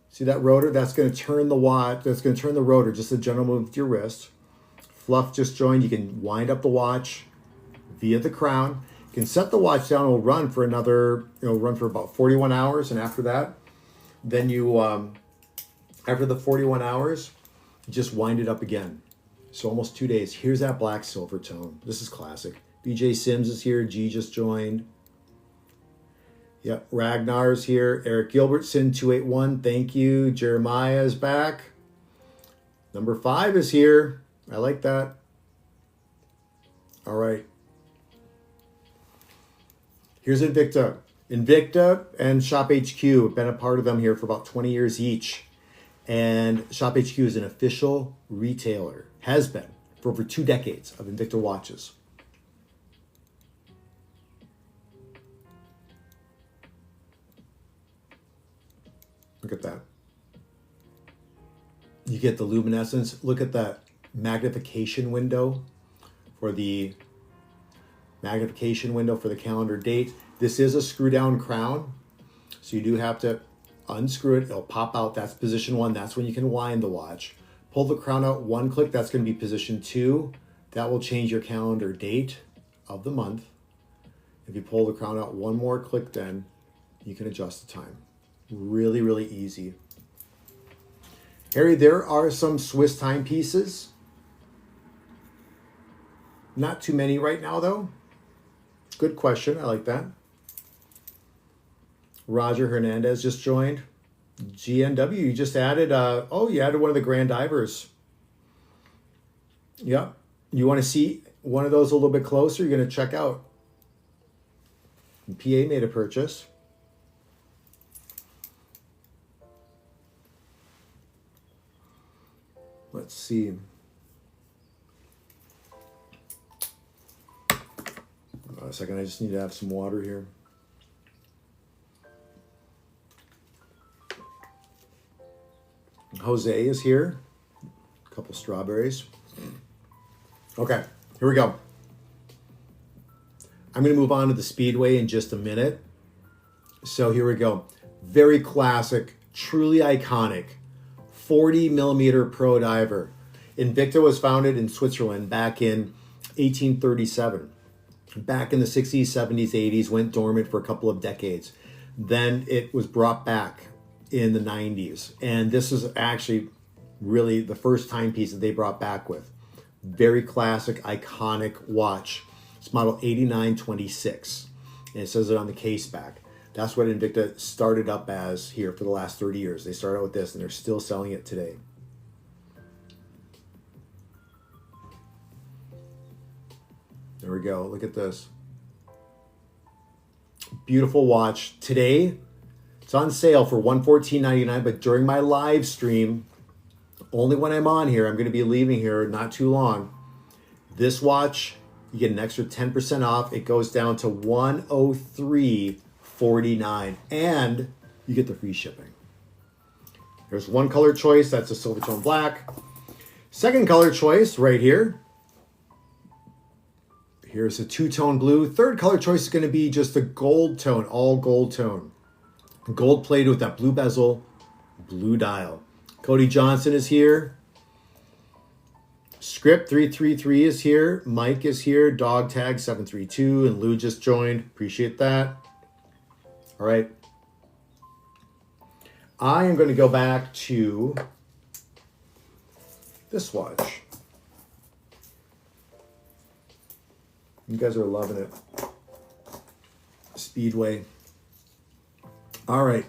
A: See that rotor? That's going to turn the watch, that's going to turn the rotor, just a general move with your wrist. Fluff just joined, you can wind up the watch via the crown. You can set the watch down, it'll run for another, run for about 41 hours. And after that, then you, after the 41 hours, you just wind it up again. So almost 2 days. Here's that black silver tone. This is classic. BJ Sims is here, G just joined. Yep, Ragnar's here. Eric Gilbertson, 281, thank you. Jeremiah is back. Number 5 is here. I like that. All right. Here's Invicta. Invicta and Shop HQ have been a part of them here for about 20 years each. And Shop HQ is an official retailer, has been for over 2 decades of Invicta watches. Look at that. You get the luminescence. Look at that magnification window for the calendar date. This is a screw down crown, so you do have to unscrew it. It'll pop out. That's position 1. That's when you can wind the watch. Pull the crown out 1 click. That's going to be position 2. That will change your calendar date of the month. If you pull the crown out 1 more click, then you can adjust the time. Really, really easy. Harry, there are some Swiss timepieces. Not too many right now, though. Good question. I like that. Roger Hernandez just joined. GNW, you just added, you added one of the Grand Divers. Yep. You want to see one of those a little bit closer? You're going to check out. PA made a purchase. Let's see. Hold on a second, I just need to have some water here. Jose is here. A couple strawberries. Okay, here we go. I'm going to move on to the Speedway in just a minute. So here we go. Very classic, truly iconic. 40 millimeter pro diver. Invicta was founded in Switzerland back in 1837. Back in the 60s, 70s, 80s, went dormant for a couple of decades. Then it was brought back in the 90s. And this is actually really the first timepiece that they brought back with. Very classic, iconic watch. It's model 8926. And it says it on the case back. That's what Invicta started up as here for the last 30 years. They started out with this and they're still selling it today. There we go. Look at this. Beautiful watch. Today, it's on sale for $114.99, but during my live stream, only when I'm on here, I'm going to be leaving here not too long. This watch, you get an extra 10% off. It goes down to $103.49, and you get the free shipping. There's one color choice. That's a silver tone black. Second color choice right here. Here's a two-tone blue. Third color choice is going to be just a gold tone, all gold tone. Gold plated with that blue bezel, blue dial. Cody Johnson is here. Script 333 is here. Mike is here. Dog tag 732, and Lou just joined. Appreciate that. All right. I am going to go back to this watch. You guys are loving it. Speedway. All right.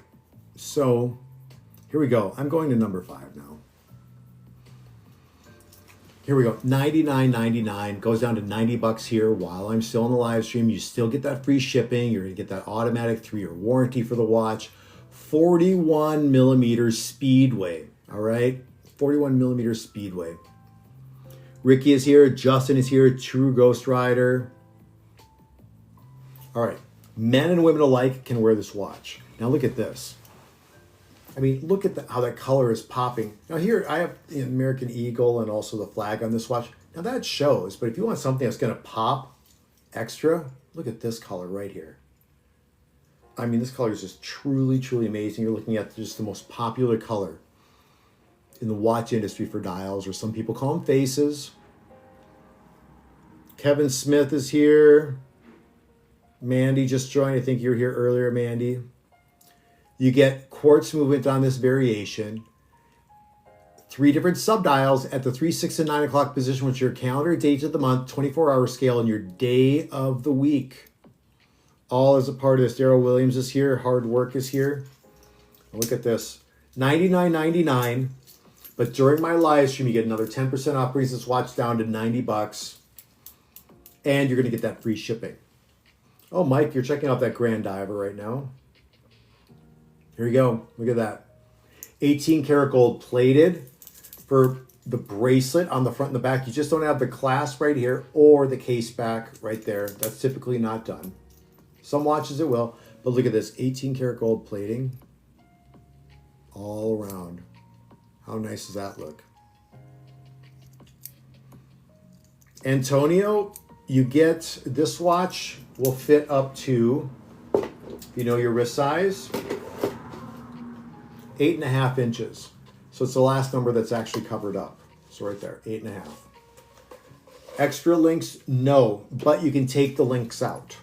A: So here we go. I'm going to number 5 now. Here we go. $99.99 goes down to $90 here while I'm still on the live stream. You still get that free shipping. You're going to get that automatic 3-year warranty for the watch. 41 millimeter Speedway. All right. 41 millimeter Speedway. Ricky is here. Justin is here. True Ghost Rider. All right. Men and women alike can wear this watch. Now look at this. I mean, look at how that color is popping. Now here, I have the American Eagle and also the flag on this watch. Now that shows, but if you want something that's going to pop extra, look at this color right here. I mean, this color is just truly, truly amazing. You're looking at just the most popular color in the watch industry for dials, or some people call them faces. Kevin Smith is here. Mandy just joined. I think you were here earlier, Mandy. You get quartz movement on this variation. 3 different subdials at the 3, 6, and 9 o'clock position, with your calendar date of the month, 24-hour scale, and your day of the week. All as a part of this. Daryl Williams is here. Hard Work is here. Look at this. $99.99. But during my live stream, you get another 10% off. Brings this watch down to $90. And you're going to get that free shipping. Oh, Mike, you're checking out that Grand Diver right now. Here you go. Look at that. 18 karat gold plated for the bracelet on the front and the back. You just don't have the clasp right here or the case back right there. That's typically not done. Some watches it will, but look at this. 18 karat gold plating all around. How nice does that look? Antonio, you get this watch will fit up to, you know, your wrist size, 8.5 inches. So it's the last number that's actually covered up. So right there, 8.5. Extra links, no, but you can take the links out.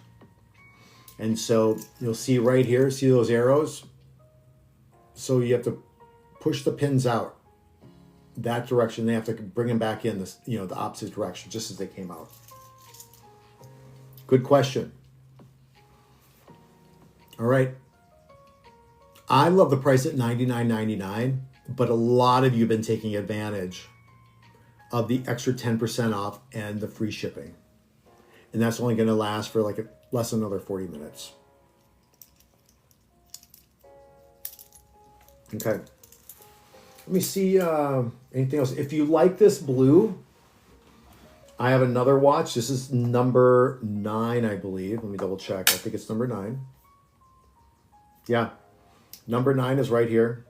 A: And so you'll see right here, see those arrows? So you have to push the pins out that direction. They have to bring them back in this, you know, the opposite direction, just as they came out. Good question. All right. I love the price at $99.99, but a lot of you have been taking advantage of the extra 10% off and the free shipping. And that's only going to last for like less than another 40 minutes. Okay. Let me see anything else. If you like this blue, I have another watch. This is number 9, I believe. Let me double check. I think it's number 9. Yeah. Number 9 is right here.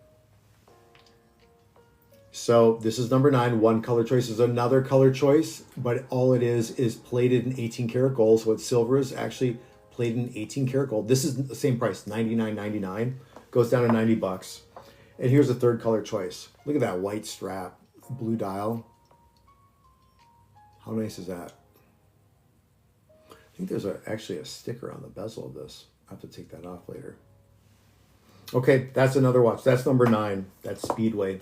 A: So this is number 9. One color choice is another color choice, but all it is plated in 18 karat gold. So what silver is actually plated in 18 karat gold. This is the same price, $99.99. Goes down to $90. And here's the third color choice. Look at that white strap, blue dial. How nice is that? I think there's actually a sticker on the bezel of this. I have to take that off later. Okay, that's another watch. That's number 9. That's Speedway.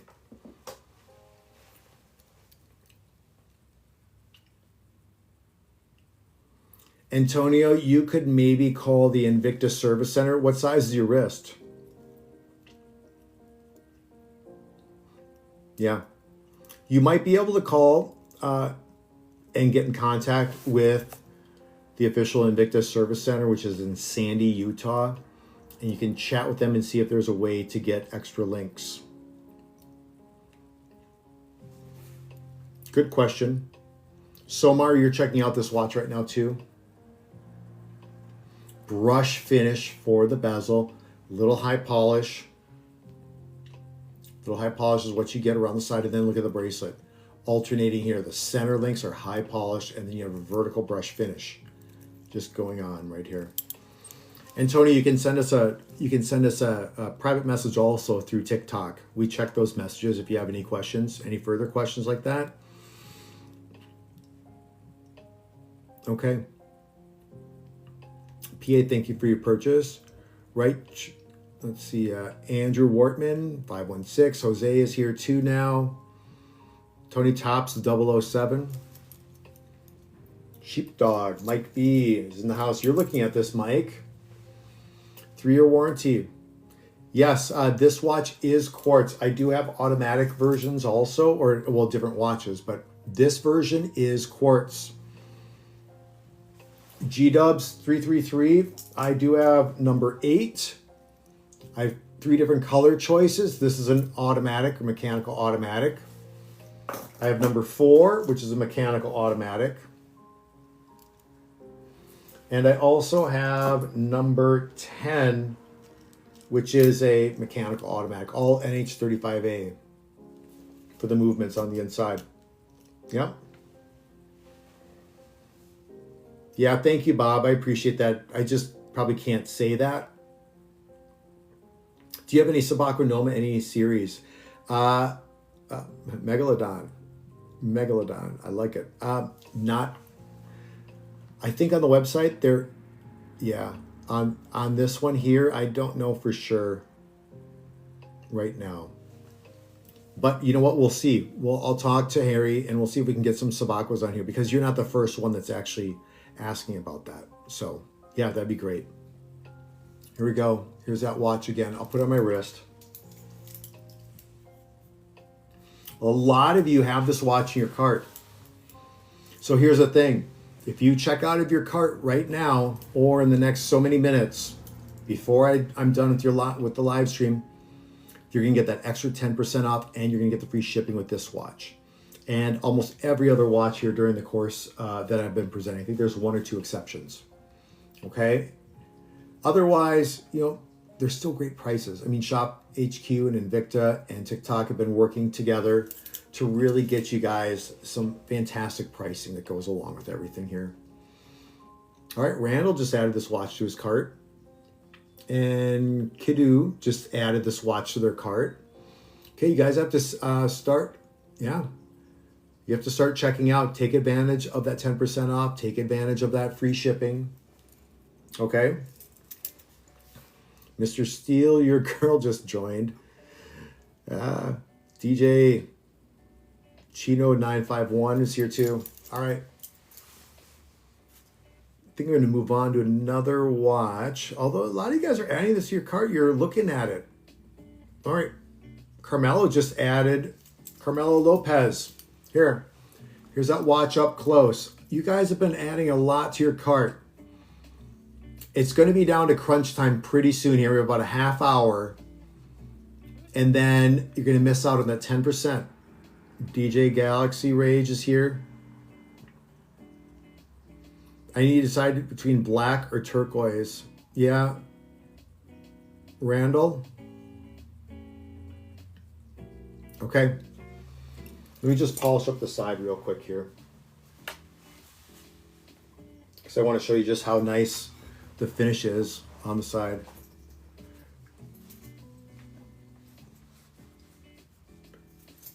A: Antonio, you could maybe call the Invictus Service Center. What size is your wrist? Yeah. You might be able to call and get in contact with the official Invictus Service Center, which is in Sandy, Utah. And you can chat with them and see if there's a way to get extra links. Good question. Somar, you're checking out this watch right now too. Brush finish for the bezel. Little high polish. Little high polish is what you get around the side. And then look at the bracelet. Alternating here. The center links are high polished, and then you have a vertical brush finish just going on right here. And Tony, you can send us a private message also through TikTok. We check those messages if you have any questions, any further questions like that. Okay. PA, thank you for your purchase. Right. Let's see. Andrew Wortman, 516. Jose is here too now. Tony Tops, 007. Sheepdog, Mike B is in the house. You're looking at this, Mike. 3-year warranty. Yes, this watch is quartz. I do have automatic versions also, or well, different watches, but this version is quartz. G-Dubs 333. I do have number 8. I have 3 different color choices. This is an automatic or mechanical automatic. I have number 4, which is a mechanical automatic. And I also have number 10, which is a mechanical automatic, all NH35A for the movements on the inside. Yep. Yeah, thank you, Bob. I appreciate that. I just probably can't say that. Do you have any Sabacronoma, any series? Megalodon. I like it. Not. I think on the website there, yeah. On this one here, I don't know for sure right now. But you know what? We'll see. I'll talk to Harry and we'll see if we can get some Sabacos on here, because you're not the first one that's actually asking about that. So yeah, that'd be great. Here we go. Here's that watch again. I'll put it on my wrist. A lot of you have this watch in your cart. So here's the thing. If you check out of your cart right now or in the next so many minutes before I'm done with the live stream, you're going to get that extra 10% off, and you're going to get the free shipping with this watch. And almost every other watch here during the course that I've been presenting. I think there's 1 or 2 exceptions. Okay? Otherwise, there's still great prices. I mean, Shop HQ and Invicta and TikTok have been working together to really get you guys some fantastic pricing that goes along with everything here. All right, Randall just added this watch to his cart. And Kiddu just added this watch to their cart. Okay, you guys have to start, yeah. You have to start checking out. Take advantage of that 10% off. Take advantage of that free shipping. Okay. Mr. Steele, your girl just joined. DJ Chino 951 is here too. All right. I think I'm going to move on to another watch. Although a lot of you guys are adding this to your cart, you're looking at it. All right. Carmelo just added. Carmelo Lopez. Here's that watch up close. You guys have been adding a lot to your cart. It's going to be down to crunch time pretty soon here. We have about a half hour. And then you're going to miss out on that 10%. DJ Galaxy Rage is here. I need to decide between black or turquoise. Yeah. Randall. Okay. Let me just polish up the side real quick here, because I want to show you just how nice the finish is on the side.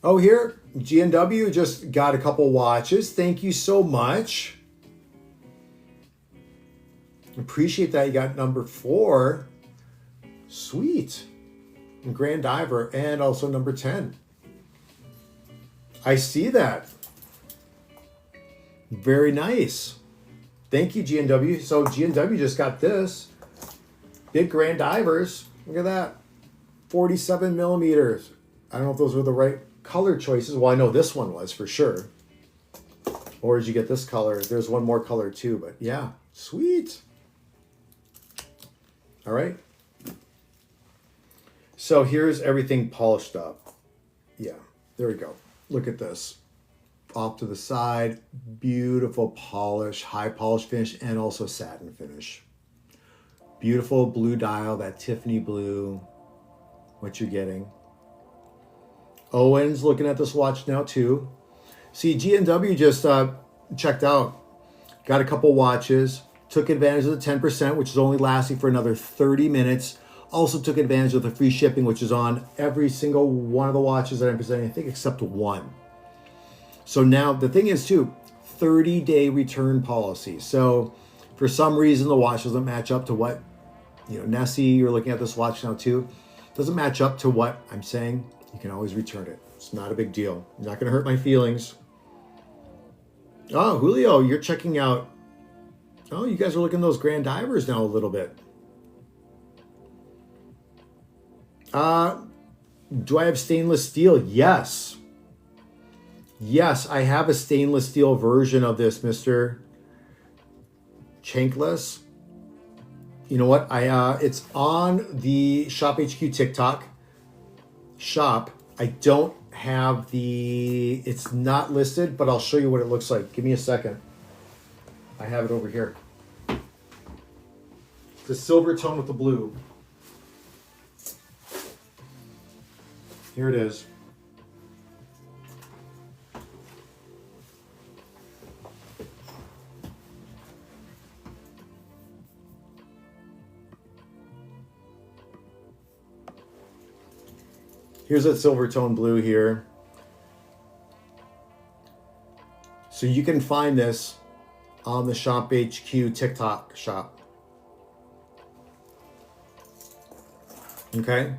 A: Oh, here, GNW just got a couple watches. Thank you so much. Appreciate that. You got number 4. Sweet. And Grand Diver, and also number 10. I see that. Very nice. Thank you, GNW. So GNW just got this. Big Grand Divers. Look at that. 47 millimeters. I don't know if those were the right color choices. Well, I know this one was for sure. Or did you get this color? There's one more color too, but yeah. Sweet. All right. So here's everything polished up. Yeah, there we go. Look at this. Off to the side, beautiful polish, high polish finish, and also satin finish. Beautiful blue dial, that Tiffany blue, what you're getting. Owen's looking at this watch now too. See, GNW just checked out, got a couple watches, took advantage of the 10%, which is only lasting for another 30 minutes. Also took advantage of the free shipping, which is on every single one of the watches that I'm presenting, I think, except one. So now the thing is too, 30-day return policy. So for some reason the watch doesn't match up to what, Nessie, you're looking at this watch now too, doesn't match up to what I'm saying, you can always return it. It's not a big deal. You're not going to hurt my feelings. Oh, Julio, you're checking out. Oh, you guys are looking at those Grand Divers now a little bit. Do I have stainless steel? Yes. Yes, I have a stainless steel version of this, Mr. Chankless. You know what? It's on the Shop HQ TikTok shop. I don't have it's not listed, but I'll show you what it looks like. Give me a second. I have it over here. The silver tone with the blue. Here it is. Here's that silver tone blue here. So you can find this on the Shop HQ TikTok shop. Okay.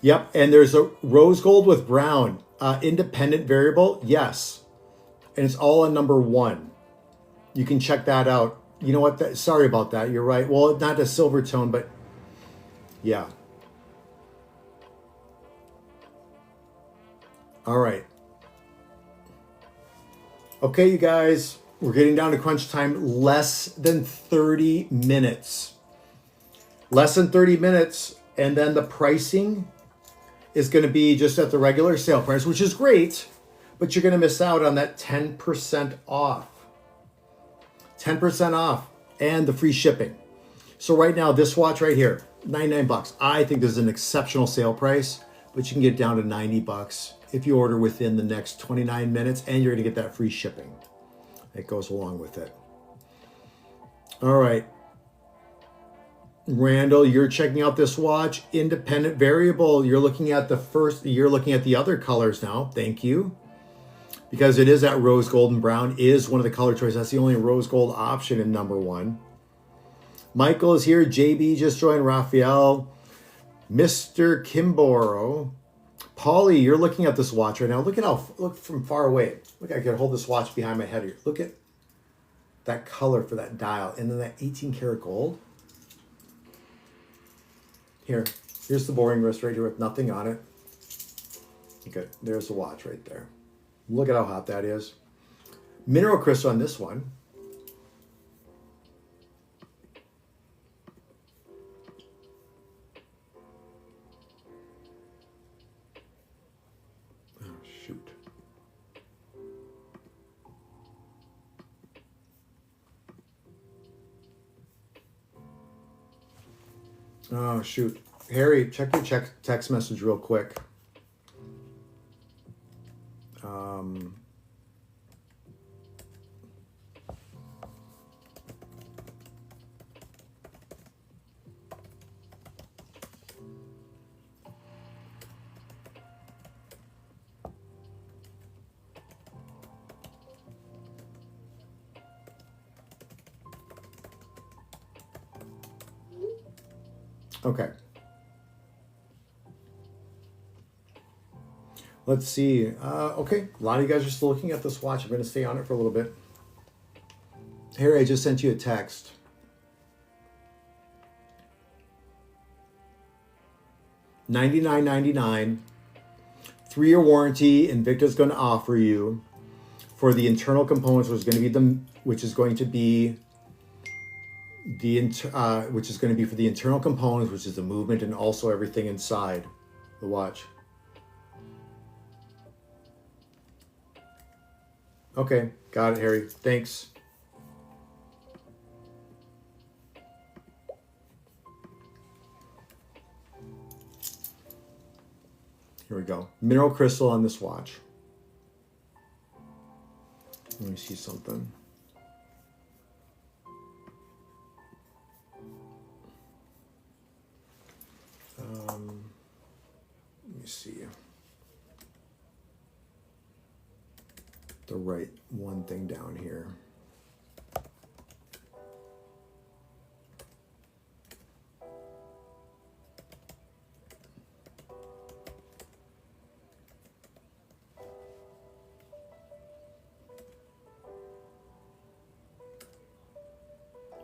A: Yep, and there's a rose gold with brown. Independent variable, yes. And it's all on number 1. You can check that out. You know what? Sorry about that. You're right. Well, not a silver tone, but yeah. All right. Okay, you guys, we're getting down to crunch time. Less than 30 minutes. Less than 30 minutes. And then the pricing is going to be just at the regular sale price, which is great, but you're going to miss out on that 10% off. 10% off and the free shipping. So right now, this watch right here, $99. I think this is an exceptional sale price, but you can get down to $90 if you order within the next 29 minutes, and you're going to get that free shipping that goes along with it. All right. Randall, you're checking out this watch. Independent variable. You're looking at the other colors now. Thank you. Because it is that rose gold and brown is one of the color choices. That's the only rose gold option in number 1. Michael is here. JB just joined. Raphael. Mr. Kimboro. Paulie, you're looking at this watch right now. Look from far away. Look, I can hold this watch behind my head here. Look at that color for that dial. And then that 18 karat gold. Here's the boring wrist right here with nothing on it. Okay, there's the watch right there. Look at how hot that is. Mineral crystal on this one. Oh, shoot. Oh, shoot. Harry, check your text message real quick. Okay. Let's see. Okay, a lot of you guys are still looking at this watch. I'm going to stay on it for a little bit. Harry, I just sent you a text. $99.99. 3-year warranty. Invicta's going to offer you for the internal components, which is going to be for the internal components, which is the movement and also everything inside the watch. Okay, got it, Harry. Thanks. Here we go. Mineral crystal on this watch. Let me see something. Let me see. To write one thing down here.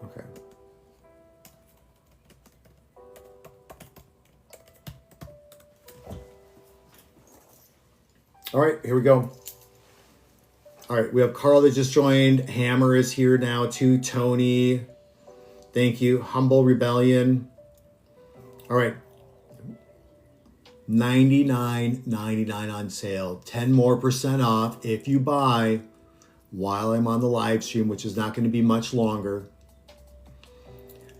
A: Okay. All right, here we go. All right, we have Carl that just joined. Hammer is here now too. Tony, thank you. Humble Rebellion. All right, $99.99 on sale. 10% more off if you buy while I'm on the live stream, which is not going to be much longer.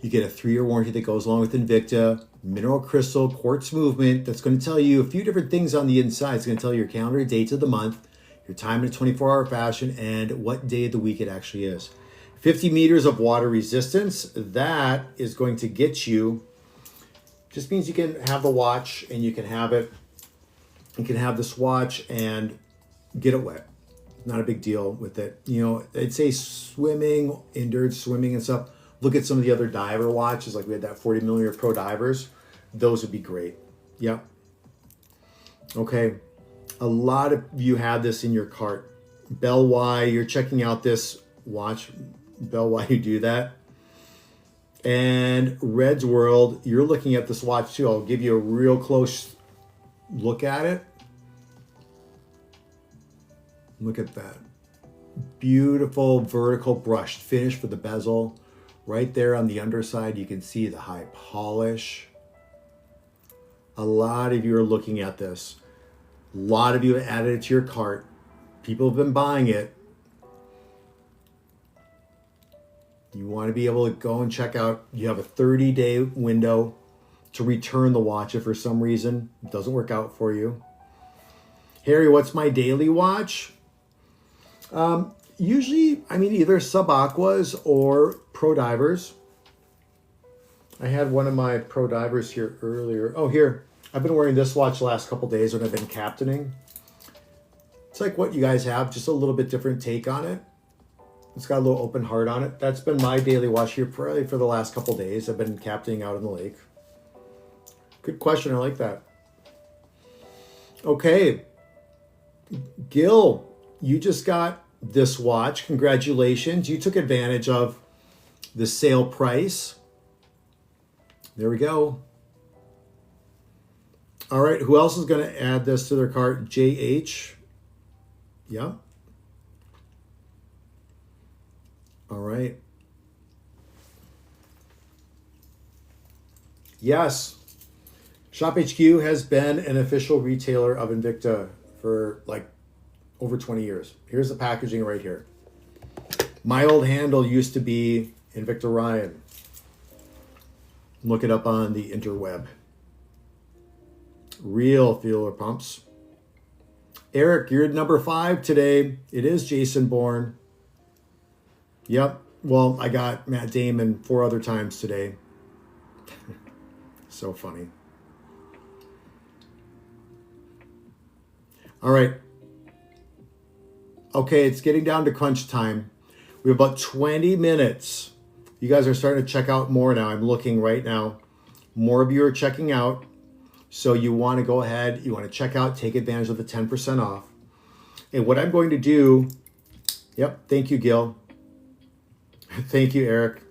A: You get a 3-year warranty that goes along with Invicta, mineral crystal, quartz movement. That's going to tell you a few different things on the inside. It's going to tell you your calendar dates of the month, your time in a 24-hour fashion, and what day of the week it actually is. 50 meters of water resistance. That is going to get you, just means you can have the watch and you can have it. You can have this watch and get it wet. Not a big deal with it. You know, I'd say swimming, endurance swimming and stuff. Look at some of the other diver watches, like we had that 40 millimeter Pro Divers. Those would be great. Yep. Okay. A lot of you have this in your cart. Bell Y, you're checking out this watch. Bell Y, you do that. And Red's World, you're looking at this watch too. I'll give you a real close look at it. Look at that. Beautiful vertical brushed finish for the bezel. Right there on the underside, you can see the high polish. A lot of you are looking at this. A lot of you have added it to your cart. People have been buying it. You want to be able to go and check out. You have a 30-day window to return the watch if for some reason it doesn't work out for you. Harry, what's my daily watch? Usually, I mean, either Sub Aquas or Pro Divers. I had one of my Pro Divers here earlier. Oh, here. I've been wearing this watch the last couple days when I've been captaining. It's like what you guys have, just a little bit different take on it. It's got a little open heart on it. That's been my daily watch here probably for the last couple days. I've been captaining out in the lake. Good question. I like that. Okay. Gil, you just got this watch. Congratulations. You took advantage of the sale price. There we go. All right. Who else is going to add this to their cart? JH. Yeah. All right. Yes. Shop HQ has been an official retailer of Invicta for like over 20 years. Here's the packaging right here. My old handle used to be Invicta Ryan. Look it up on the interweb. Real feeler pumps. Eric, you're number 5 today. It is Jason Bourne. Yep. Well, I got Matt Damon 4 other times today. So funny. All right. Okay, it's getting down to crunch time. We have about 20 minutes. You guys are starting to check out more now. I'm looking right now. More of you are checking out. So you want to go ahead. You want to check out, take advantage of the 10% off. And what I'm going to do, yep, thank you, Gil. Thank you, Eric.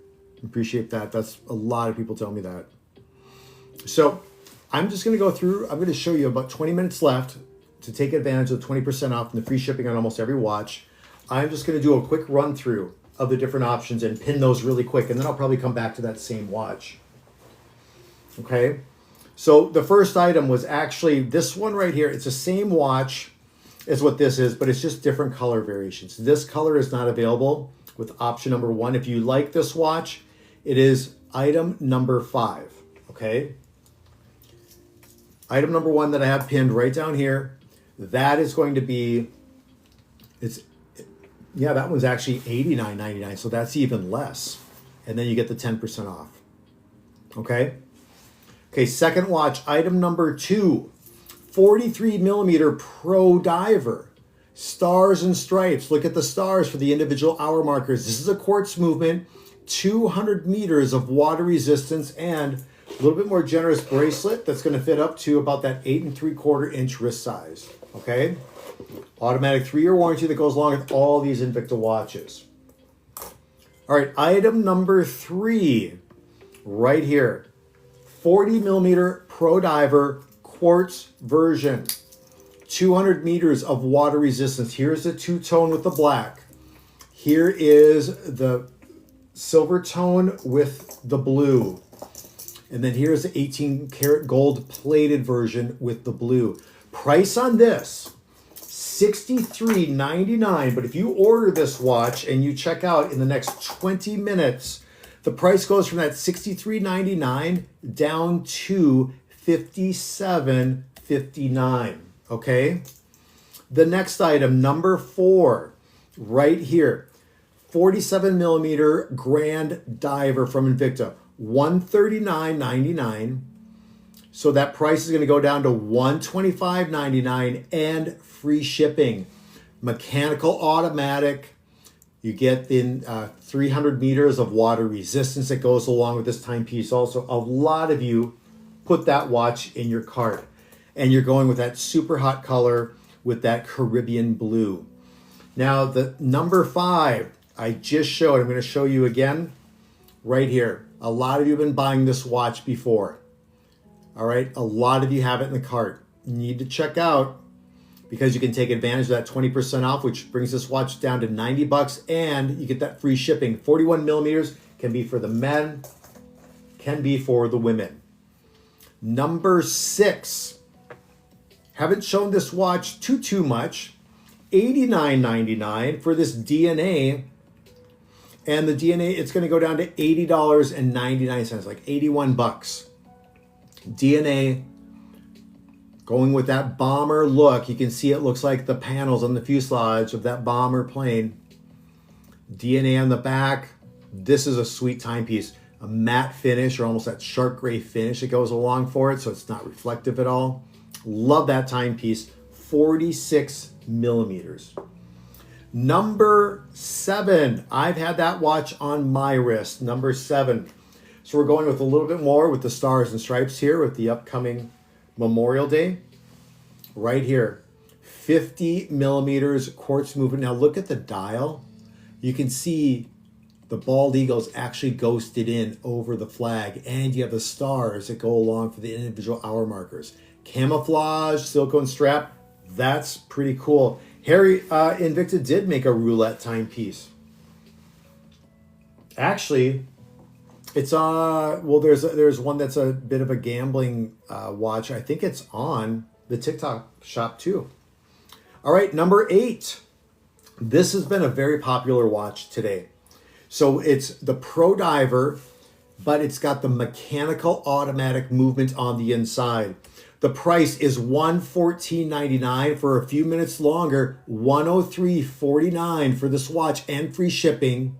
A: Appreciate that. That's a lot of people tell me that. So I'm just going to go through. I'm going to show you about 20 minutes left to take advantage of the 20% off and the free shipping on almost every watch. I'm just going to do a quick run through of the different options and pin those really quick. And then I'll probably come back to that same watch. Okay. So the first item was actually this one right here. It's the same watch as what this is, but it's just different color variations. This color is not available with option number 1. If you like this watch, it is item number 5. Okay. Item number 1 that I have pinned right down here. That is going to be, that one's actually $89.99, so that's even less. And then you get the 10% off. Okay? Okay, second watch, item number 2, 43 millimeter Pro Diver. Stars and stripes. Look at the stars for the individual hour markers. This is a quartz movement, 200 meters of water resistance, and a little bit more generous bracelet that's going to fit up to about that 8 3/4 inch wrist size. Okay, automatic 3-year warranty that goes along with all these Invicta watches. All right, item number 3, right here, 40 millimeter Pro Diver quartz version, 200 meters of water resistance. Here's the 2-tone with the black. Here is the silver tone with the blue. And then here's the 18 karat gold plated version with the blue. Price on this, $63.99. But if you order this watch and you check out in the next 20 minutes The price goes from that $63.99 down to $57.59. Okay. The next item, number 4, right here, 47 millimeter Grand Diver from Invicta, $139.99. So that price is going to go down to $125.99 and free shipping. Mechanical automatic. You get in 300 meters of water resistance that goes along with this timepiece. Also, a lot of you put that watch in your cart, and you're going with that super hot color with that Caribbean blue. Now the number 5 I just showed. I'm going to show you again right here. A lot of you have been buying this watch before. All right, a lot of you have it in the cart. You need to check out, because you can take advantage of that 20% off, which brings this watch down to $90, and you get that free shipping. 41 millimeters can be for the men, can be for the women. Number 6, haven't shown this watch too much. $89.99 for this DNA, and the DNA, it's going to go down to $80.99, like 81 bucks. DNA, going with that bomber look. You can see it looks like the panels on the fuselage of that bomber plane. DNA on the back. This is a sweet timepiece. A matte finish, or almost that sharp gray finish that goes along for it, so it's not reflective at all. Love that timepiece. 46 millimeters. Number 7. I've had that watch on my wrist. Number 7. So we're going with a little bit more with the stars and stripes here with the upcoming Memorial Day. Right here, 50 millimeters quartz movement. Now look at the dial. You can see the bald eagles actually ghosted in over the flag, and you have the stars that go along for the individual hour markers. Camouflage, silicone strap. That's pretty cool. Harry, Invicta did make a roulette timepiece. Actually, it's well, there's one that's a bit of a gambling watch. I think it's on the TikTok shop too. All right, number 8. This has been a very popular watch today. So it's the Pro Diver, but it's got the mechanical automatic movement on the inside. The price is $114.99 for a few minutes longer, $103.49 for this watch and free shipping.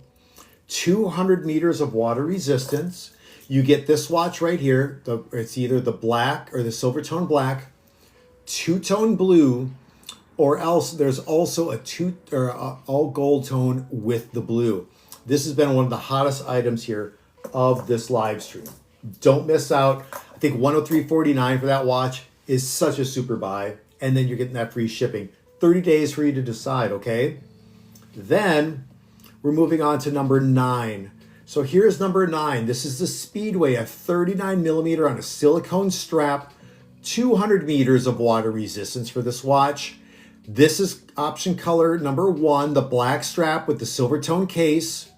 A: 200 meters of water resistance. You get this watch right here. It's either the black or the silver tone black, two-tone blue, or else there's also a all gold tone with the blue. This has been one of the hottest items here of this live stream. Don't miss out. I think $103.49 for that watch is such a super buy, and then you're getting that free shipping. 30 days for you to decide, okay? Then we're moving on to number 9. So here's number 9. This is the Speedway, a 39 millimeter on a silicone strap, 200 meters of water resistance for this watch. This is option color number 1, the black strap with the silver tone case.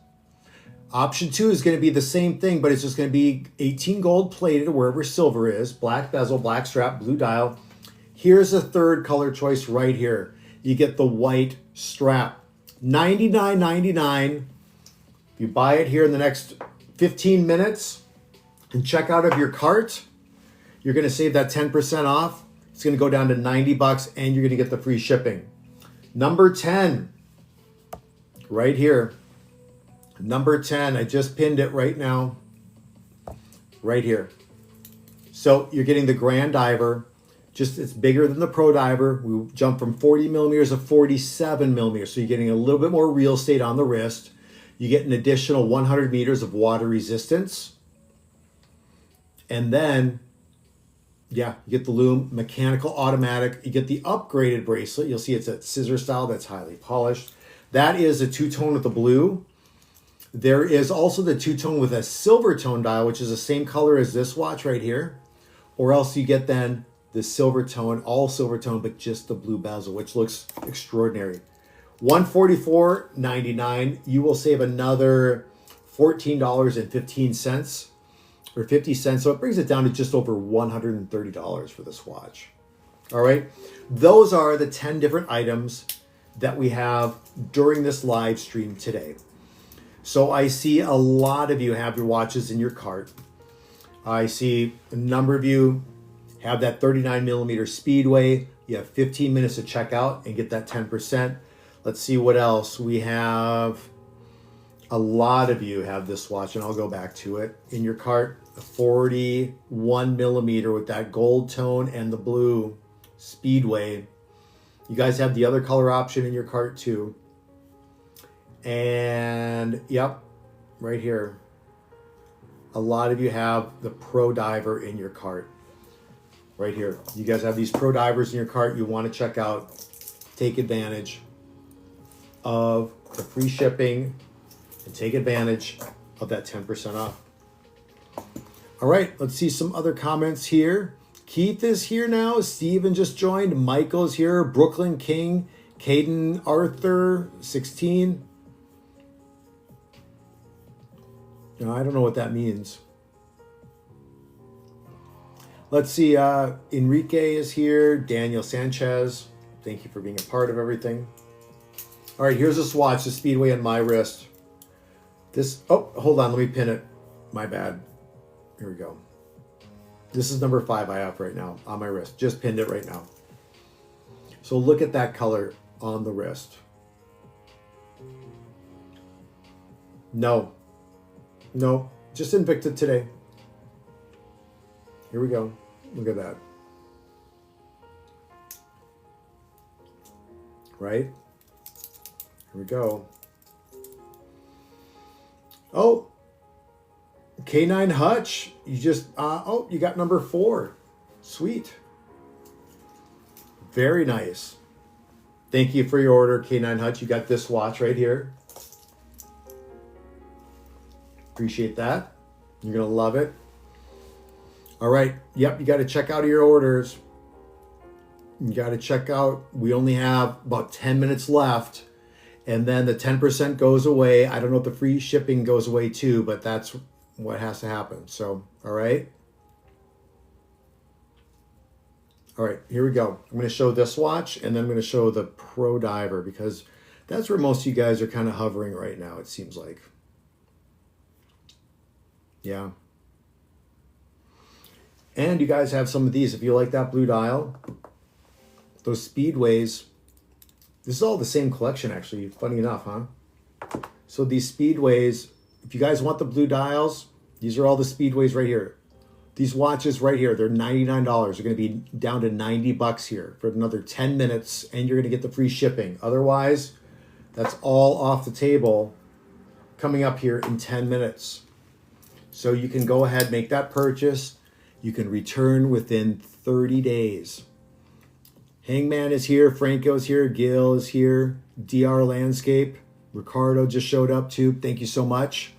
A: Option 2 is going to be the same thing, but it's just going to be 18 gold plated wherever silver is, black bezel, black strap, blue dial. Here's a third color choice right here. You get the white strap. $99.99. If you buy it here in the next 15 minutes and check out of your cart, you're going to save that 10% off. It's going to go down to $90 and you're going to get the free shipping. Number 10, right here. Number 10, I just pinned it right now, right here. So you're getting the Grand Diver. Just it's bigger than the Pro Diver. We jumped from 40 millimeters to 47 millimeters. So you're getting a little bit more real estate on the wrist. You get an additional 100 meters of water resistance. And then, yeah, you get the lume, mechanical, automatic. You get the upgraded bracelet. You'll see it's a scissor style that's highly polished. That is a two-tone with the blue. There is also the two-tone with a silver tone dial, which is the same color as this watch right here. Or else you get then the silver tone, all silver tone, but just the blue bezel, which looks extraordinary. $144.99. You will save another $14.15 or 50 cents. So it brings it down to just over $130 for this watch. All right. Those are the 10 different items that we have during this live stream today. So I see a lot of you have your watches in your cart. I see a number of you have that 39 millimeter Speedway. You have 15 minutes to check out and get that 10%. Let's see what else. We have a lot of you have this watch, and I'll go back to it in your cart. A 41 millimeter with that gold tone and the blue Speedway. You guys have the other color option in your cart too. And yep, right here. A lot of you have the Pro Diver in your cart. Right here. You guys have these Pro Divers in your cart you want to check out. Take advantage of the free shipping and take advantage of that 10% off. All right, let's see some other comments here. Keith is here now. Steven just joined. Michael's here. Brooklyn King. Caden Arthur, 16. No, I don't know what that means. Let's see. Enrique is here. Daniel Sanchez. Thank you for being a part of everything. All right, here's this watch, the Speedway on my wrist. This, oh, hold on. Let me pin it. My bad. Here we go. This is number 5 I have right now on my wrist. Just pinned it right now. So look at that color on the wrist. No, just Invicta today. Here we go. Look at that. Right? Here we go. Oh, K9 Hutch. You just, you got number 4. Sweet. Very nice. Thank you for your order, K9 Hutch. You got this watch right here. Appreciate that. You're going to love it. All right. Yep, you got to check out your orders. You got to check out. We only have about 10 minutes left. And then the 10% goes away. I don't know if the free shipping goes away too, but that's what has to happen. So, all right. All right, here we go. I'm going to show this watch, and then I'm going to show the Pro Diver, because that's where most of you guys are kind of hovering right now, it seems like. Yeah. And you guys have some of these. If you like that blue dial, those Speedways, this is all the same collection, actually. Funny enough, huh? So these Speedways, if you guys want the blue dials, these are all the Speedways right here. These watches right here, they're $99. They're going to be down to $90 here for another 10 minutes, and you're going to get the free shipping. Otherwise, that's all off the table coming up here in 10 minutes. So you can go ahead, make that purchase. You can return within 30 days. Hangman is here. Franco's here. Gil is here. DR Landscape. Ricardo just showed up too. Thank you so much.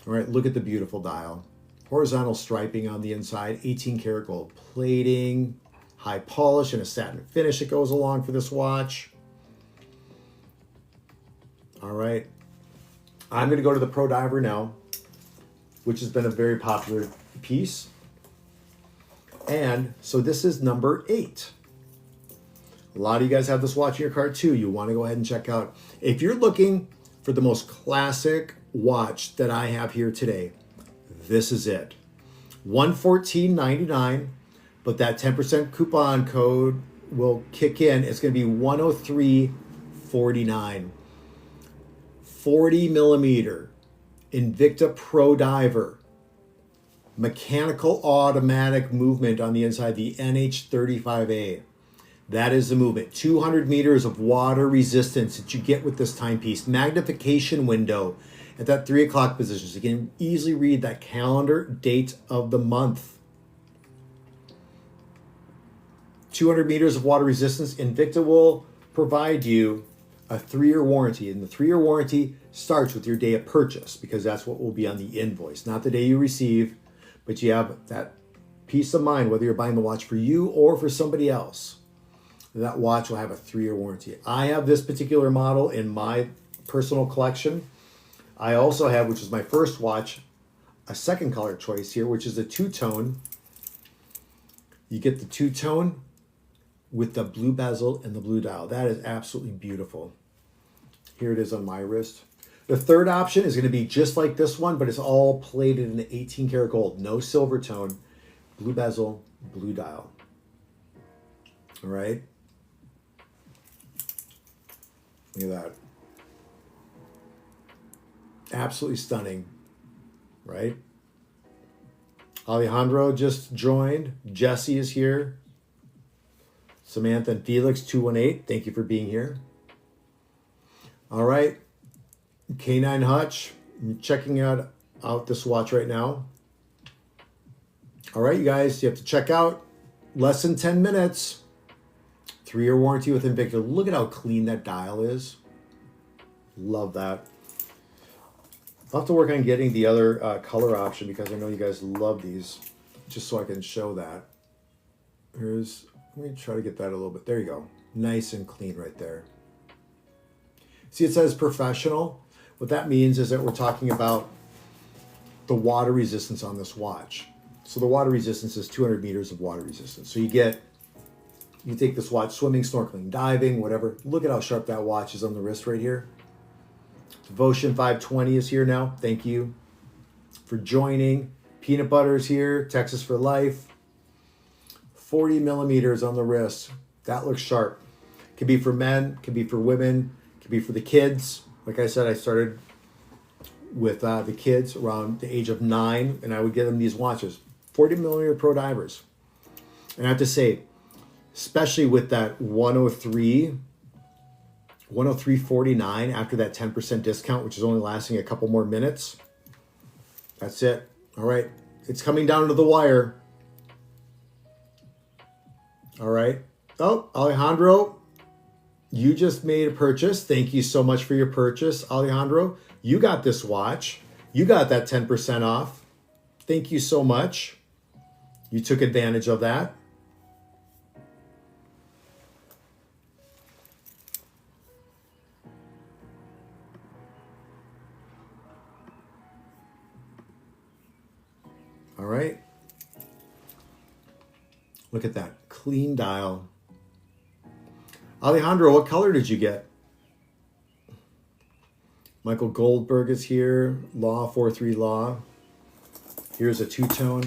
A: All right, look at the beautiful dial. Horizontal striping on the inside, 18 karat gold plating, high polish and a satin finish that goes along for this watch. All right. I'm going to go to the Pro Diver now, which has been a very popular piece. And so this is number 8. A lot of you guys have this watch in your cart too. You want to go ahead and check out. If you're looking for the most classic watch that I have here today, this is it. $114.99, but that 10% coupon code will kick in. It's going to be $103.49. 40 millimeter Invicta Pro Diver. Mechanical automatic movement on the inside, the NH35A. That is the movement. 200 meters of water resistance that you get with this timepiece. Magnification window at that 3 o'clock position, so you can easily read that calendar date of the month. 200 meters of water resistance. Invicta will provide you a 3-year warranty, and the 3-year warranty starts with your day of purchase, because that's what will be on the invoice, not the day you receive, but you have that peace of mind whether you're buying the watch for you or for somebody else. That watch will have a 3-year warranty. I have this particular model in my personal collection. I also have, which is my first watch, a second color choice here, which is a 2-tone. You get the 2-tone with the blue bezel and the blue dial. That is absolutely beautiful. Here it is on my wrist. The third option is going to be just like this one, but it's all plated in 18 karat gold. No silver tone, blue bezel, blue dial. All right. Look at that. Absolutely stunning, right? Alejandro just joined. Jesse is here. Samantha and Felix, 218. Thank you for being here. All right. K9 Hutch, I'm checking out this watch right now. All right, you guys, you have to check out less than 10 minutes. 3-year warranty with Invicta. Look at how clean that dial is. Love that. I'll have to work on getting the other color option because I know you guys love these, just so I can show that. Let me try to get that a little bit. There you go. Nice and clean right there. See, it says professional. What that means is that we're talking about the water resistance on this watch. So the water resistance is 200 meters of water resistance. So you take this watch swimming, snorkeling, diving, whatever. Look at how sharp that watch is on the wrist right here. Devotion 520 is here now. Thank you for joining. Peanut Butter is here. Texas for Life. 40 millimeters on the wrist. That looks sharp. Could be for men, could be for women, could be for the kids. Like I said, I started with the kids around the age of 9, and I would get them these watches. 40 millimeter Pro Divers. And I have to say, especially with that 103.49 after that 10% discount, which is only lasting a couple more minutes. That's it. All right. It's coming down to the wire. All right. Oh, Alejandro, you just made a purchase. Thank you so much for your purchase, Alejandro. You got this watch. You got that 10% off. Thank you so much. You took advantage of that. All right. Look at that clean dial. Alejandro, what color did you get? Michael Goldberg is here. Law 43 Law. Here's a two-tone.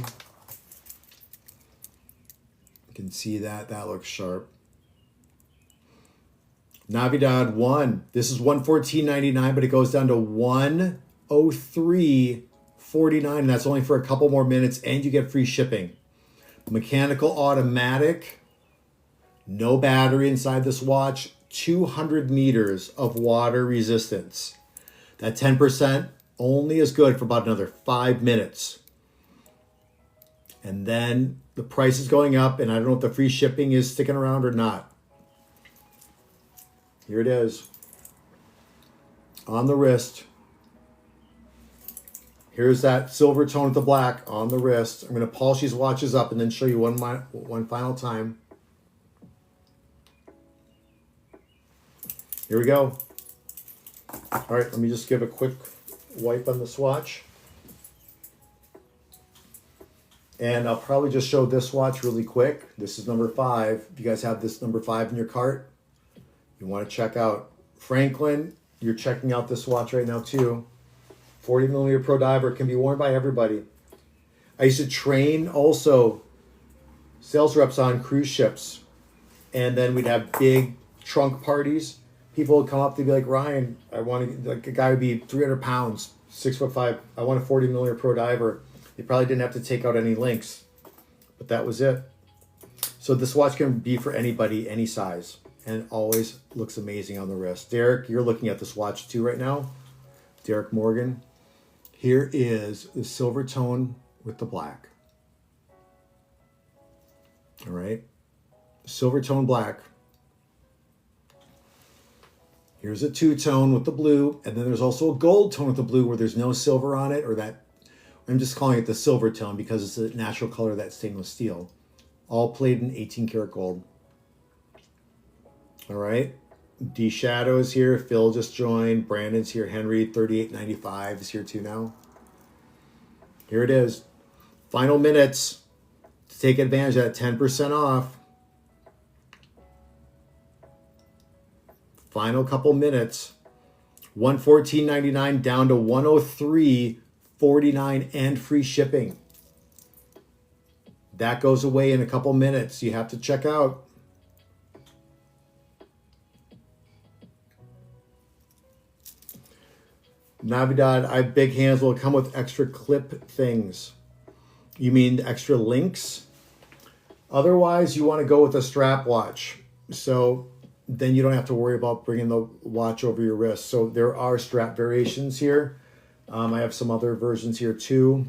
A: You can see that. That looks sharp. Navidad 1. This is $114.99, but it goes down to $103.49. And that's only for a couple more minutes, and you get free shipping. Mechanical automatic. No battery inside this watch. 200 meters of water resistance. That 10% only is good for about another 5 minutes. And then the price is going up, and I don't know if the free shipping is sticking around or not. Here it is. On the wrist. Here's that silver tone with the black on the wrist. I'm going to polish these watches up and then show you one final time. Here we go. All right, let me just give a quick wipe on the swatch. And I'll probably just show this watch really quick. This is number 5. If you guys have this number 5 in your cart, you want to check out Franklin. You're checking out this watch right now too. 40 millimeter Pro Diver, can be worn by everybody. I used to train also sales reps on cruise ships. And then we'd have big trunk parties. People would come up, they'd be like, Ryan, I want to, like a guy would be 300 pounds, 6'5". I want a 40 millimeter Pro Diver. You probably didn't have to take out any links, but that was it. So this watch can be for anybody, any size, and it always looks amazing on the wrist. Derek, you're looking at this watch too right now. Derek Morgan. Here is the silver tone with the black. All right. Silver tone black. Here's a two-tone with the blue, and then there's also a gold tone with the blue where there's no silver on it, or that, I'm just calling it the silver tone because it's the natural color of that stainless steel. All plated in 18 karat gold. All right. D Shadow is here. Phil just joined. Brandon's here. Henry, 38.95 is here too now. Here it is. Final minutes to take advantage of that 10% off. Final couple minutes. $114.99 down to $103.49 and free shipping. That goes away in a couple minutes. You have to check out. Navidad, big hands will come with extra clip things. You mean extra links? Otherwise, you want to go with a strap watch. So then you don't have to worry about bringing the watch over your wrist. So there are strap variations here. I have some other versions here too.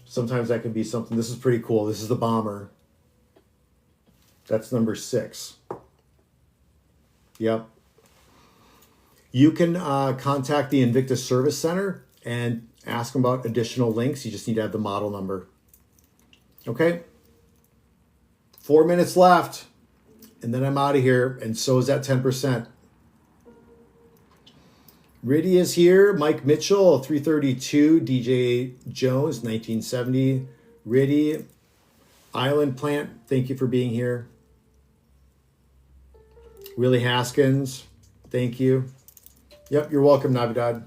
A: Sometimes that can be something. This is pretty cool. This is the Bomber. That's number 6. Yep. You can contact the Invictus Service Center and ask them about additional links. You just need to have the model number. Okay. 4 minutes left. And then I'm out of here. And so is that 10%. Riddy is here. Mike Mitchell, 332. DJ Jones, 1970. Riddy. Island Plant, thank you for being here. Willie Haskins, thank you. Yep, you're welcome, Navidad.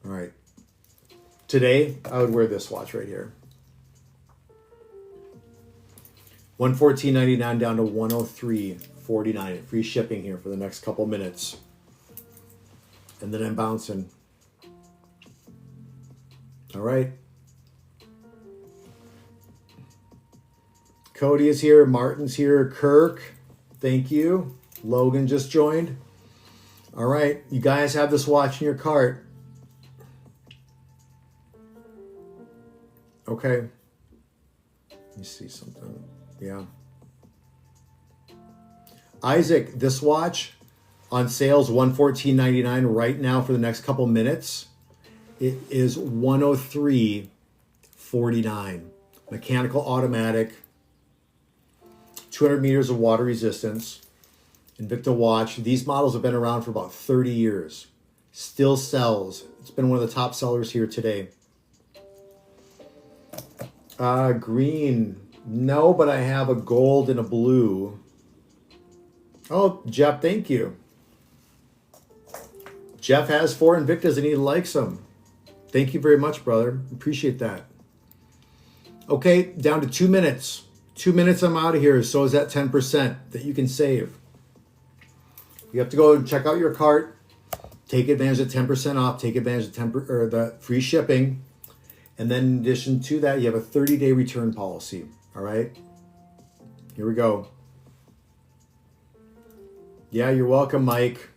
A: All right. Today, I would wear this watch right here. $114.99 down to $103.49. Free shipping here for the next couple minutes. And then I'm bouncing. All right. Cody is here. Martin's here. Kirk, thank you. Logan just joined. All right. You guys have this watch in your cart. Okay. Let me see something. Yeah. Isaac, this watch on sales $114.99 right now for the next couple minutes. It is $103.49. Mechanical automatic. 200 meters of water resistance. Invicta watch. These models have been around for about 30 years. Still sells. It's been one of the top sellers here today. Green. No, but I have a gold and a blue. Oh, Jeff, thank you. Jeff has 4 Invictas and he likes them. Thank you very much, brother. Appreciate that. Okay, down to 2 minutes. 2 minutes, I'm out of here. So is that 10% that you can save. You have to go and check out your cart. Take advantage of 10% off. Take advantage of the free shipping. And then in addition to that, you have a 30-day return policy. All right? Here we go. Yeah, you're welcome, Mike.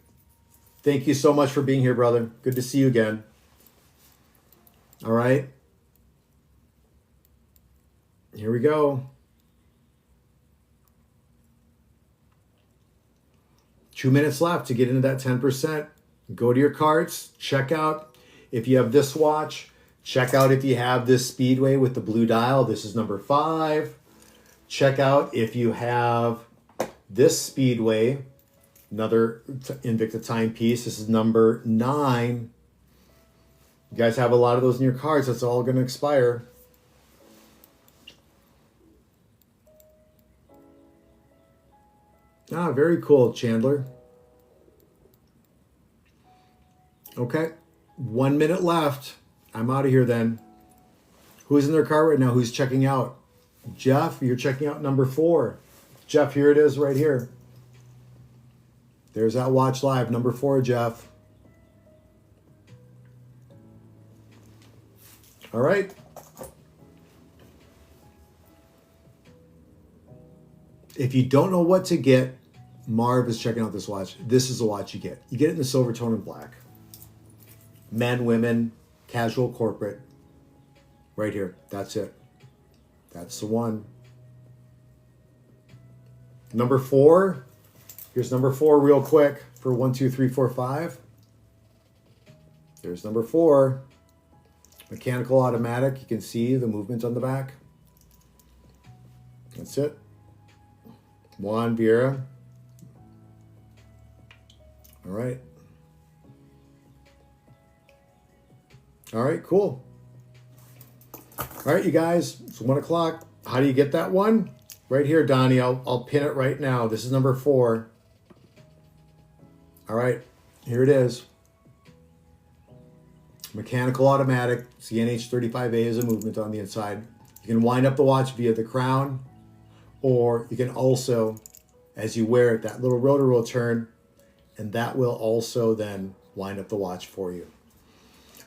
A: Thank you so much for being here, brother. Good to see you again. All right. Here we go. 2 minutes left to get into that 10%. Go to your carts, check out if you have this watch. Check out if you have this Speedway with the blue dial. This is number 5. Check out if you have this Speedway, another Invicta timepiece. This is number 9. You guys have a lot of those in your cards. That's all going to expire. Ah, very cool, Chandler. Okay, 1 minute left. I'm out of here then. Who's in their car right now? Who's checking out? Jeff, you're checking out number 4. Jeff, here it is right here. There's that watch live, number 4, Jeff. All right. If you don't know what to get, Marv is checking out this watch. This is the watch you get. You get it in the silver tone and black. Men, women, casual, corporate. Right here. That's it. That's the one. Number 4. Here's number 4 real quick for 1, 2, 3, 4, 5. There's number 4. Mechanical automatic. You can see the movement on the back. That's it. Juan Vieira. All right. All right, cool. All right, you guys, it's 1 o'clock. How do you get that one? Right here, Donnie. I'll pin it right now. This is number 4. All right, here it is. Mechanical automatic. CNH35A is a movement on the inside. You can wind up the watch via the crown, or you can also, as you wear it, that little rotor will turn, and that will also then wind up the watch for you.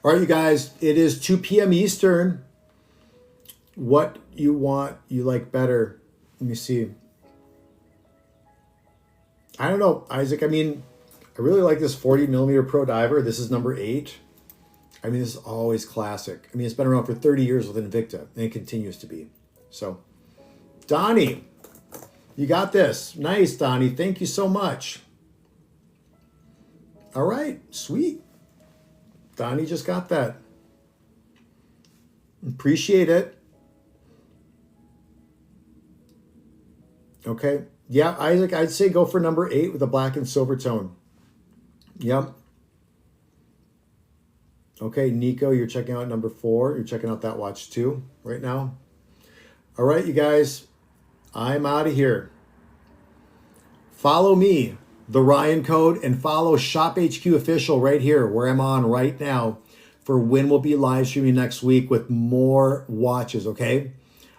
A: All right, you guys, it is 2 p.m. Eastern. What you like better? Let me see. I don't know, Isaac. I mean, I really like this 40 millimeter Pro Diver. This is number 8. I mean, this is always classic. I mean, it's been around for 30 years with Invicta, and it continues to be. So, Donnie, you got this. Nice, Donnie. Thank you so much. All right, sweet. Donnie just got that. Appreciate it. Okay. Yeah, Isaac, I'd say go for number 8 with a black and silver tone. Yep. Okay, Nico, you're checking out number 4. You're checking out that watch too right now. All right, you guys, I'm out of here. Follow me, the Ryan Code, and follow Shop HQ Official right here, where I'm on right now, for when we'll be live streaming next week with more watches, okay?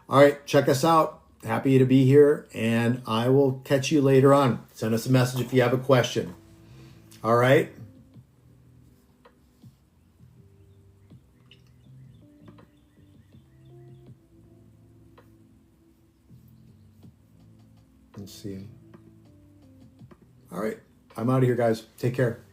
A: All right, check us out. Happy to be here, and I will catch you later on. Send us a message if you have a question. All right? Let's see. All right. I'm out of here, guys. Take care.